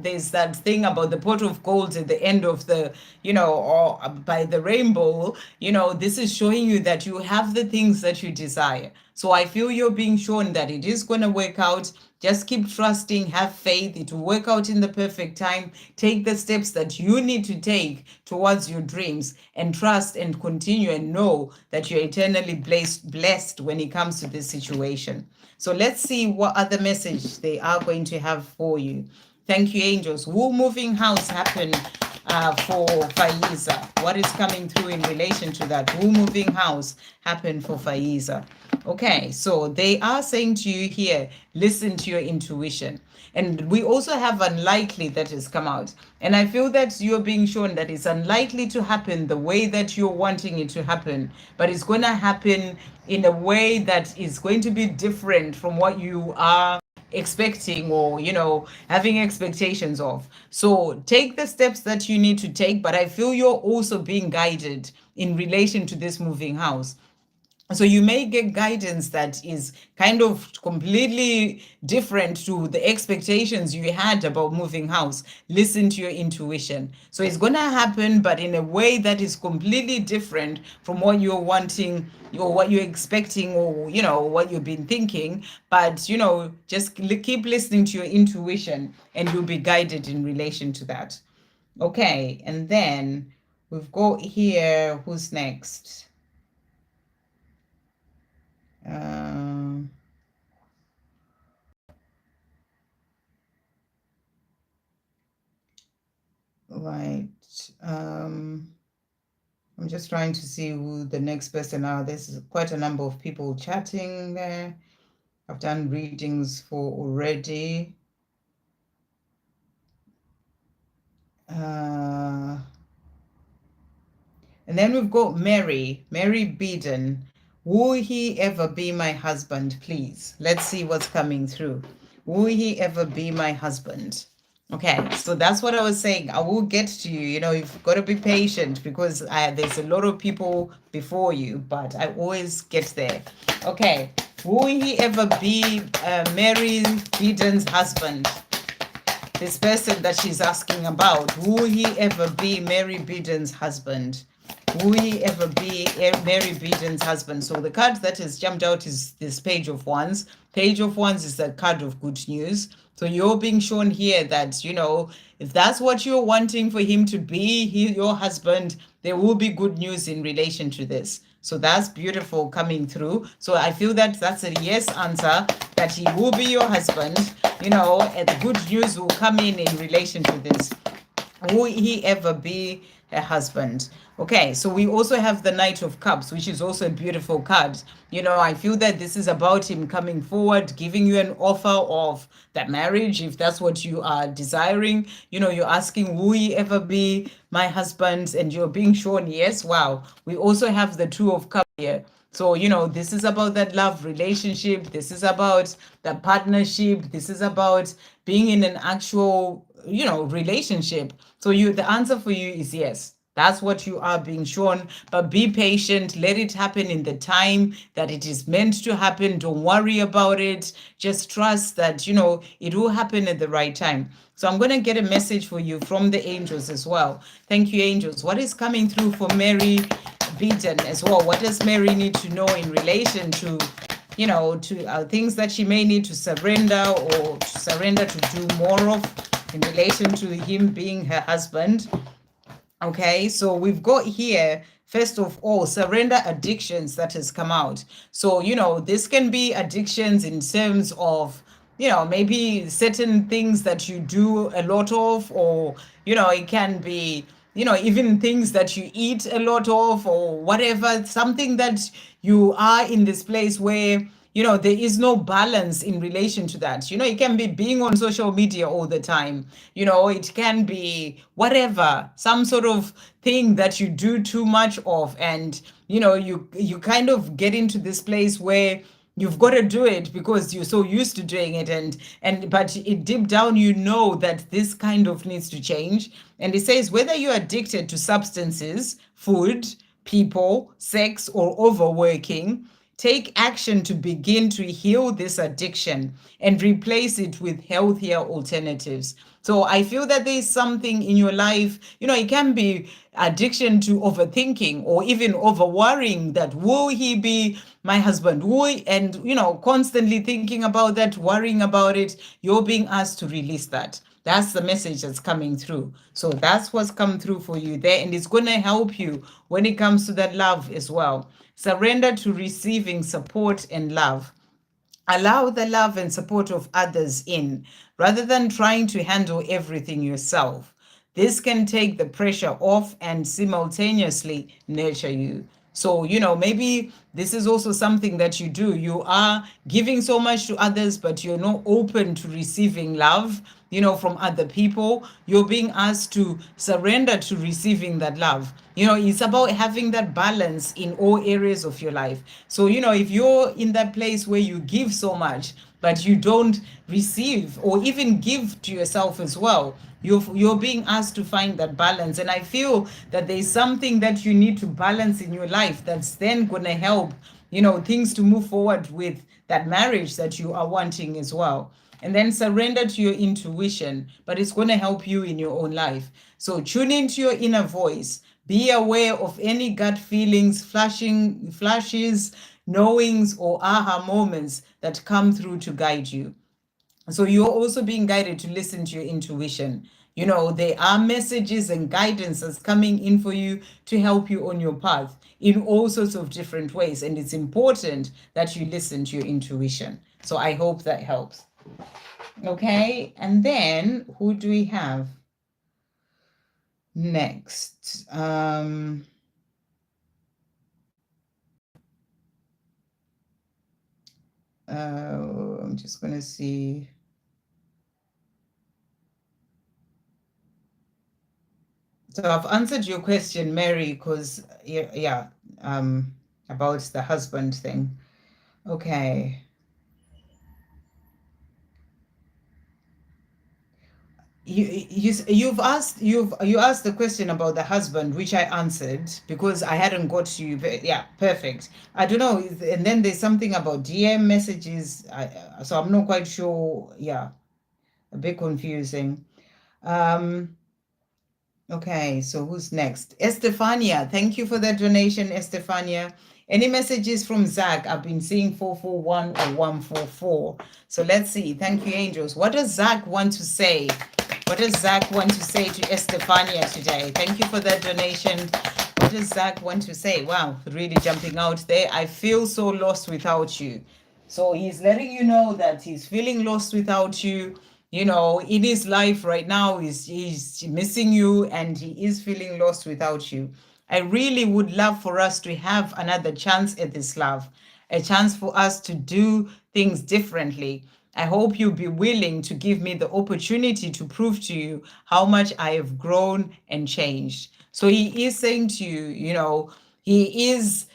there's that thing about the pot of gold at the end of the, you know, or by the rainbow, you know, this is showing you that you have the things that you desire. So I feel you're being shown that it is going to work out. Just keep trusting, have faith. It will work out in the perfect time. Take the steps that you need to take towards your dreams, and trust and continue and know that you're eternally blessed when it comes to this situation. So let's see what other message they are going to have for you. Thank you, angels. Will moving house happen for Fiza? What is coming through in relation to that? Will moving house happen for Fiza? Okay, so they are saying to you here, listen to your intuition. And we also have unlikely that has come out. And I feel that you're being shown that it's unlikely to happen the way that you're wanting it to happen, but it's going to happen in a way that is going to be different from what you are expecting, or, you know, having expectations of. So take the steps that you need to take, but I feel you're also being guided in relation to this moving house. So you may get guidance that is kind of completely different to the expectations you had about moving house. Listen to your intuition. So it's going to happen, but in a way that is completely different from what you're wanting or what you're expecting, or, you know, what you've been thinking. But, you know, just keep listening to your intuition and you'll be guided in relation to that. Okay, and then we've got here, who's next? Right. I'm just trying to see who the next person are. There's quite a number of people chatting there. I've done readings for already. And then we've got Mary Beeden. Will he ever be my husband, please? Let's see what's coming through. Will he ever be my husband? Okay, so that's what I was saying. I will get to you. You know, you've got to be patient because there's a lot of people before you, but I always get there. Okay, will he ever be Mary Beeden's husband? This person that she's asking about, will he ever be Mary Beeden's husband? Will he ever be Mary Beeden's husband? So the card that has jumped out is this Page of Wands. Page of Wands is a card of good news. So you're being shown here that, you know, if that's what you're wanting for him to be, your husband, there will be good news in relation to this. So that's beautiful coming through. So I feel that that's a yes answer, that he will be your husband, you know, and good news will come in relation to this. Will he ever be a husband? Okay, so we also have the Knight of Cups, which is also a beautiful card. You know, I feel that this is about him coming forward, giving you an offer of that marriage, if that's what you are desiring. You know, you're asking, will he ever be my husband? And you're being shown yes. Wow. We also have the Two of Cups here. So, you know, this is about that love relationship. This is about the partnership. This is about being in an actual, you know, relationship. So the answer for you is yes. That's what you are being shown. But be patient. Let it happen in the time that it is meant to happen. Don't worry about it. Just trust that, you know, it will happen at the right time. So I'm going to get a message for you from the angels as well. Thank you, angels. What is coming through for Mary Beeden as well? What does Mary need to know in relation to, you know, to things that she may need to surrender or to surrender to do more of in relation to him being her husband? Okay, so we've got here, first of all, surrender addictions that has come out. So, you know, this can be addictions in terms of, you know, maybe certain things that you do a lot of, or, you know, it can be, you know, even things that you eat a lot of, or whatever, something that you are in this place where, you know, there is no balance in relation to that. You know, it can be being on social media all the time. You know, it can be whatever, some sort of thing that you do too much of, and, you know, you kind of get into this place where you've got to do it because you're so used to doing it, and but it deep down you know that this kind of needs to change. And it says whether you're addicted to substances, food, people, sex, or overworking, take action to begin to heal this addiction and replace it with healthier alternatives. So I feel that there's something in your life, you know, it can be addiction to overthinking or even over worrying that will he be my husband? And, you know, constantly thinking about that, worrying about it. You're being asked to release that. That's the message that's coming through. So that's what's come through for you there. And it's going to help you when it comes to that love as well. Surrender to receiving support and love. Allow the love and support of others in, rather than trying to handle everything yourself. This can take the pressure off and simultaneously nurture you. So, you know, maybe this is also something that you do. You are giving so much to others, but you're not open to receiving love, you know, from other people. You're being asked to surrender to receiving that love. You know, it's about having that balance in all areas of your life. So, you know, if you're in that place where you give so much, but you don't receive or even give to yourself as well, you're being asked to find that balance. And I feel that there's something that you need to balance in your life that's then going to help, you know, things to move forward with that marriage that you are wanting as well. And then surrender to your intuition, but it's going to help you in your own life. So tune into your inner voice. Be aware of any gut feelings, flashes, knowings, or aha moments that come through to guide you. So you're also being guided to listen to your intuition. You know, there are messages and guidance that's coming in for you to help you on your path in all sorts of different ways. And it's important that you listen to your intuition. So I hope that helps. Okay, and then who do we have next? I'm just going to see. So I've answered your question, Mary, because yeah, about the husband thing. Okay. You asked the question about the husband, which I answered because I hadn't got to you. But yeah, perfect. I don't know, and then there's something about DM messages. So I'm not quite sure. Yeah, a bit confusing. Um, Okay, so who's next? Estefania, thank you for that donation, Estefania. Any messages from Zach? I've been seeing 441 or 144. So let's see. Thank you, angels. What does Zach want to say? What does Zach want to say to Estefania today? Thank you for that donation. What does Zach want to say? Wow, really jumping out there. I feel so lost without you. So he's letting you know that he's feeling lost without you. You know, in his life right now, he's missing you and he is feeling lost without you. I really would love for us to have another chance at this love, a chance for us to do things differently. I hope you'll be willing to give me the opportunity to prove to you how much I have grown and changed. So he is saying to you, you know, he is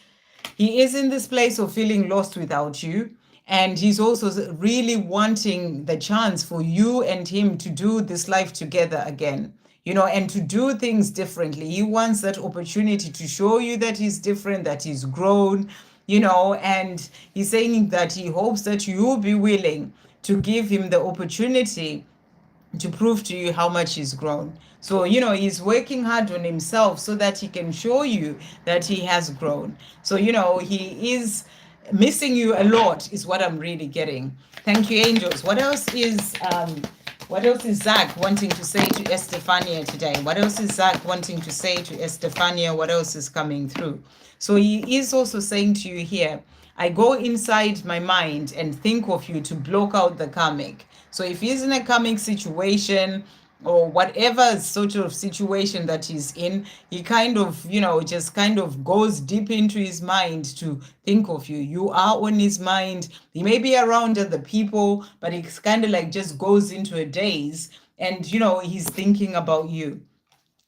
in this place of feeling lost without you. And he's also really wanting the chance for you and him to do this life together again, you know, and to do things differently. He wants that opportunity to show you that he's different, that he's grown, you know, and he's saying that he hopes that you'll be willing to give him the opportunity to prove to you how much he's grown. So, you know, he's working hard on himself so that he can show you that he has grown. So, you know, he is missing you a lot, is what I'm really getting. Thank you, angels. What else is Zach wanting to say to Estefania today? What else is Zach wanting to say to Estefania? What else is coming through? So he is also saying to you here, I go inside my mind and think of you to block out the karmic. So if he's in a karmic situation or whatever sort of situation that he's in, he kind of, you know, just kind of goes deep into his mind to think of you. You are on his mind. He may be around other people, but it's kind of like just goes into a daze and, you know, he's thinking about you.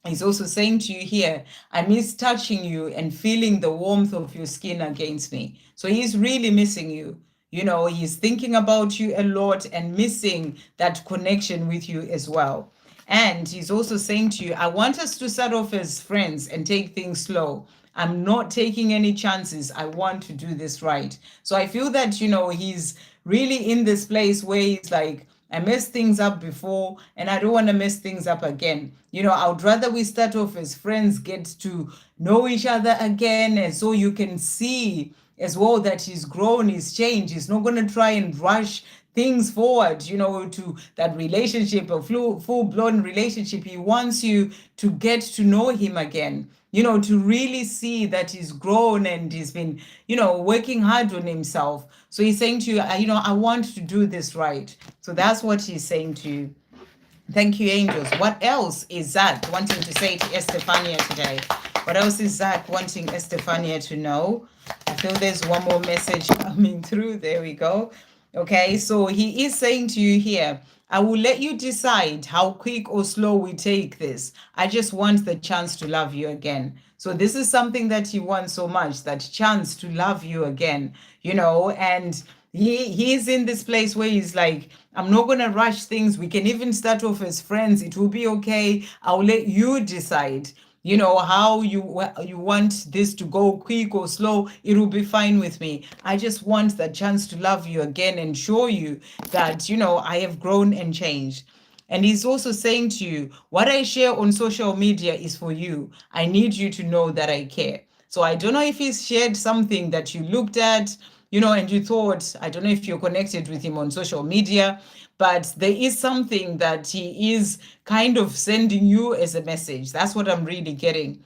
He's also saying to you here, I miss touching you and feeling the warmth of your skin against me. So he's really missing you. You know, he's thinking about you a lot and missing that connection with you as well. And he's also saying to you, I want us to start off as friends and take things slow. I'm not taking any chances. I want to do this right. So I feel that, you know, he's really in this place where he's like, I messed things up before and I don't want to mess things up again. You know, I would rather we start off as friends, get to know each other again, and so you can see as well that he's grown, he's changed. He's not going to try and rush things forward, you know, to that relationship, a full-blown relationship. He wants you to get to know him again, you know, to really see that he's grown and he's been, you know, working hard on himself. So he's saying to you, you know, I want to do this right. So that's what he's saying to you. Thank you, angels. What else is Zach wanting to say to Estefania today? What else is Zach wanting Estefania to know? I feel there's one more message coming through. There we go. Okay, so he is saying to you here, I will let you decide how quick or slow we take this. I just want the chance to love you again. So this is something that he wants so much, that chance to love you again, you know, and he's in this place where he's like, I'm not going to rush things. We can even start off as friends. It will be okay. I'll let you decide, you know, how you want this to go, quick or slow. It will be fine with me. I just want the chance to love you again and show you that, you know, I have grown and changed. And he's also saying to you, what I share on social media is for you. I need you to know that I care. So I don't know if he's shared something that you looked at, you know, and you thought, I don't know if you're connected with him on social media, but there is something that he is kind of sending you as a message. That's what I'm really getting.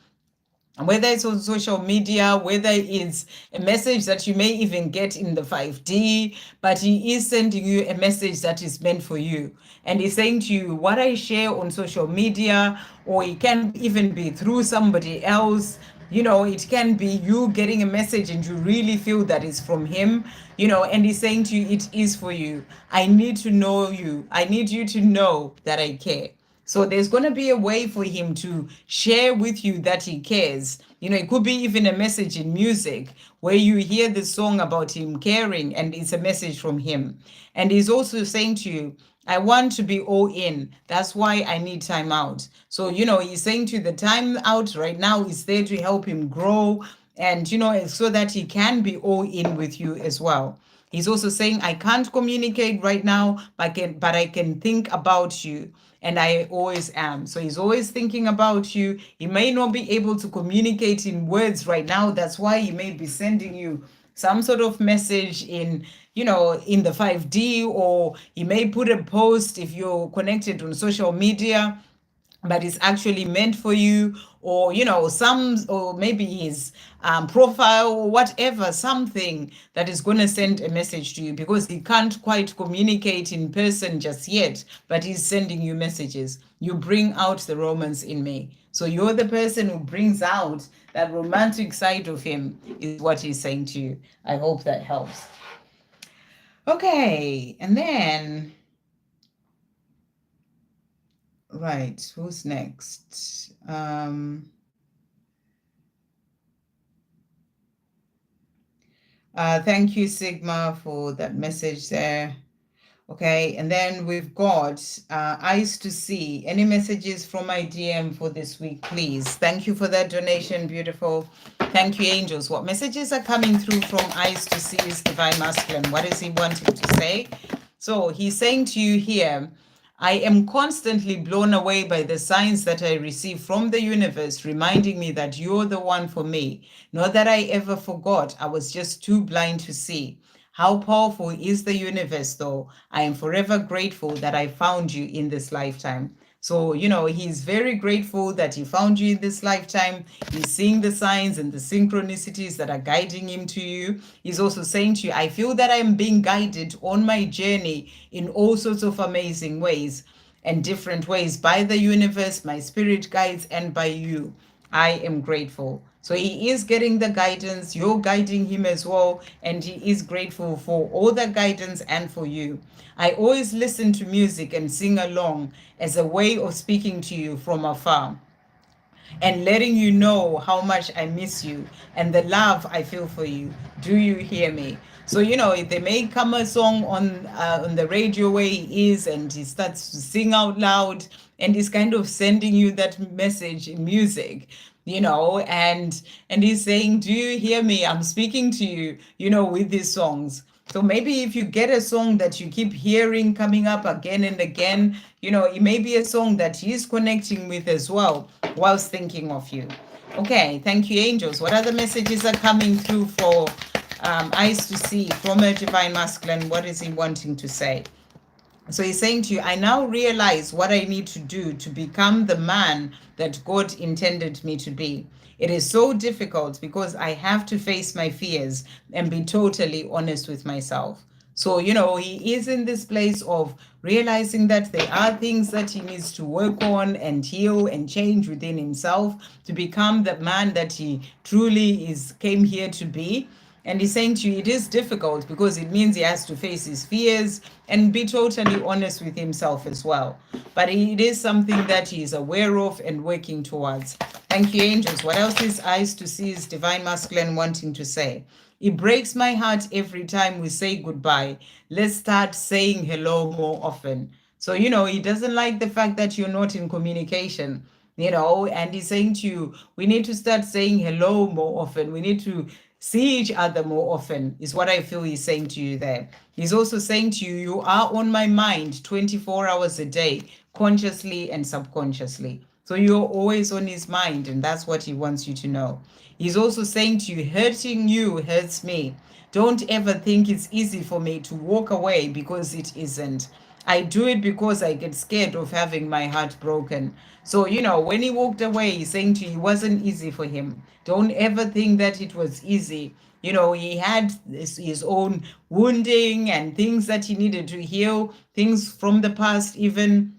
Whether it's on social media, whether it's a message that you may even get in the 5D, but he is sending you a message that is meant for you. And he's saying to you, what I share on social media, or it can even be through somebody else, you know, it can be you getting a message and you really feel that it's from him, you know, and he's saying to you, it is for you. I need to know you. I need you to know that I care. So there's going to be a way for him to share with you that he cares. You know, it could be even a message in music where you hear the song about him caring and it's a message from him. And he's also saying to you, I want to be all in. That's why I need time out. So, you know, he's saying to you the time out right now is there to help him grow and, you know, so that he can be all in with you as well. He's also saying, I can't communicate right now, but I can think about you. And I always am. So he's always thinking about you. He may not be able to communicate in words right now. That's why he may be sending you some sort of message in, in the 5D, or he may put a post if you're connected on social media, but it's actually meant for you, or or maybe his profile or whatever, something that is going to send a message to you, because he can't quite communicate in person just yet, but he's sending you messages. You bring out the romance in me. So you're the person who brings out that romantic side of him, is what he's saying to you. I hope that helps. Okay, and then right, who's next? Thank you, Sigma, for that message there. Okay, and then we've got Eyes to See. Any messages from my DM for this week, please? Thank you for that donation, beautiful. Thank you, angels. What messages are coming through from Eyes to See is Divine Masculine? What is he wanting to say? So he's saying to you here, I am constantly blown away by the signs that I receive from the universe, reminding me that you're the one for me. Not that I ever forgot, I was just too blind to see. How powerful is the universe, though? I am forever grateful that I found you in this lifetime. So, he's very grateful that he found you in this lifetime. He's seeing the signs and the synchronicities that are guiding him to you. He's also saying to you, I feel that I'm being guided on my journey in all sorts of amazing ways and different ways by the universe, my spirit guides, and by you. I am grateful. So he is getting the guidance, you're guiding him as well, and he is grateful for all the guidance and for you. I always listen to music and sing along as a way of speaking to you from afar and letting you know how much I miss you and the love I feel for you. Do you hear me? So, if they may come a song on the radio where he is, and he starts to sing out loud, and he's kind of sending you that message in music, and he's saying, do you hear me? I'm speaking to you, with these songs. So maybe if you get a song that you keep hearing coming up again and again, it may be a song that he's connecting with as well whilst thinking of you. Okay, thank you, angels. What other messages are coming through for Eyes to See from a Divine Masculine? What is he wanting to say? So he's saying to you, I now realize what I need to do to become the man that God intended me to be. It is so difficult because I have to face my fears and be totally honest with myself. So, he is in this place of realizing that there are things that he needs to work on and heal and change within himself to become the man that he truly came here to be. And he's saying to you, it is difficult because it means he has to face his fears and be totally honest with himself as well. But it is something that he is aware of and working towards. Thank you, angels. What else is Eyes to See is Divine Masculine wanting to say? It breaks my heart every time we say goodbye. Let's start saying hello more often. So, he doesn't like the fact that you're not in communication, and he's saying to you, we need to start saying hello more often. We need to see each other more often, is what I feel he's saying to you there. He's also saying to you, you are on my mind 24 hours a day, consciously and subconsciously. So you're always on his mind, and that's what he wants you to know. He's also saying to you, hurting you hurts me. Don't ever think it's easy for me to walk away, because it isn't. I do it because I get scared of having my heart broken. So, when he walked away, he's saying to you, it wasn't easy for him. Don't ever think that it was easy. He had his own wounding and things that he needed to heal, things from the past, even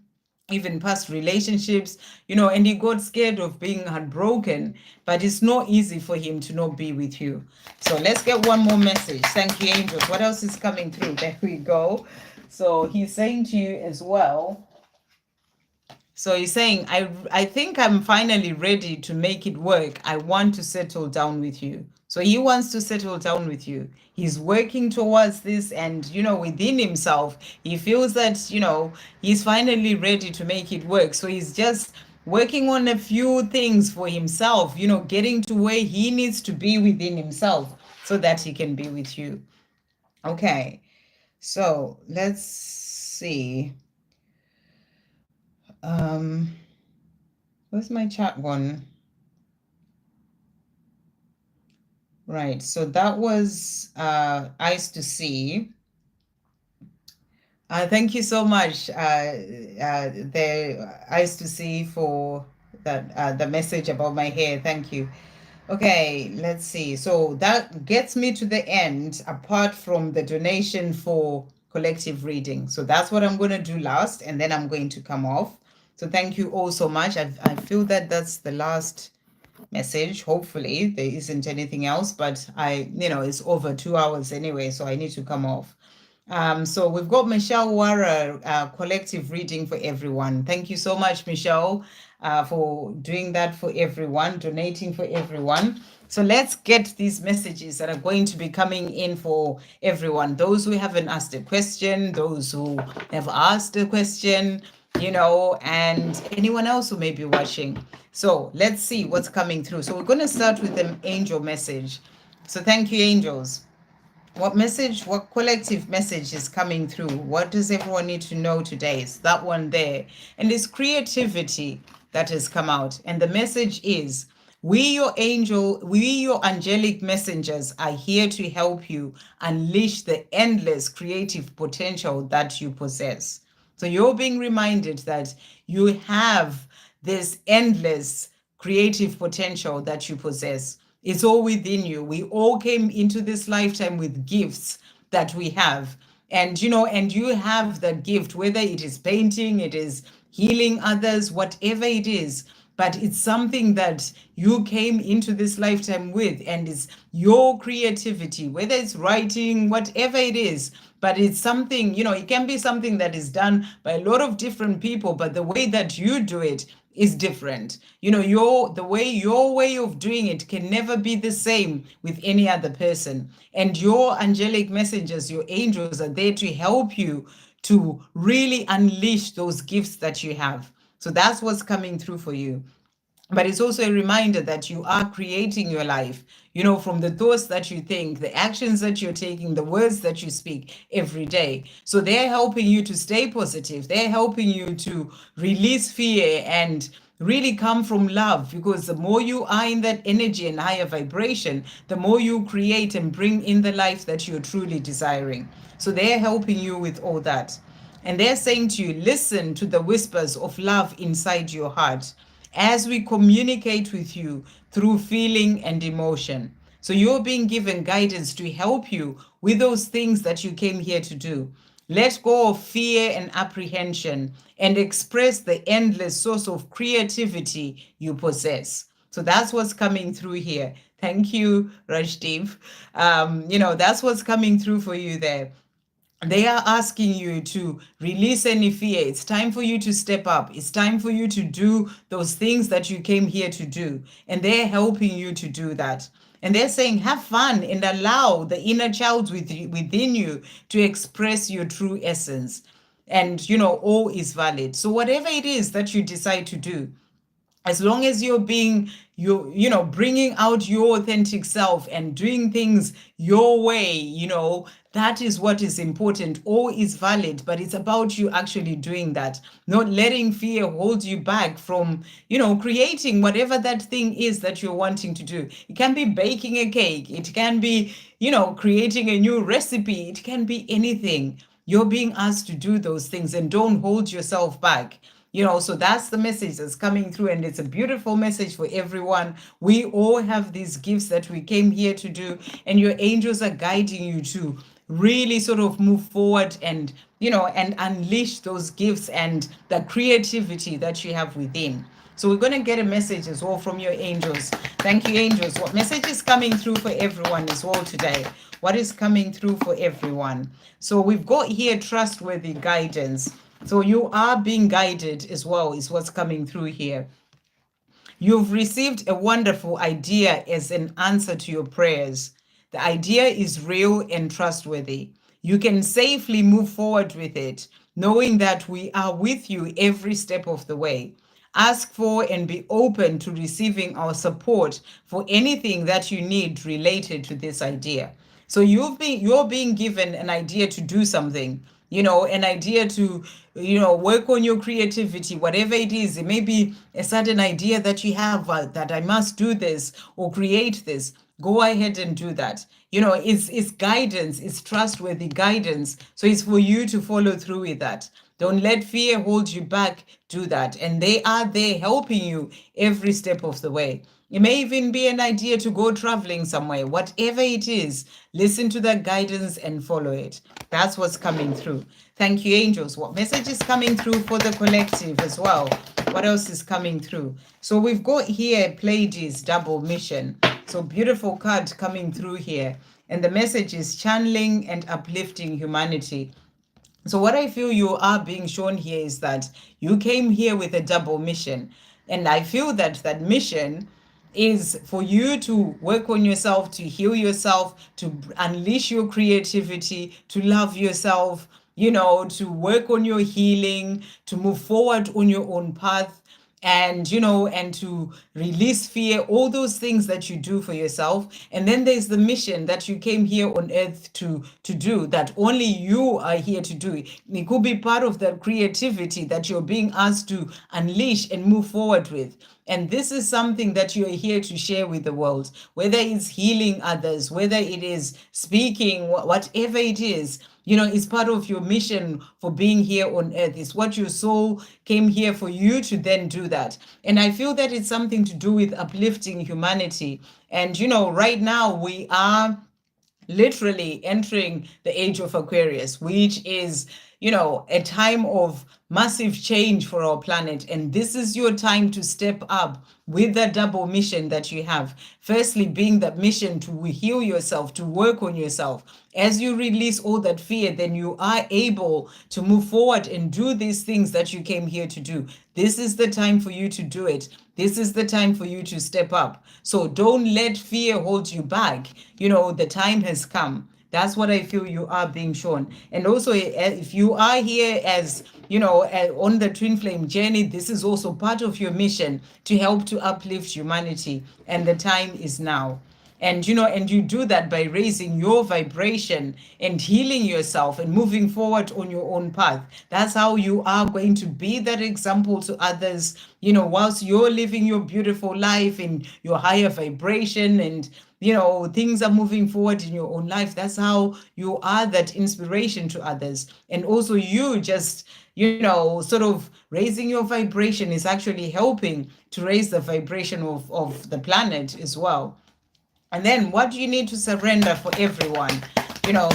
past relationships, and he got scared of being heartbroken, but it's not easy for him to not be with you. So let's get one more message. Thank you, angels. What else is coming through? There we go. So he's saying to you as well. So he's saying, I think I'm finally ready to make it work. I want to settle down with you. So he wants to settle down with you. He's working towards this, and, within himself, he feels that, he's finally ready to make it work. So he's just working on a few things for himself, getting to where he needs to be within himself so that he can be with you. Okay, so let's see. Um, where's my chat one? Right, so that was Eyes to See. Thank you so much, the Eyes to See, for that the message about my hair. Thank you. Okay, let's see. So that gets me to the end, apart from the donation for collective reading. So that's what I'm going to do last, and then I'm going to come off. So thank you all so much. I feel that that's the last message. Hopefully, there isn't anything else, but it's over 2 hours anyway, so I need to come off. So we've got Michelle Wara, collective reading for everyone. Thank you so much, Michelle, for doing that for everyone, donating for everyone. So let's get these messages that are going to be coming in for everyone. Those who haven't asked a question, those who have asked a question, and anyone else who may be watching. So let's see what's coming through. So we're going to start with an angel message. So thank you, angels. What collective message is coming through? What does everyone need to know today? It's that one there. And it's creativity that has come out. And the message is, we your angelic messengers are here to help you unleash the endless creative potential that you possess. So you're being reminded that you have this endless creative potential that you possess. It's all within you. We all came into this lifetime with gifts that we have. And you have that gift, whether it is painting, it is healing others, whatever it is. But it's something that you came into this lifetime with, and it's your creativity, whether it's writing, whatever it is. But it's something, it can be something that is done by a lot of different people, but the way that you do it is different. Your way of doing it can never be the same with any other person. And your angelic messengers, your angels, are there to help you to really unleash those gifts that you have. So that's what's coming through for you. But it's also a reminder that you are creating your life, from the thoughts that you think, the actions that you're taking, the words that you speak every day. So they're helping you to stay positive. They're helping you to release fear and really come from love, because the more you are in that energy and higher vibration, the more you create and bring in the life that you're truly desiring. So they're helping you with all that. And they're saying to you, listen to the whispers of love inside your heart as we communicate with you through feeling and emotion. So you're being given guidance to help you with those things that you came here to do. Let go of fear and apprehension and express the endless source of creativity you possess. So that's what's coming through here. Thank you, Rajdeep. That's what's coming through for you there. They are asking you to release any fear. It's time for you to step up. It's time for you to do those things that you came here to do. And they're helping you to do that. And they're saying, have fun and allow the inner child within you to express your true essence. And, all is valid. So whatever it is that you decide to do, as long as you're being bringing out your authentic self and doing things your way, that is what is important. All is valid, but it's about you actually doing that, not letting fear hold you back from creating whatever that thing is that you're wanting to do. It can be baking a cake, it can be creating a new recipe, it can be anything. You're being asked to do those things, and don't hold yourself back. So that's the message that's coming through, and it's a beautiful message for everyone. We all have these gifts that we came here to do, and your angels are guiding you to really sort of move forward and and unleash those gifts and the creativity that you have within. So we're going to get a message as well from your angels. Thank you, angels. What message is coming through for everyone as well today? What is coming through for everyone? So we've got here trustworthy guidance. So you are being guided as well, is what's coming through here. You've received a wonderful idea as an answer to your prayers. The idea is real and trustworthy. You can safely move forward with it, knowing that we are with you every step of the way. Ask for and be open to receiving our support for anything that you need related to this idea. So you're being given an idea to do something, an idea to, work on your creativity, whatever it is. It may be a certain idea that you have, that I must do this or create this. Go ahead and do that. It's guidance, it's trustworthy guidance. So it's for you to follow through with that. Don't let fear hold you back. Do that. And they are there helping you every step of the way. It may even be an idea to go traveling somewhere. Whatever it is, listen to that guidance and follow it. That's what's coming through. Thank you, angels. What message is coming through for the collective as well? What else is coming through? So we've got here Pleiades double mission. So beautiful card coming through here. And the message is channeling and uplifting humanity. So what I feel you are being shown here is that you came here with a double mission. And I feel that that mission is for you to work on yourself, to heal yourself, to unleash your creativity, to love yourself, to work on your healing, to move forward on your own path, and and to release fear, all those things that you do for yourself. And then there's the mission that you came here on earth to do, that only you are here to do. It could be part of the creativity that you're being asked to unleash and move forward with. And this is something that you are here to share with the world, whether it's healing others, whether it is speaking, whatever it is. It's part of your mission for being here on earth. It's what your soul came here for you to then do that. And I feel that it's something to do with uplifting humanity. And, right now we are literally entering the age of Aquarius, which is, a time of massive change for our planet. And this is your time to step up with the double mission that you have. Firstly, being that mission to heal yourself, to work on yourself. As you release all that fear, then you are able to move forward and do these things that you came here to do. This is the time for you to do it. This is the time for you to step up. So don't let fear hold you back. The time has come. That's what I feel you are being shown. And also, if you are here as, on the twin flame journey, this is also part of your mission to help to uplift humanity. And the time is now. And you do that by raising your vibration and healing yourself and moving forward on your own path. That's how you are going to be that example to others, whilst you're living your beautiful life in your higher vibration, and things are moving forward in your own life. That's how you are that inspiration to others. And also you just sort of raising your vibration is actually helping to raise the vibration of the planet as well. And then what do you need to surrender for everyone?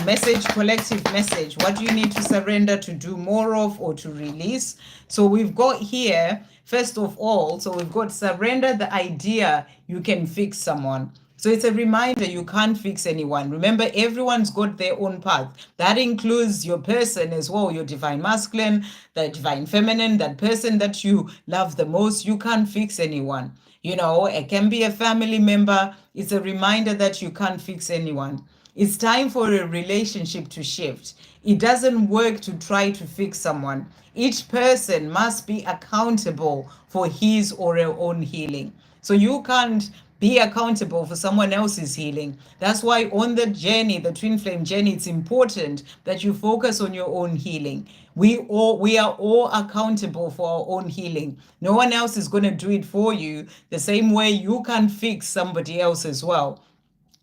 Message, collective message. What do you need to surrender to do more of or to release? So we've got here, first of all, so we've got surrender the idea you can fix someone. So it's a reminder you can't fix anyone. Remember, everyone's got their own path. That includes your person as well, your divine masculine, the divine feminine, that person that you love the most. You can't fix anyone. It can be a family member. It's a reminder that you can't fix anyone. It's time for a relationship to shift. It doesn't work to try to fix someone. Each person must be accountable for his or her own healing. So you can't be accountable for someone else's healing. That's why on the journey, the twin flame journey, it's important that you focus on your own healing. We are all accountable for our own healing. No one else is going to do it for you the same way you can't fix somebody else as well.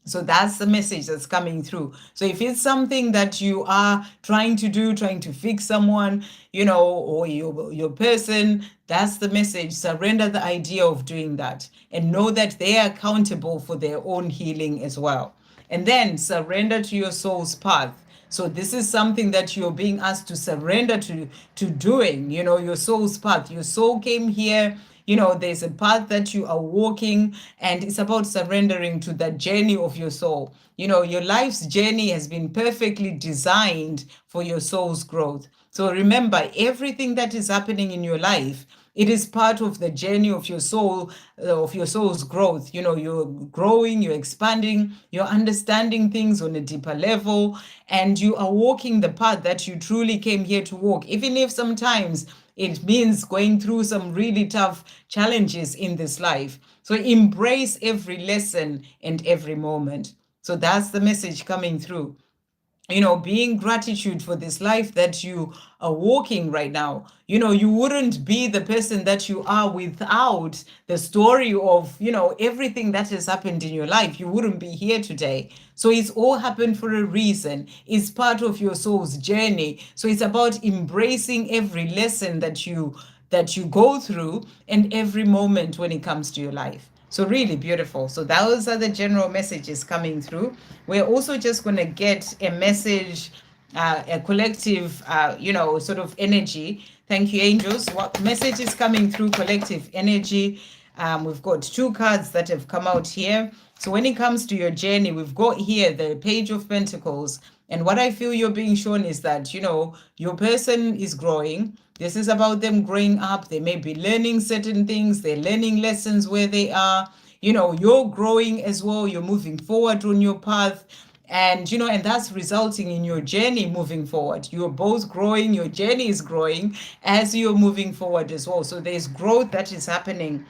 So that's the message that's coming through. So if it's something that you are trying to fix someone, or your person, that's the message. Surrender the idea of doing that and know that they are accountable for their own healing as well. And then surrender to your soul's path. So this is something that you're being asked to surrender to doing, your soul's path. Your soul came here. There's a path that you are walking, and it's about surrendering to the journey of your soul. Your life's journey has been perfectly designed for your soul's growth. So remember, everything that is happening in your life, it is part of the journey of your soul, of your soul's growth. You're growing, you're expanding, you're understanding things on a deeper level, and you are walking the path that you truly came here to walk, even if sometimes it means going through some really tough challenges in this life. So embrace every lesson and every moment. So that's the message coming through. Being gratitude for this life that you are walking right now. You wouldn't be the person that you are without the story of, everything that has happened in your life. You wouldn't be here today. So it's all happened for a reason. It's part of your soul's journey. So it's about embracing every lesson that you go through and every moment when it comes to your life. So really beautiful. So those are the general messages coming through. We're also just going to get a message, a collective, sort of energy. Thank you, angels. What message is coming through collective energy? We've got 2 cards that have come out here. So when it comes to your journey, we've got here the Page of Pentacles. And what I feel you're being shown is that, your person is growing. This is about them growing up. They may be learning certain things. They're learning lessons where they are. You're growing as well. You're moving forward on your path. And that's resulting in your journey moving forward. You're both growing. Your journey is growing as you're moving forward as well. So there's growth that is happening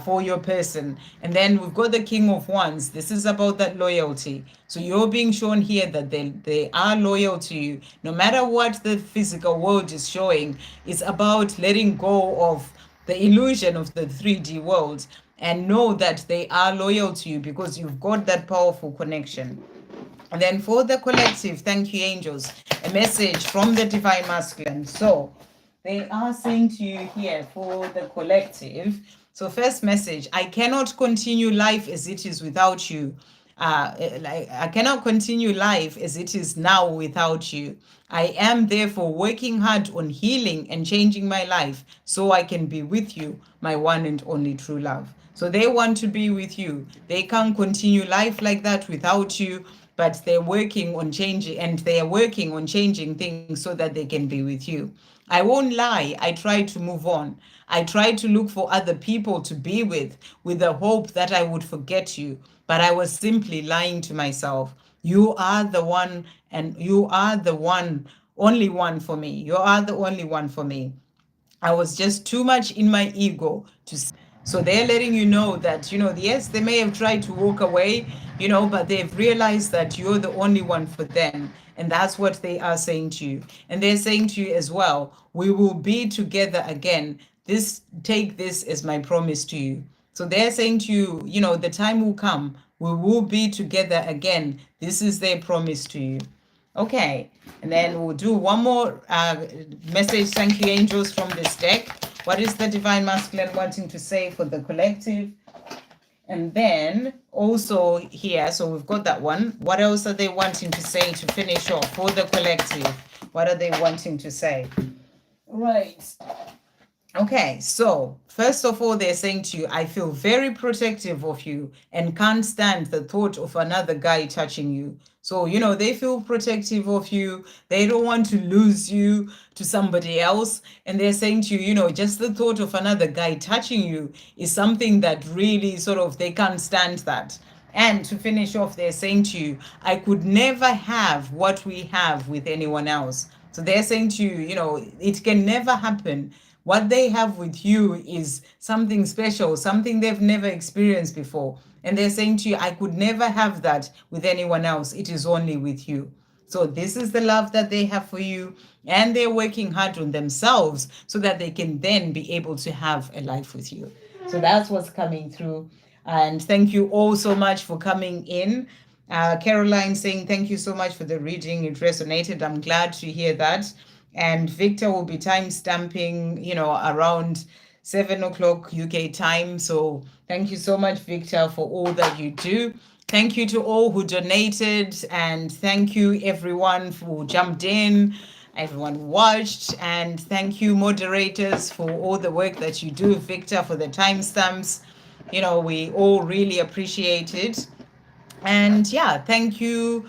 for your person. And then we've got the King of Wands. This is about that loyalty. So you're being shown here that they are loyal to you. No matter what the physical world is showing, it's about letting go of the illusion of the 3D world and know that they are loyal to you because you've got that powerful connection. And then for the collective, thank you, angels, a message from the Divine Masculine. So they are saying to you here for the collective. So first message, I cannot continue life as it is without you. I cannot continue life as it is now without you. I am therefore working hard on healing and changing my life so I can be with you, my one and only true love. So they want to be with you. They can't continue life like that without you, but they're working on changing, and they are working on changing things so that they can be with you. I won't lie, I tried to move on. I tried to look for other people to be with the hope that I would forget you, but I was simply lying to myself. You are the one, and you are the one, only one for me. You are the only one for me. I was just too much in my ego to. So they're letting you know that, yes, they may have tried to walk away, but they've realized that you're the only one for them. And that's what they are saying to you. And they're saying to you as well, we will be together again. Take this as my promise to you. So they're saying to you, the time will come. We will be together again. This is their promise to you. Okay, and then we'll do one more message. Thank you, angels, from this deck. What is the Divine Masculine wanting to say for the collective? And then also here, so we've got that one. What else are they wanting to say to finish off for the collective? What are they wanting to say? Right. Okay, so first of all, they're saying to you, I feel very protective of you and can't stand the thought of another guy touching you. So, they feel protective of you. They don't want to lose you to somebody else. And they're saying to you, just the thought of another guy touching you is something that really they can't stand that. And to finish off, they're saying to you, I could never have what we have with anyone else. So they're saying to you, it can never happen. What they have with you is something special, something they've never experienced before. And they're saying to you, I could never have that with anyone else. It is only with you. So this is the love that they have for you. And they're working hard on themselves so that they can then be able to have a life with you. So that's what's coming through. And thank you all so much for coming in. Caroline saying, thank you so much for the reading. It resonated. I'm glad to hear that. And Victor will be time stamping, around 7 o'clock UK time. So thank you so much, Victor, for all that you do. Thank you to all who donated, and thank you everyone who jumped in, everyone watched, and thank you moderators for all the work that you do, Victor, for the timestamps. We all really appreciate it. And yeah, thank you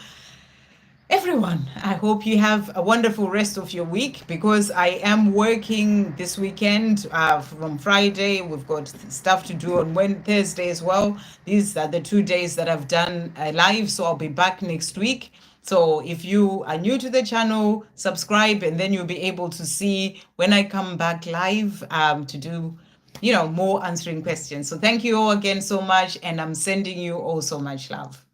everyone. I hope you have a wonderful rest of your week, because I am working this weekend from Friday. We've got stuff to do on Thursday as well. These are the 2 days that I've done live, so I'll be back next week. So if you are new to the channel, subscribe, and then you'll be able to see when I come back live to do more answering questions. So thank you all again so much, and I'm sending you all so much love.